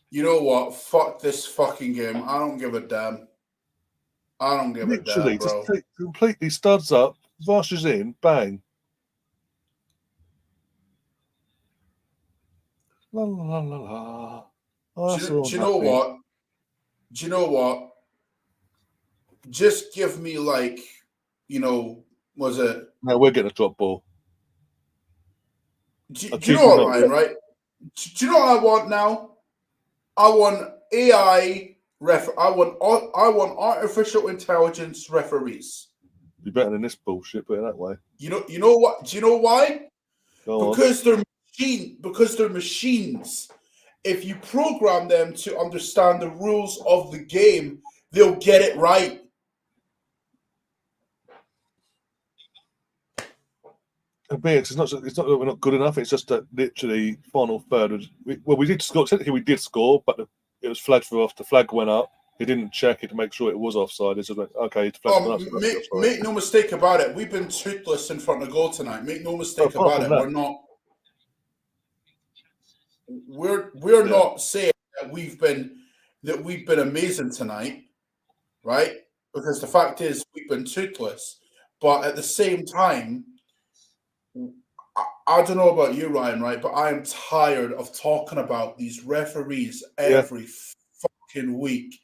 You know what? Fuck this fucking game. I don't give a damn. I don't give a damn, bro. Just completely studs up, rushes in, bang. La la la la la. Oh, Do you know what? Do you know what? Just give me like, was it? No, we're getting a drop ball. Do you know what, Ryan? Right? Do you know what I want now? I want AI I want artificial intelligence referees. Be better than this bullshit, put it that way. You know what? Do you know why? Go Because they're machines. If you program them to understand the rules of the game, they'll get it right. It's not that we're not good enough. It's just that literally final third was we did score. Technically, we did score, but it was flagged for off. The flag went up. He didn't check it to make sure it was offside. It's just like, okay, the flag went up. Make no mistake about it. We've been toothless in front of goal tonight. Make no mistake about it. We're not. We're not saying that we've been amazing tonight, right? Because the fact is we've been toothless. But at the same time, I don't know about you, Ryan, right? But I am tired of talking about these referees every fucking week,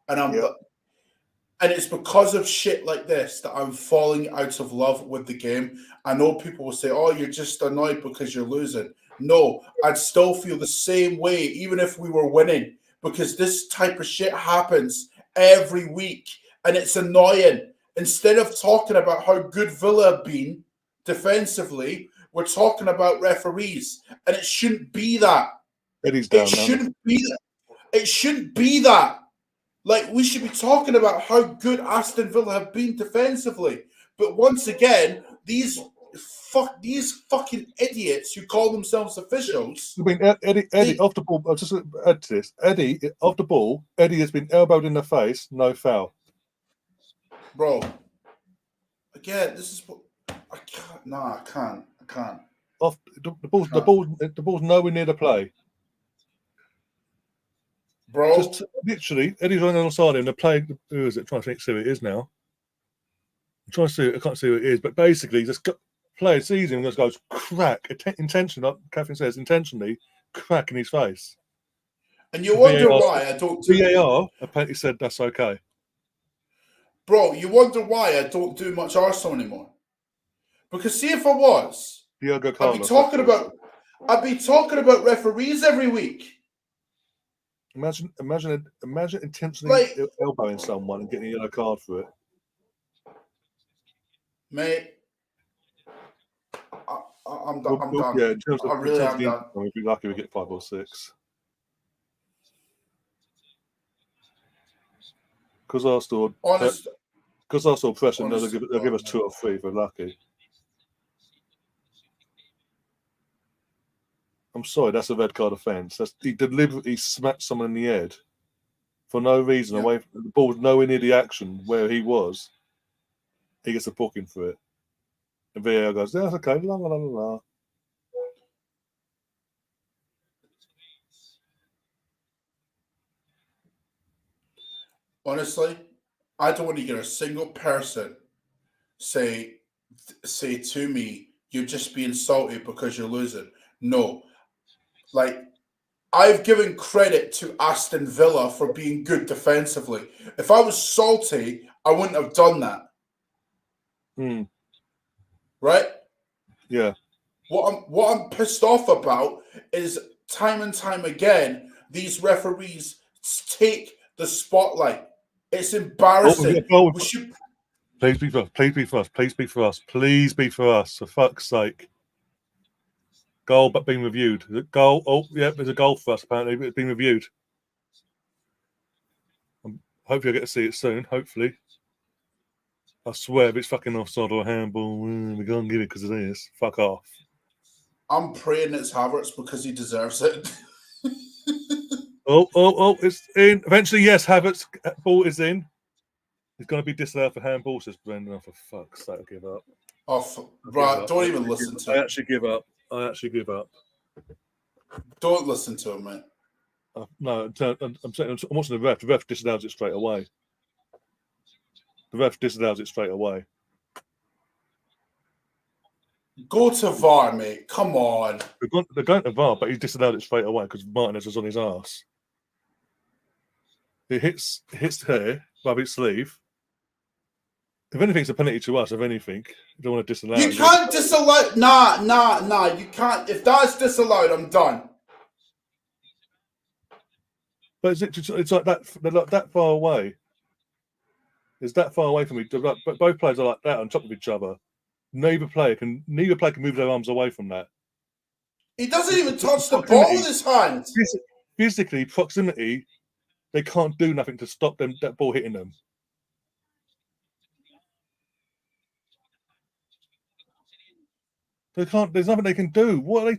and and it's because of shit like this that I'm falling out of love with the game. I know people will say, "Oh, you're just annoyed because you're losing." No, I'd still feel the same way even if we were winning, because this type of shit happens every week, and it's annoying. Instead of talking about how good Villa have been defensively, we're talking about referees, and it shouldn't be that. Eddie's down. It shouldn't be that. Like, we should be talking about how good Aston Villa have been defensively. But once again, these fucking idiots who call themselves officials. I mean, Eddie off the ball. I'll just add to this. Eddie off the ball. Eddie has been elbowed in the face. No foul. Bro, again, this is what I can't. No, I can't. Off the ball's nowhere near the play. Bro, just literally, Eddie's running alongside him. They're playing. Who is it? Trying to think, see who it is now. I'm trying to see. I can't see who it is, but basically, just player sees him and just goes crack intentionally. Like Catherine says, intentionally crack in his face. And you wonder why I don't do VAR apparently said that's okay. Bro, you wonder why I don't do much Arsenal anymore. Because see, if I was, I'd be talking about referees every week. Imagine intentionally elbowing someone and getting a yellow card for it. Mate, I'm done. Yeah, in terms of, I really am done. We'd be lucky we get 5 or 6. Because Arsenal pressing, they'll give us 2 or 3 if we're lucky. I'm sorry, that's a red card offence. He deliberately smacked someone in the head for no reason, away from the ball was nowhere near the action where he was. He gets a booking for it. And VAR goes, that's okay, la la la la. Honestly, I don't want to hear a single person say to me, you're just being salty because you're losing. No. Like, I've given credit to Aston Villa for being good defensively. If I was salty, I wouldn't have done that. Right? Yeah. What I'm pissed off about is time and time again, these referees take the spotlight. It's embarrassing. Please be for us. Please be for us. Please be for us. Please be for us. For fuck's sake. Goal, but being reviewed. Goal. Oh, yeah, there's a goal for us, apparently. It's been reviewed. Hopefully, I get to see it soon. Hopefully. I swear, if it's fucking offside or a handball, we can't give it because of this. Fuck off. I'm praying it's Havertz because he deserves it. Oh, it's in. Eventually, yes, Havertz ball is in. It's going to be disallowed for handball, says Brendan. Oh, for fuck's sake, I'll give up. Oh, right, don't even listen to him. I actually give up. Don't listen to him, man. No, I'm watching the ref. The ref disallows it straight away. Go to VAR, mate. Come on. They're going to VAR, but he disallowed it straight away because Martinez was on his ass. It hits here above his sleeve. If anything, it's a penalty to us. If anything, you don't want to disallow. You can't disallow. Nah. You can't. If that's disallowed, I'm done. But it's like that. They're like that far away. It's that far away from me. But both players are like that on top of each other. Neither player can move their arms away from that. He doesn't even touch the ball with his hands. Physically, proximity, they can't do nothing to stop that ball hitting them. They can't. There's nothing they can do. What are they?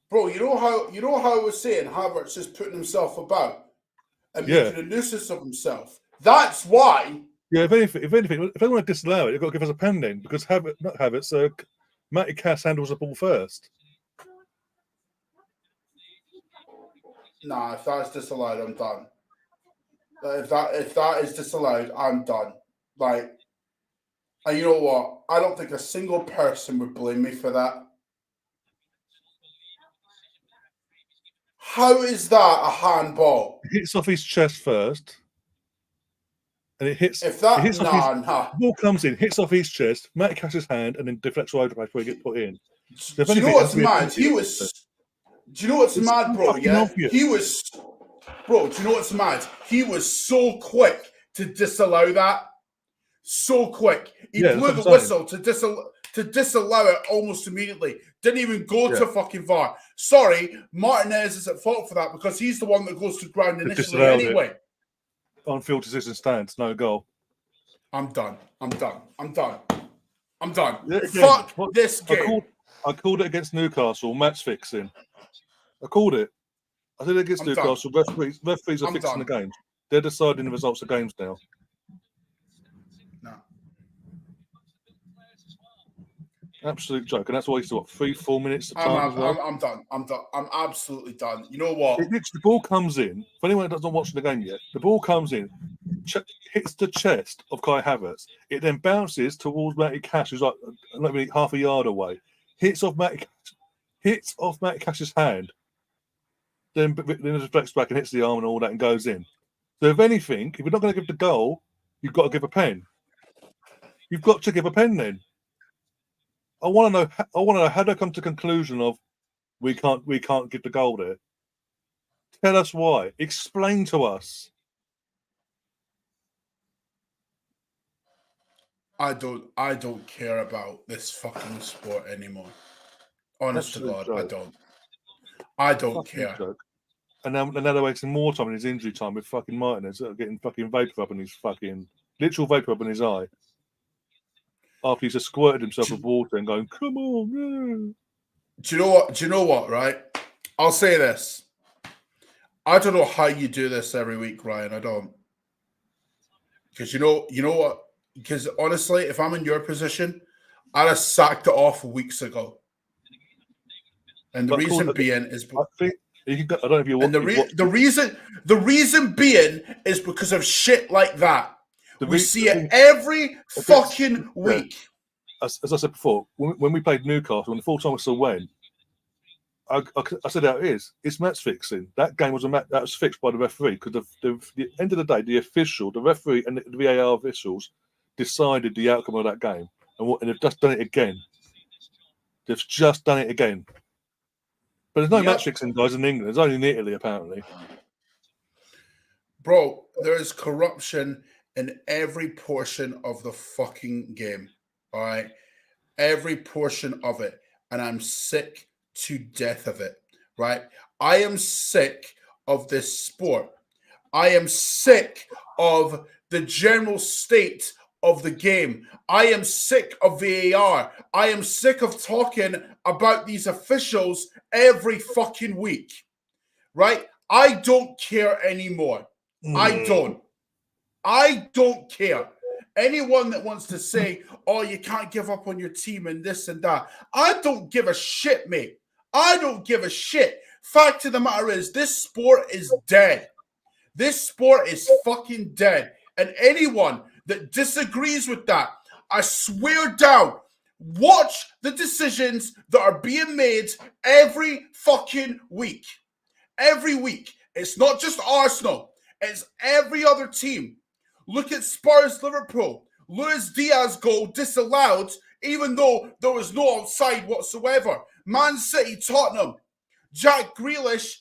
Bro, you know how I was saying Havertz is putting himself about and making a nuisance of himself. That's why. Yeah, if anything, if they want to disallow it, they've got to give us a pen then, because Matty Cass handles the ball first. Nah, if that's disallowed, I'm done. If that is disallowed, I'm done. Like, and you know what? I don't think a single person would blame me for that. How is that a handball? It hits off his chest first. And it hits. If that, the ball comes in, hits off his chest, Matty Cass's hand, and then deflects right before he gets put in. So do you know what's mad? Do you know what's mad, bro? Yeah, obvious. He was. Bro, do you know what's mad? He was so quick to disallow that. So quick. He blew the whistle to disallow it almost immediately. Didn't even go to fucking VAR. Sorry, Martinez is at fault for that because he's the one that goes to ground initially anyway. On-field decision stands, no goal. I'm done. Fuck this game. I called it against Newcastle, match fixing. I called it. I said against Newcastle, referees are fixing the games. They're deciding the results of games now. No. Absolute joke. And that's why he's 3-4 minutes. I'm done. I'm absolutely done. You know what? The ball comes in. For anyone that doesn't watch the game yet, the ball comes in, hits the chest of Kai Havertz. It then bounces towards Matty Cash, who's like maybe half a yard away. Hits off Matty Cash's hand. Then it reflects back and hits the arm and all that and goes in. So if anything, if you're not going to give the goal, you've got to give a pen. You've got to give a pen then. I want to know how they come to the conclusion of we can't give the goal there. Tell us why. Explain to us. I don't care about this fucking sport anymore. Honest to God, joke. I don't care. Joke. And now they're wasting more time in his injury time with fucking Martinez getting fucking vapor up in his literal vapor up in his eye. After he's just squirted himself with water and going, come on, yeah. Do you know what, right? I'll say this. I don't know how you do this every week, Ryan. I don't. Because you know what? Because honestly, if I'm in your position, I'd have sacked it off weeks ago. And the reason being is I don't know if you want. And the reason being is because of shit like that. We see it every fucking week. As I said before, when we played Newcastle, when the full-time whistle went, I said how it is. It's match fixing. That game was that was fixed by the referee because the end of the day, the referee and the VAR officials decided the outcome of that game, and they've just done it again. They've just done it again. But there's no match fixing, guys, in England. There's only in Italy, apparently. Bro, there is corruption in every portion of the fucking game. All right? Every portion of it. And I'm sick to death of it. Right? I am sick of this sport. I am sick of the general state of the game. I am sick of VAR. I am sick of talking about these officials every fucking week. Right? I don't care anymore. I don't. I don't care. Anyone that wants to say, oh, you can't give up on your team and this and that, I don't give a shit, mate. I don't give a shit. Fact of the matter is, this sport is dead. This sport is fucking dead. And anyone that disagrees with that, I swear down, watch the decisions that are being made every fucking week. Every week. It's not just Arsenal. It's every other team. Look at Spurs Liverpool. Luis Diaz goal disallowed, even though there was no offside whatsoever. Man City, Tottenham. Jack Grealish,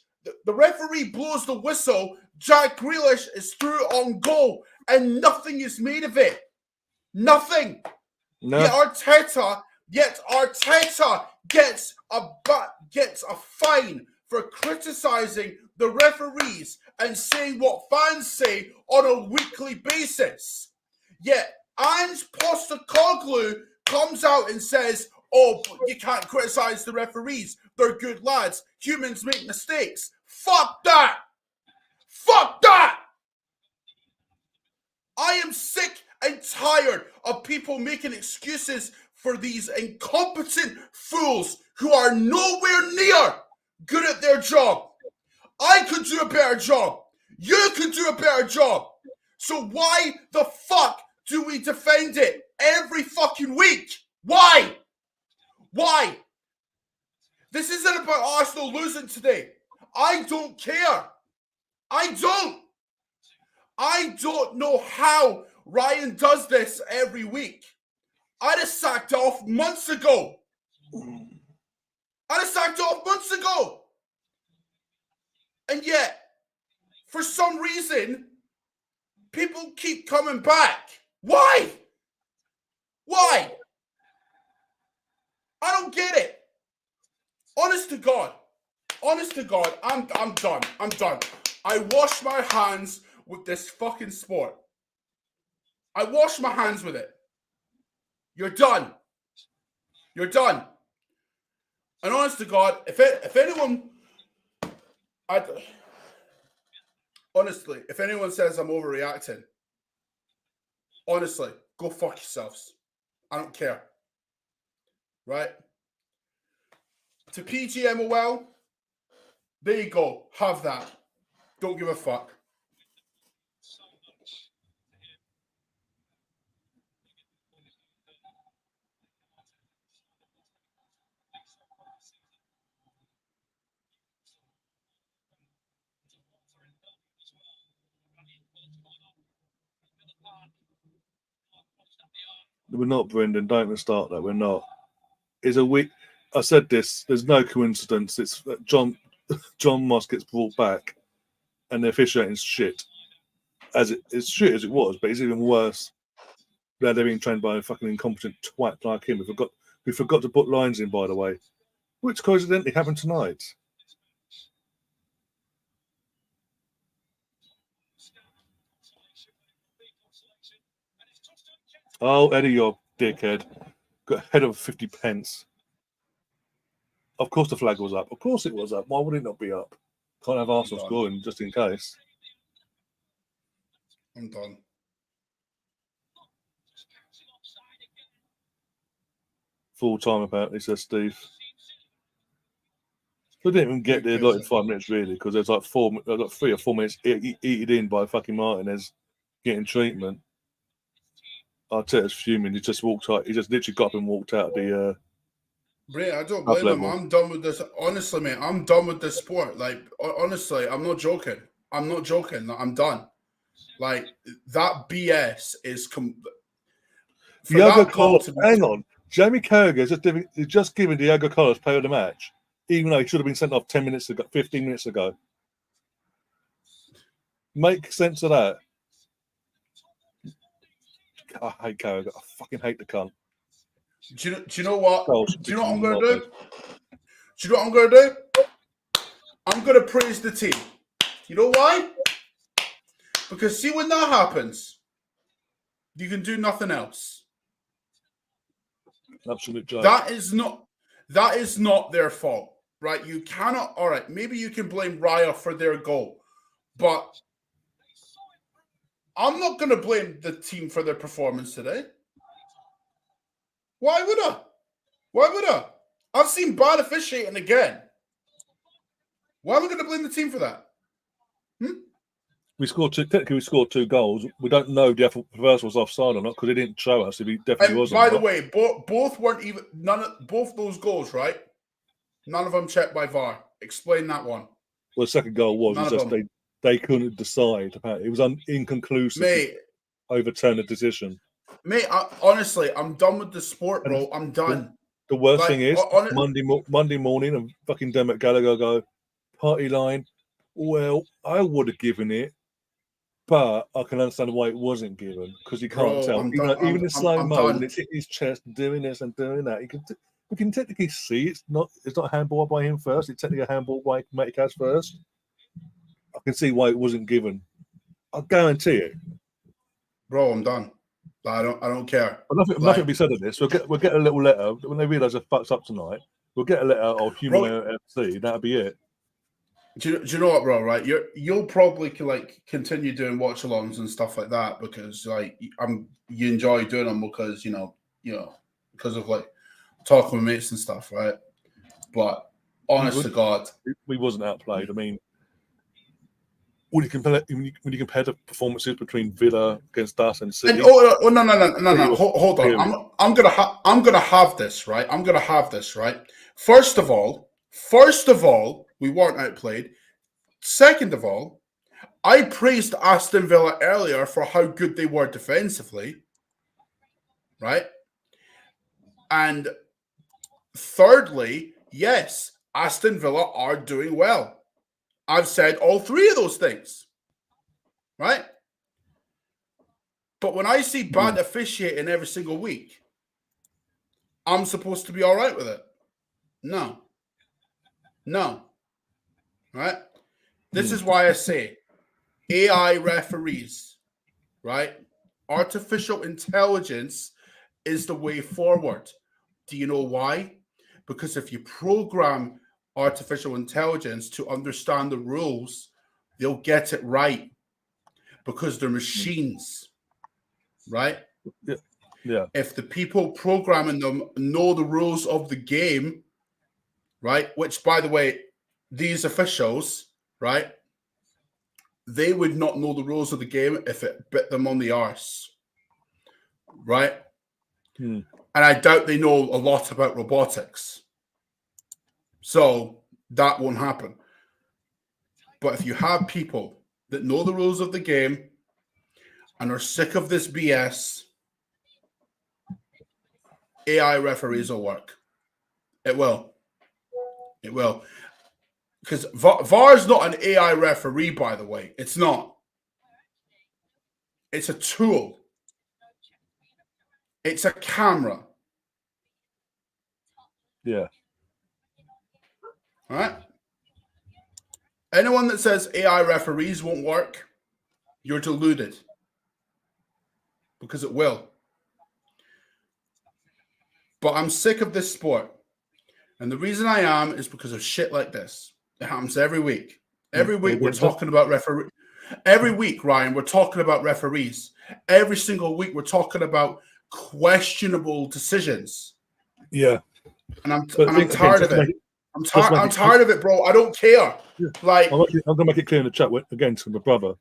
the referee blows the whistle. Jack Grealish is through on goal, and nothing is made of it. Nothing. No. Yet Arteta gets a fine for criticizing the referees and saying what fans say on a weekly basis. Yet Ange Postecoglou comes out and says, oh, you can't criticize the referees. They're good lads. Humans make mistakes. Fuck that. Fuck that. I am sick and tired of people making excuses for these incompetent fools who are nowhere near good at their job. I could do a better job. You could do a better job. So why the fuck do we defend it every fucking week? Why? Why? This isn't about Arsenal losing today. I don't care. I don't know how Ryan does this every week. I'd have sacked off months ago. And yet, for some reason, people keep coming back. Why? Why? I don't get it. Honest to God, I'm done. I wash my hands with this fucking sport. I wash my hands with it. You're done. And honest to God, if anyone says I'm overreacting, honestly, go fuck yourselves. I don't care. Right? To PGMOL, there you go. Have that. Don't give a fuck. We're not, Brendan. Don't even start that. We're not. It's a week. I said this. There's no coincidence. It's John Moss gets brought back, and the officiating's shit. It's shit as it was, but it's even worse. They're being trained by a fucking incompetent twat like him. We forgot to put lines in, by the way, which coincidentally happened tonight. Oh, Eddie, you dickhead. Got ahead of 50 pence. Of course the flag was up. Of course it was up. Why would it not be up? Can't have Arsenal scoring just in case. I'm done. Full time apparently, says Steve. We didn't even get there like 5 minutes really, because there's like 3 or 4 minutes eaten in by fucking Martinez getting treatment. Arteta's fuming. He just walked out. He just literally got up and walked out the. Bray, I don't blame him. I'm done with this. Honestly, mate, I'm done with this sport. Like, honestly, I'm not joking. I'm done. Like, that BS is. Diogo Carlos, hang on. Jamie Carragher has just given Diogo Carlos player of the match, even though he should have been sent off 15 minutes ago. Make sense of that. I hate Carragher. I fucking hate the cunt. Do you know what? Do you know what I'm going to do? Do you know what I'm going to do? I'm going to praise the team. You know why? Because see, when that happens, you can do nothing else. Absolute joke. That is not their fault, right? You cannot. All right, maybe you can blame Raya for their goal, but I'm not going to blame the team for their performance today. Why would I? Why would I? I've seen bad officiating again. Why am I going to blame the team for that? We scored two. Technically, we scored 2 goals. We don't know if the reversal was offside or not because they didn't show us if he definitely was. By the way, both weren't even both those goals, right? None of them checked by VAR. Explain that one. Well, the second goal was just they couldn't decide. Apparently, it was inconclusive. Mate, overturn the decision. Mate, honestly, I'm done with the sport, bro. I'm done. The worst thing is Monday morning, and fucking Dermot Gallagher go party line. Well, I would have given it, but I can understand why it wasn't given because you can't tell. Even in slow mo, when it's hitting his chest, doing this and doing that, we can technically see it's not handball by him first. It's technically a handball by Metcalf first. I can see why it wasn't given. I guarantee it. Bro, I'm done. I don't care. But nothing will be said of this. We'll get a little letter when they realise they're fucked up tonight. We'll get a letter of Human FC. That'll be it. Do you know what, bro? Right, you'll probably continue doing watch-alongs and stuff like that because you enjoy doing them because because of talking with mates and stuff, right? But honest to God, we wasn't outplayed. I mean, when you compare the performances between Villa against us and City, no, hold on. I'm gonna have this right. I'm gonna have this right. First of all, we weren't outplayed. Second of all, I praised Aston Villa earlier for how good they were defensively, right? And thirdly, yes, Aston Villa are doing well. I've said all 3 of those things, right? But when I see bad officiating every single week, I'm supposed to be all right with it. No. Right? This is why I say AI referees, right? Artificial intelligence is the way forward. Do you know why? Because if you program artificial intelligence to understand the rules, they'll get it right because they're machines, right? Yeah. If the people programming them know the rules of the game, right? Which, by the way, these officials, right? They would not know the rules of the game if it bit them on the arse, right? And I doubt they know a lot about robotics. So that won't happen. But if you have people that know the rules of the game and are sick of this BS, AI referees will work. It will. It will. Because VAR is not an AI referee, by the way. It's not. It's a tool. It's a camera. Yeah. All right? Anyone that says AI referees won't work, you're deluded. Because it will. But I'm sick of this sport. And the reason I am is because of shit like this. It happens every week. Every week we're talking about referees. Every week, Ryan, we're talking about referees. Every single week we're talking about questionable decisions. Yeah. And I'm tired of it. I'm tired of it, bro. I don't care. Yeah. Like, I'm going to make it clear in the chat again to my brother.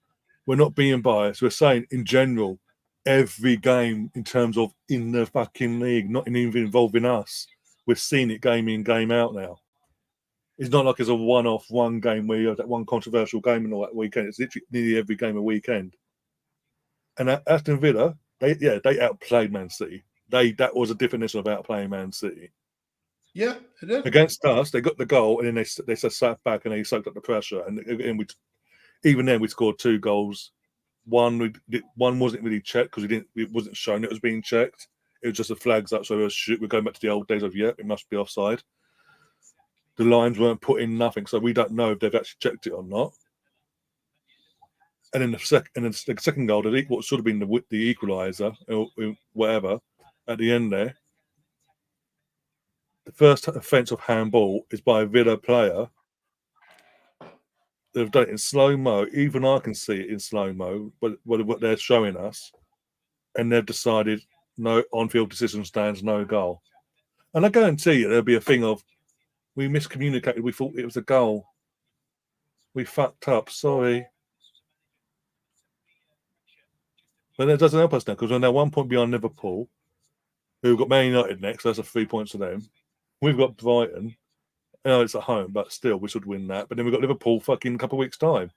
We're not being biased. We're saying in general, every game in terms of in the fucking league, not even involving us, we're seeing it game in, game out now. It's not like it's a one game where you have that one controversial game and all that weekend. It's literally nearly every game a weekend. And Aston Villa, they outplayed Man City. That was a definition of outplaying Man City. Yeah, it did. Against us, they got the goal and then they sat back and they soaked up the pressure. And even then we scored 2 goals. One wasn't really checked because it wasn't shown it was being checked. It was just the flags up, so we're going back to the old days of it must be offside. The lines weren't put in nothing, so we don't know if they've actually checked it or not. And then the second goal, what should have been the equaliser or whatever at the end there. The first offence of handball is by a Villa player They've done it in slow-mo. Even I can see it in slow-mo, but what they're showing us. And they've decided no on-field decision stands, no goal. And I guarantee you there'll be a thing of, we miscommunicated, we thought it was a goal. We fucked up, sorry. But that doesn't help us now, because we're now 1 point behind Liverpool, who've got Man United next, so that's 3 points to them. We've got Brighton. I know it's at home, but still, we should win that. But then we've got Liverpool fucking couple of weeks' time.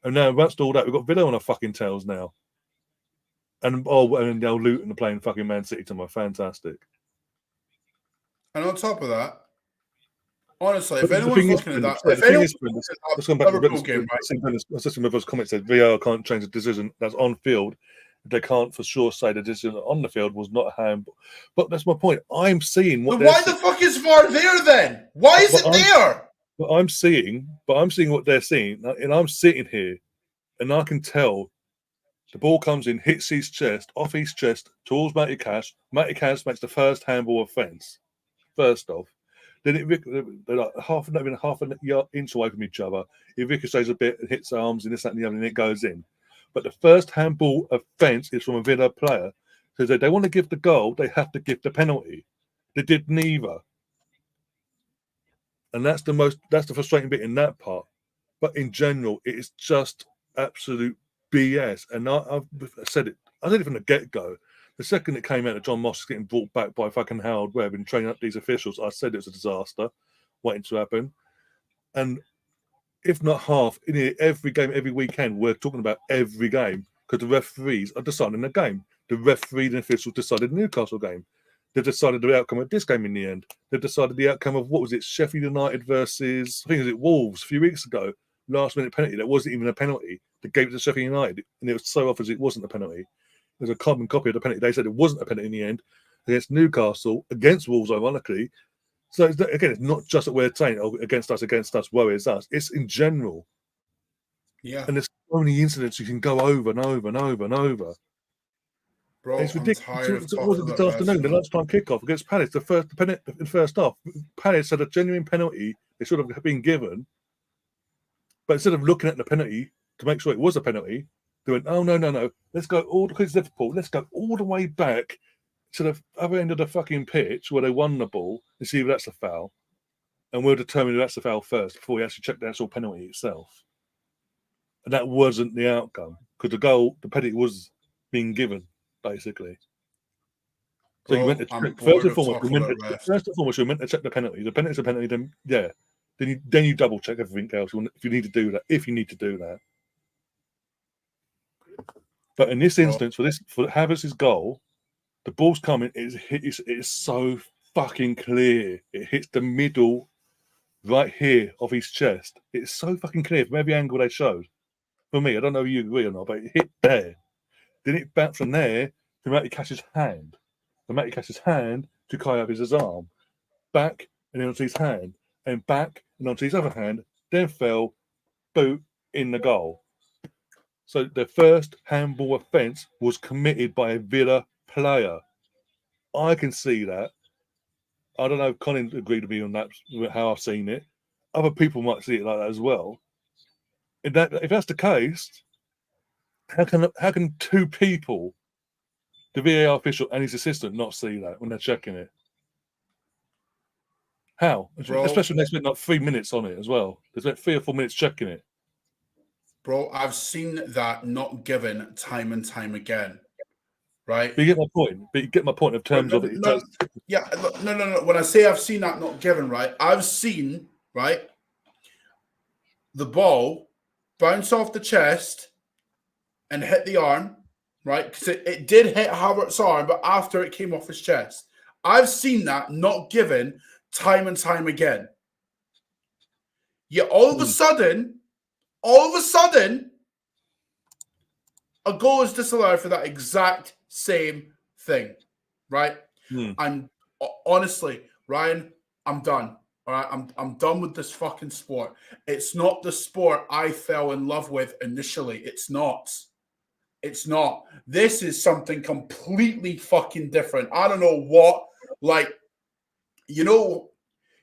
And now, that's all that, we've got Villa on our fucking tails now. And now Luton are playing fucking Man City tomorrow. Fantastic. And on top of that, honestly, But if anyone's looking at that, if anyone's looking at let's come back to Liverpool game, right? My sister River's comment said VAR can't change the decision that's on field. They can't for sure say the decision on the field was not a handball. But that's my point. I'm seeing what. But why the fuck is VAR there then? Why is it there? But I'm seeing what they're seeing, and I'm sitting here, and I can tell the ball comes in, hits his chest, off his chest, towards Matty Cash. Matty Cash makes the first handball offence. First off, then they're like half an inch away from each other. It ricochets a bit and hits arms and this, that, and the other, and it goes in. But the first handball offence is from a Villa player. So if they want to give the goal, they have to give the penalty. They did neither. And that's the frustrating bit in that part. But in general, it is just absolute BS. And I've said it. I said it from the get-go. The second it came out that John Moss is getting brought back by fucking Howard Webb and training up these officials, I said it was a disaster waiting to happen. And if not half, in every game, every weekend, we're talking about every game because the referees are deciding the game. The referee and officials decided the Newcastle game. They decided the outcome of this game in the end. They decided the outcome of, what was it, Sheffield United versus, I think it was Wolves a few weeks ago, last-minute penalty. That wasn't even a penalty. They gave it to Sheffield United, and it was so obvious it wasn't a penalty. It was a carbon copy of the penalty. They said it wasn't a penalty in the end against Newcastle, against Wolves, ironically. So, again, it's not just that we're saying, oh, against us, woe is us. It's in general. Yeah. And there's so many incidents you can go over and over and over and over. Bro, it's ridiculous. It was this afternoon, the lunchtime kickoff against Palace, the first half. Palace had a genuine penalty they should have been given. But instead of looking at the penalty to make sure it was a penalty, they went, oh, no. Let's go all the way to Liverpool. Let's go all the way back to the other end of the fucking pitch where they won the ball and see if that's a foul. And we'll determine if that's a foul first before we actually check the actual penalty itself. And that wasn't the outcome because the penalty was being given, basically. So you went to check, first and foremost, you meant to check the penalty. The penalty's a penalty, then yeah. Then you double check everything else if you need to do that. But in this instance, for Havertz's goal, the ball's coming. It's so fucking clear. It hits the middle, right here of his chest. It's so fucking clear from every angle they showed. For me, I don't know if you agree or not, but it hit there. Then it bounced from there to Matty Cash's hand. From Matty Cash's hand to Kai Havertz's arm. Back and then onto his hand. And back and onto his other hand. Then fell, boot, in the goal. So the first handball offence was committed by a Villa player. I can see that. I don't know if Colin agreed with me on that, how I've seen it. Other people might see it like that as well. If that's the case, how can two people, the VAR official and his assistant, not see that when they're checking it? How? Bro, especially when they spent like 3 minutes on it as well. They spent 3 or 4 minutes checking it. Bro, I've seen that not given time and time again. Right? But you get my point. In terms of it. No. When I say I've seen that not given, right? I've seen, right, the ball bounce off the chest and hit the arm, right? Because it did hit Havertz's arm, but after it came off his chest. I've seen that not given time and time again. Yet all of a sudden, a goal is disallowed for that exact same thing, right? And honestly, Ryan, I'm done. All right, I'm done with this fucking sport. It's not the sport I fell in love with initially. It's not. This is something completely fucking different. I don't know what, like, you know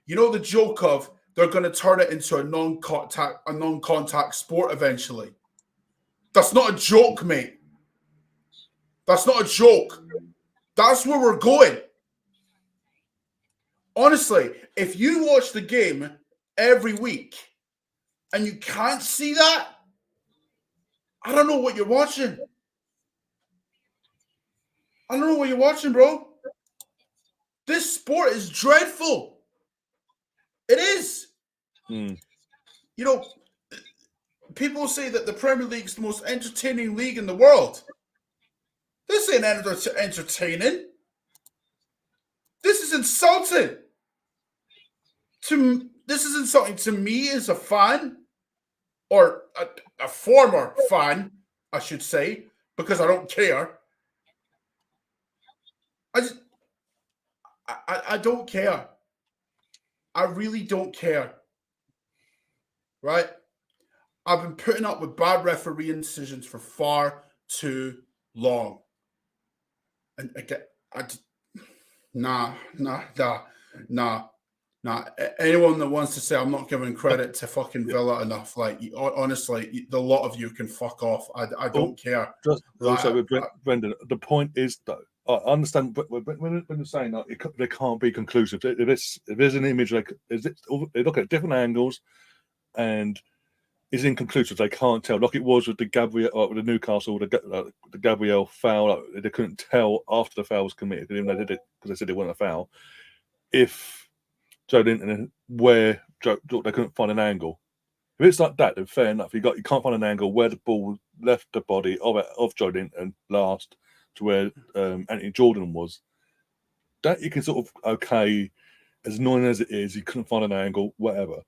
the joke of they're going to turn it into a non-contact sport eventually. That's not a joke, mate. That's not a joke. That's where we're going. Honestly, if you watch the game every week and you can't see that, I don't know what you're watching. I don't know what you're watching, bro. This sport is dreadful. It is. Mm. You know, people say that the Premier League's the most entertaining league in the world. This ain't entertaining. This is insulting. This is insulting to me as a fan, or a former fan, I should say, because I don't care. I don't care. I really don't care. Right? I've been putting up with bad refereeing decisions for far too long. And again, nah. Anyone that wants to say I'm not giving credit to fucking Villa enough, like, honestly, the lot of you can fuck off. I don't care. Also, with Brendan, the point is, though, I understand, but when you're saying that they can't be conclusive, if there's an image, they look at different angles, and is inconclusive. They can't tell, like it was with with the Newcastle, the Gabriel foul. They couldn't tell after the foul was committed, even though they did it because they said it wasn't a foul. If Joe Linton, where they couldn't find an angle. If it's like that, then fair enough. You can't find an angle where the ball left the body of Joe Linton last to where Anthony Jordan was. That you can sort of, okay, as annoying as it is, you couldn't find an angle, whatever.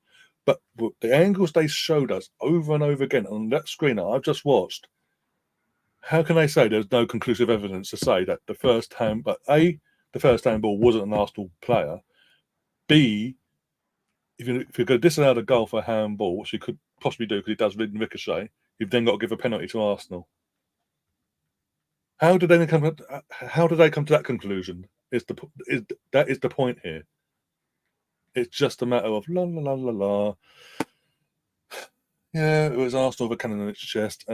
But the angles they showed us over and over again on that screen that I've just watched, how can they say there's no conclusive evidence to say that the first handball wasn't an Arsenal player? B, if you're going to disallow the goal for a handball, which you could possibly do because it does ricochet, you've then got to give a penalty to Arsenal. How did they come to that conclusion? That is the point here. It's just a matter of la la la la la. Yeah, it was Arsenal with a cannon in its chest.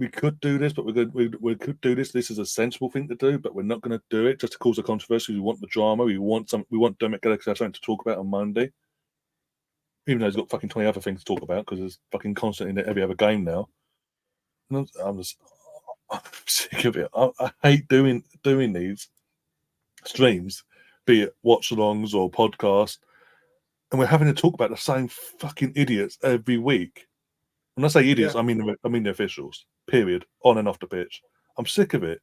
We could do this, but we could do this. This is a sensible thing to do, but we're not going to do it just to cause a controversy. We want the drama. We want Dominic Gallagher to have something to talk about on Monday, even though he's got fucking 20 other things to talk about because there's fucking constantly in every other game now. I'm sick of it. I hate doing these streams, be it watch-alongs or podcasts, and we're having to talk about the same fucking idiots every week. When I say idiots, I mean the officials. Period. On and off the pitch. I'm sick of it,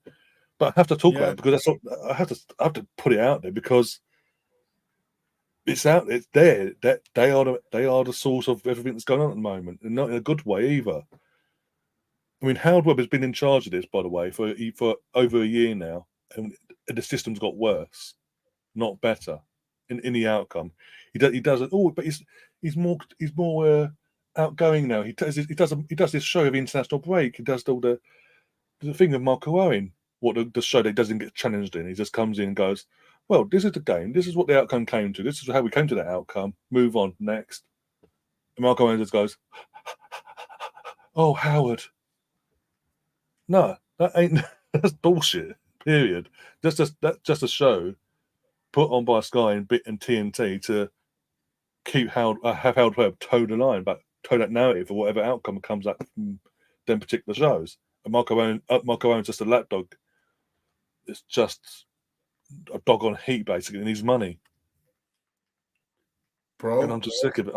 but I have to talk about it because that's what I have to put it out there because it's out. It's there. That they are the source of everything that's going on at the moment, and not in a good way either. I mean, Howard Webb has been in charge of this, by the way, for over a year now, and the system's got worse, not better, in the outcome. He does it all, but he's more outgoing now. He does this show of international break. He does all the thing with Marco Owen, the show that he doesn't get challenged in. He just comes in and goes, well, this is the game. This is what the outcome came to. This is how we came to that outcome. Move on, next. And Marco Owen just goes, oh, Howard. No, that's bullshit, period. That's just a show put on by Sky and TNT to keep have Howard Webb toe the line, but toe that narrative for whatever outcome comes out from them particular shows. And Marco Owen's just a lapdog. It's just a dog on heat, basically, and he's money. Bro. And I'm just sick of it.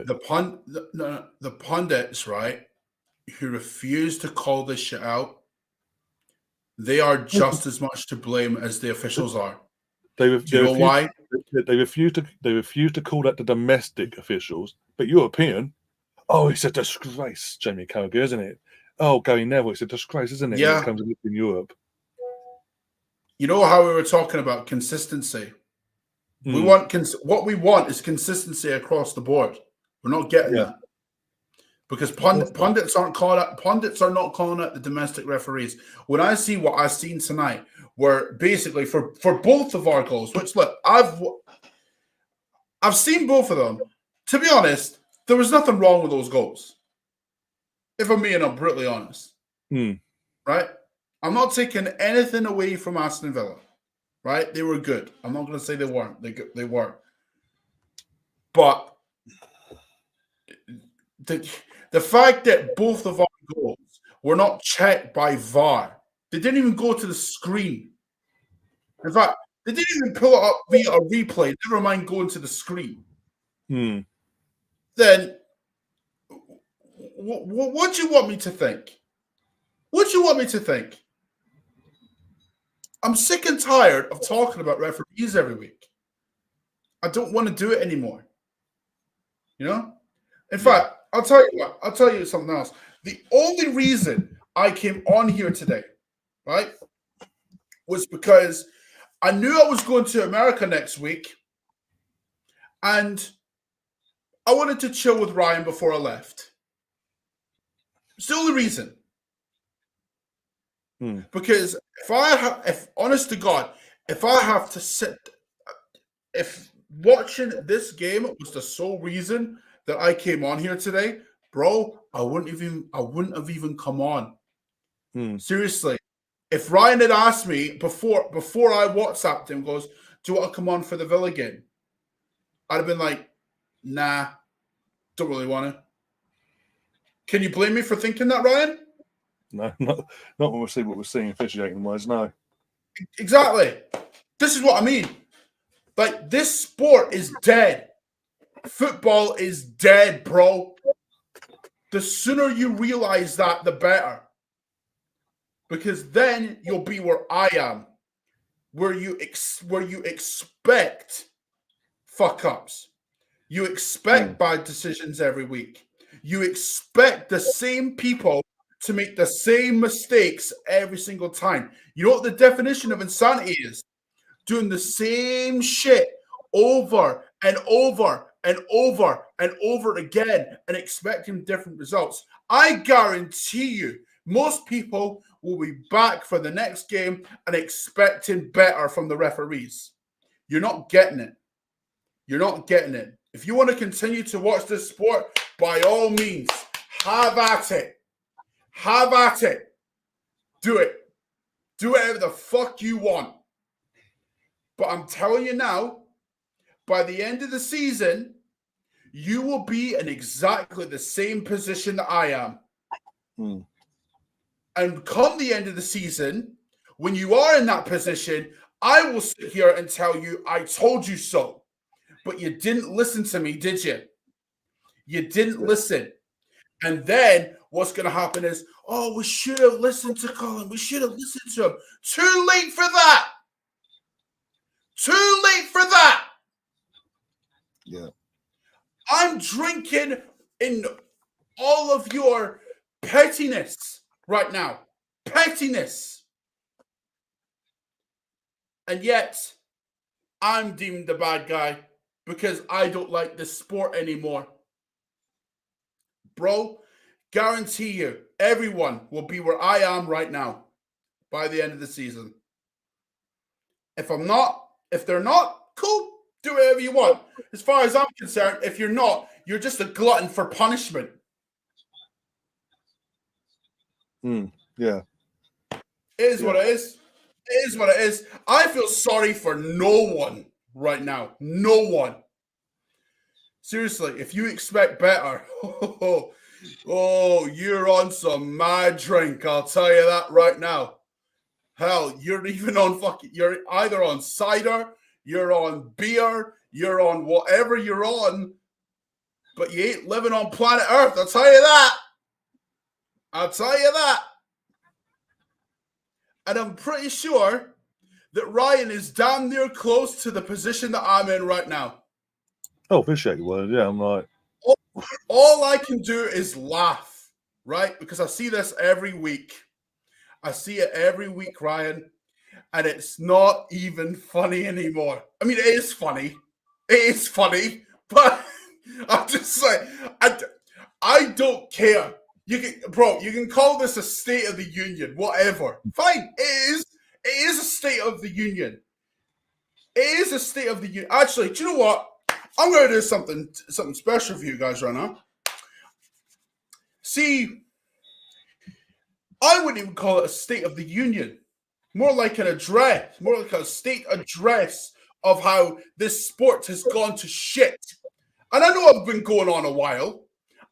The pundits, right, who refuse to call this shit out, they are just as much to blame as the officials are. Do you know why? They refuse to call that the domestic officials, but European. Oh, it's a disgrace, Jamie Carragher, isn't it? Oh, Gary Neville, it's a disgrace, isn't it? Yeah. When it comes to in Europe. You know how we were talking about consistency. What we want is consistency across the board. We're not getting that because pundits are not calling out the domestic referees. When I see what I've seen tonight, where basically for both of our goals, which look, I've I've seen both of them. To be honest, there was nothing wrong with those goals. If I'm being brutally honest. Right? I'm not taking anything away from Aston Villa. Right? They were good. I'm not going to say they weren't. They were. But the fact that both of our goals were not checked by VAR, they didn't even go to the screen. In fact, they didn't even pull it up via a replay, never mind going to the screen. Then, what do you want me to think? What do you want me to think? I'm sick and tired of talking about referees every week. I don't want to do it anymore. You know? In fact, I'll tell you what. I'll tell you something else. The only reason I came on here today, right, was because I knew I was going to America next week, and I wanted to chill with Ryan before I left. It's the only reason. Because if honest to God, if I have to sit, if watching this game was the sole reason that I came on here today, bro, I wouldn't have even come on. Seriously. If Ryan had asked me before I WhatsApped him, goes, do you want to come on for the Villa game? I'd have been like, nah, don't really want to. Can you blame me for thinking that, Ryan? No, not when we see what we're seeing officiating wise, no. Exactly. This is what I mean. Like, this sport is dead. Football is dead, bro. The sooner you realize that, the better. Because then you'll be where I am, where you expect fuck ups. You expect bad decisions every week. You expect the same people to make the same mistakes every single time. You know what the definition of insanity is? Doing the same shit over and over and over and over again and expecting different results. I guarantee you, most people will be back for the next game and expecting better from the referees. You're not getting it. You're not getting it. If you want to continue to watch this sport, by all means, have at it. Have at it. Do it. Do whatever the fuck you want. But I'm telling you now, by the end of the season, you will be in exactly the same position that I am. And come the end of the season, when you are in that position, I will sit here and tell you, I told you so. But you didn't listen to me, did you? You didn't listen. And then what's going to happen is, oh, we should have listened to Colin. We should have listened to him. Too late for that. Too late for that. Yeah. I'm drinking in all of your pettiness right now. Pettiness. And yet, I'm deemed the bad guy because I don't like this sport anymore. Bro, guarantee you, everyone will be where I am right now by the end of the season. If they're not, cool, do whatever you want. As far as I'm concerned, if you're not, you're just a glutton for punishment. Yeah. It is what it is. It is what it is. I feel sorry for no one right now. No one. Seriously, if you expect better, you're on some mad drink. I'll tell you that right now. Hell, you're either on cider, you're on beer, you're on whatever you're on, but you ain't living on planet Earth. I'll tell you that. I'll tell you that. And I'm pretty sure that Ryan is damn near close to the position that I'm in right now. Oh, appreciate your word. Yeah, I'm like. All I can do is laugh, right? Because I see this every week. I see it every week, Ryan, and it's not even funny anymore. I mean, it is funny. It is funny, but I'm just like, I don't care. You can call this a State of the Union, whatever. Fine, it is a State of the Union. It is a State of the Union. Actually, do you know what? I'm going to do something special for you guys right now. See, I wouldn't even call it a State of the Union. More like an address, more like a state address of how this sport has gone to shit. And I know I've been going on a while.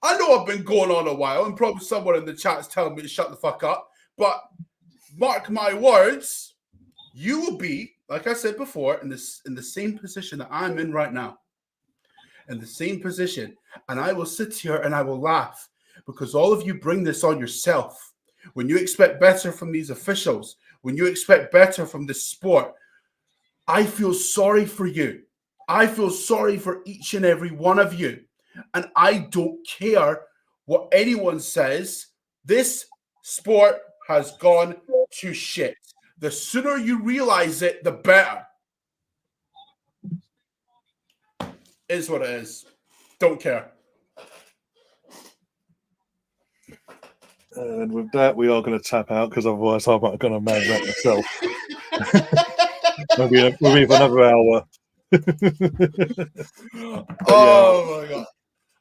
And probably someone in the chat's telling me to shut the fuck up. But mark my words, you will be, like I said before, in the same position that I'm in right now. In the same position. And I will sit here and I will laugh because all of you bring this on yourself. When you expect better from these officials, when you expect better from this sport, I feel sorry for you. I feel sorry for each and every one of you. And I don't care what anyone says. This sport has gone to shit. The sooner you realize it, the better. Is what it is. Don't care. And with that, we are going to tap out because otherwise I'm going to mad that myself. We'll be for another hour. Oh my god!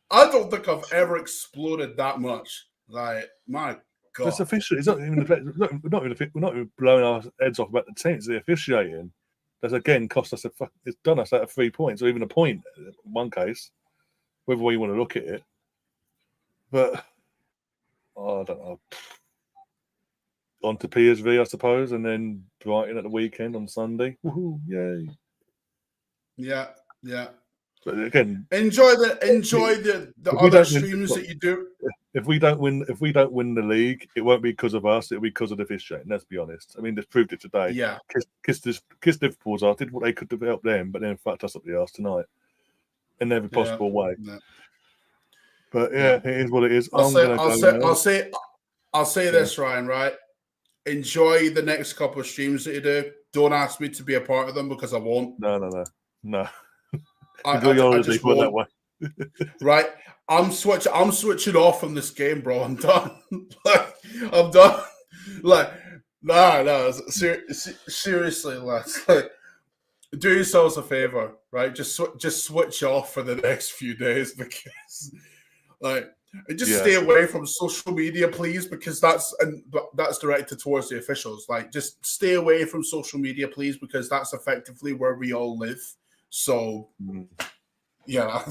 I don't think I've ever exploded that much. Like my god, it's official. It's not even. We're not even blowing our heads off about the team. It's the officiating. That's again cost us it's done us out of 3 points or even a point in one case, whether way you want to look at it. But I don't know. On to PSV, I suppose, and then Brighton at the weekend on Sunday. Woohoo! Yay! Yeah. But again, enjoy the other streams that you do. If we don't win the league, it won't be because of us. It'll be because of the officiating. Let's be honest. I mean, they've proved it today. Yeah. Kiss Liverpool's ass. Did what they could to help them, but then fucked us up the ass tonight in every possible way. Yeah. But yeah, it is what it is. I'll say this, Ryan. Right. Enjoy the next couple of streams that you do. Don't ask me to be a part of them because I won't. No. I just won't. That way. Right. I'm switching off from this game, bro. I'm done. I'm done. No. Seriously, lads. Do yourselves a favor, right? Just switch off for the next few days because, stay away from social media, please, because that's directed towards the officials. Just stay away from social media, please, because that's effectively where we all live. So, yeah.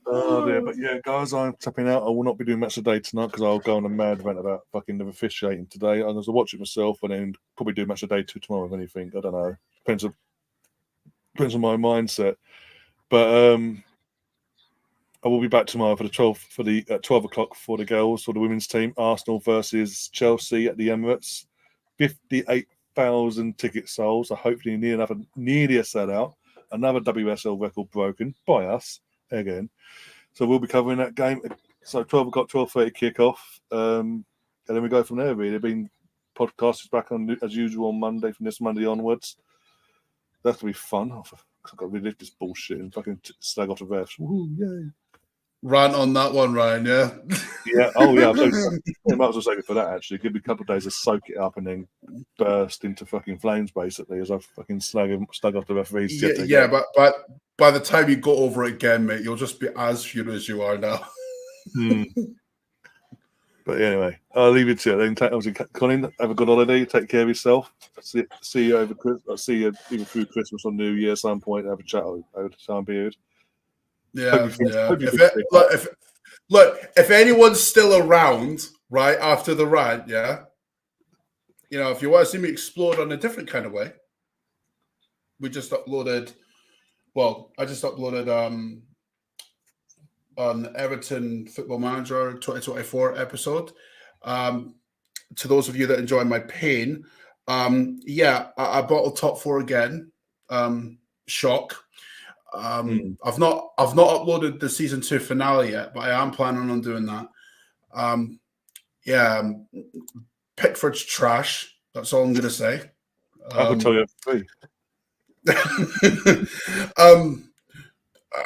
Oh dear, but yeah, guys, I'm tapping out. I will not be doing match today tonight because I'll go on a mad rant about fucking the officiating today. I'm going to watch it myself and then probably do match today tomorrow. If anything, I don't know. Depends on my mindset. But I will be back tomorrow for the 12 o'clock for the girls for the women's team. Arsenal versus Chelsea at the Emirates. 58,000 tickets sold. So hopefully nearly a sellout. Another WSL record broken by us again. So we'll be covering that game. So 12 o'clock, 12:30 kickoff. And then we go from there, really. Been podcast is back on as usual on Monday, from this Monday onwards. That's going to be fun. I've got to relive this bullshit and fucking slag off the refs. Woohoo, yay. Rant on that one, Ryan, yeah? Yeah, I might as well take it for that, actually. Give me a couple of days to soak it up and then burst into fucking flames, basically, as I fucking slag off the referees. Yeah, but by the time you go over it again, mate, you'll just be as furious as you are now. But anyway, I'll leave it to it. Then, Colin, have a good holiday. Take care of yourself. See you over Christmas. I'll see you even through Christmas or New Year at some point. Have a chat over the time period. Yeah. If anyone's still around, right, after the rant, yeah, if you want to see me explode on a different kind of way, I just uploaded an Everton Football Manager 2024 episode. To those of you that enjoy my pain, I bottled top four again. Shock. I've not uploaded the season 2 finale yet, but I am planning on doing that. Pickford's trash. That's all I'm gonna say. I can tell you.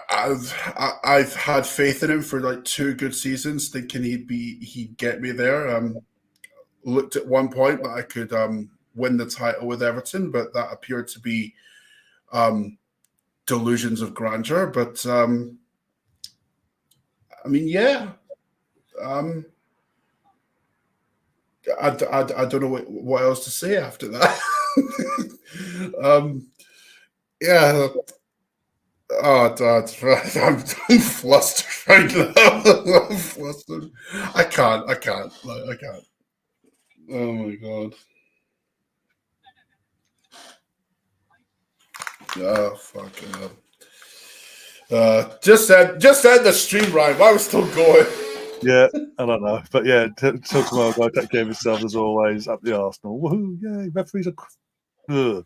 I've had faith in him for 2 good seasons, thinking he'd get me there. Looked at one point that I could win the title with Everton, but that appeared to be delusions of grandeur. But I mean, yeah. I don't know what else to say after that. Yeah. Oh, Dad, I'm flustered right now. I'm flustered. I can't. I can't. Oh my god. Oh fucking hell. Just end the stream, Ryan. Why are we still going? Yeah, I don't know, but yeah, till tomorrow, guys. Take care of yourselves as always. Up the Arsenal. Woohoo! Yay! Referees are. Ugh.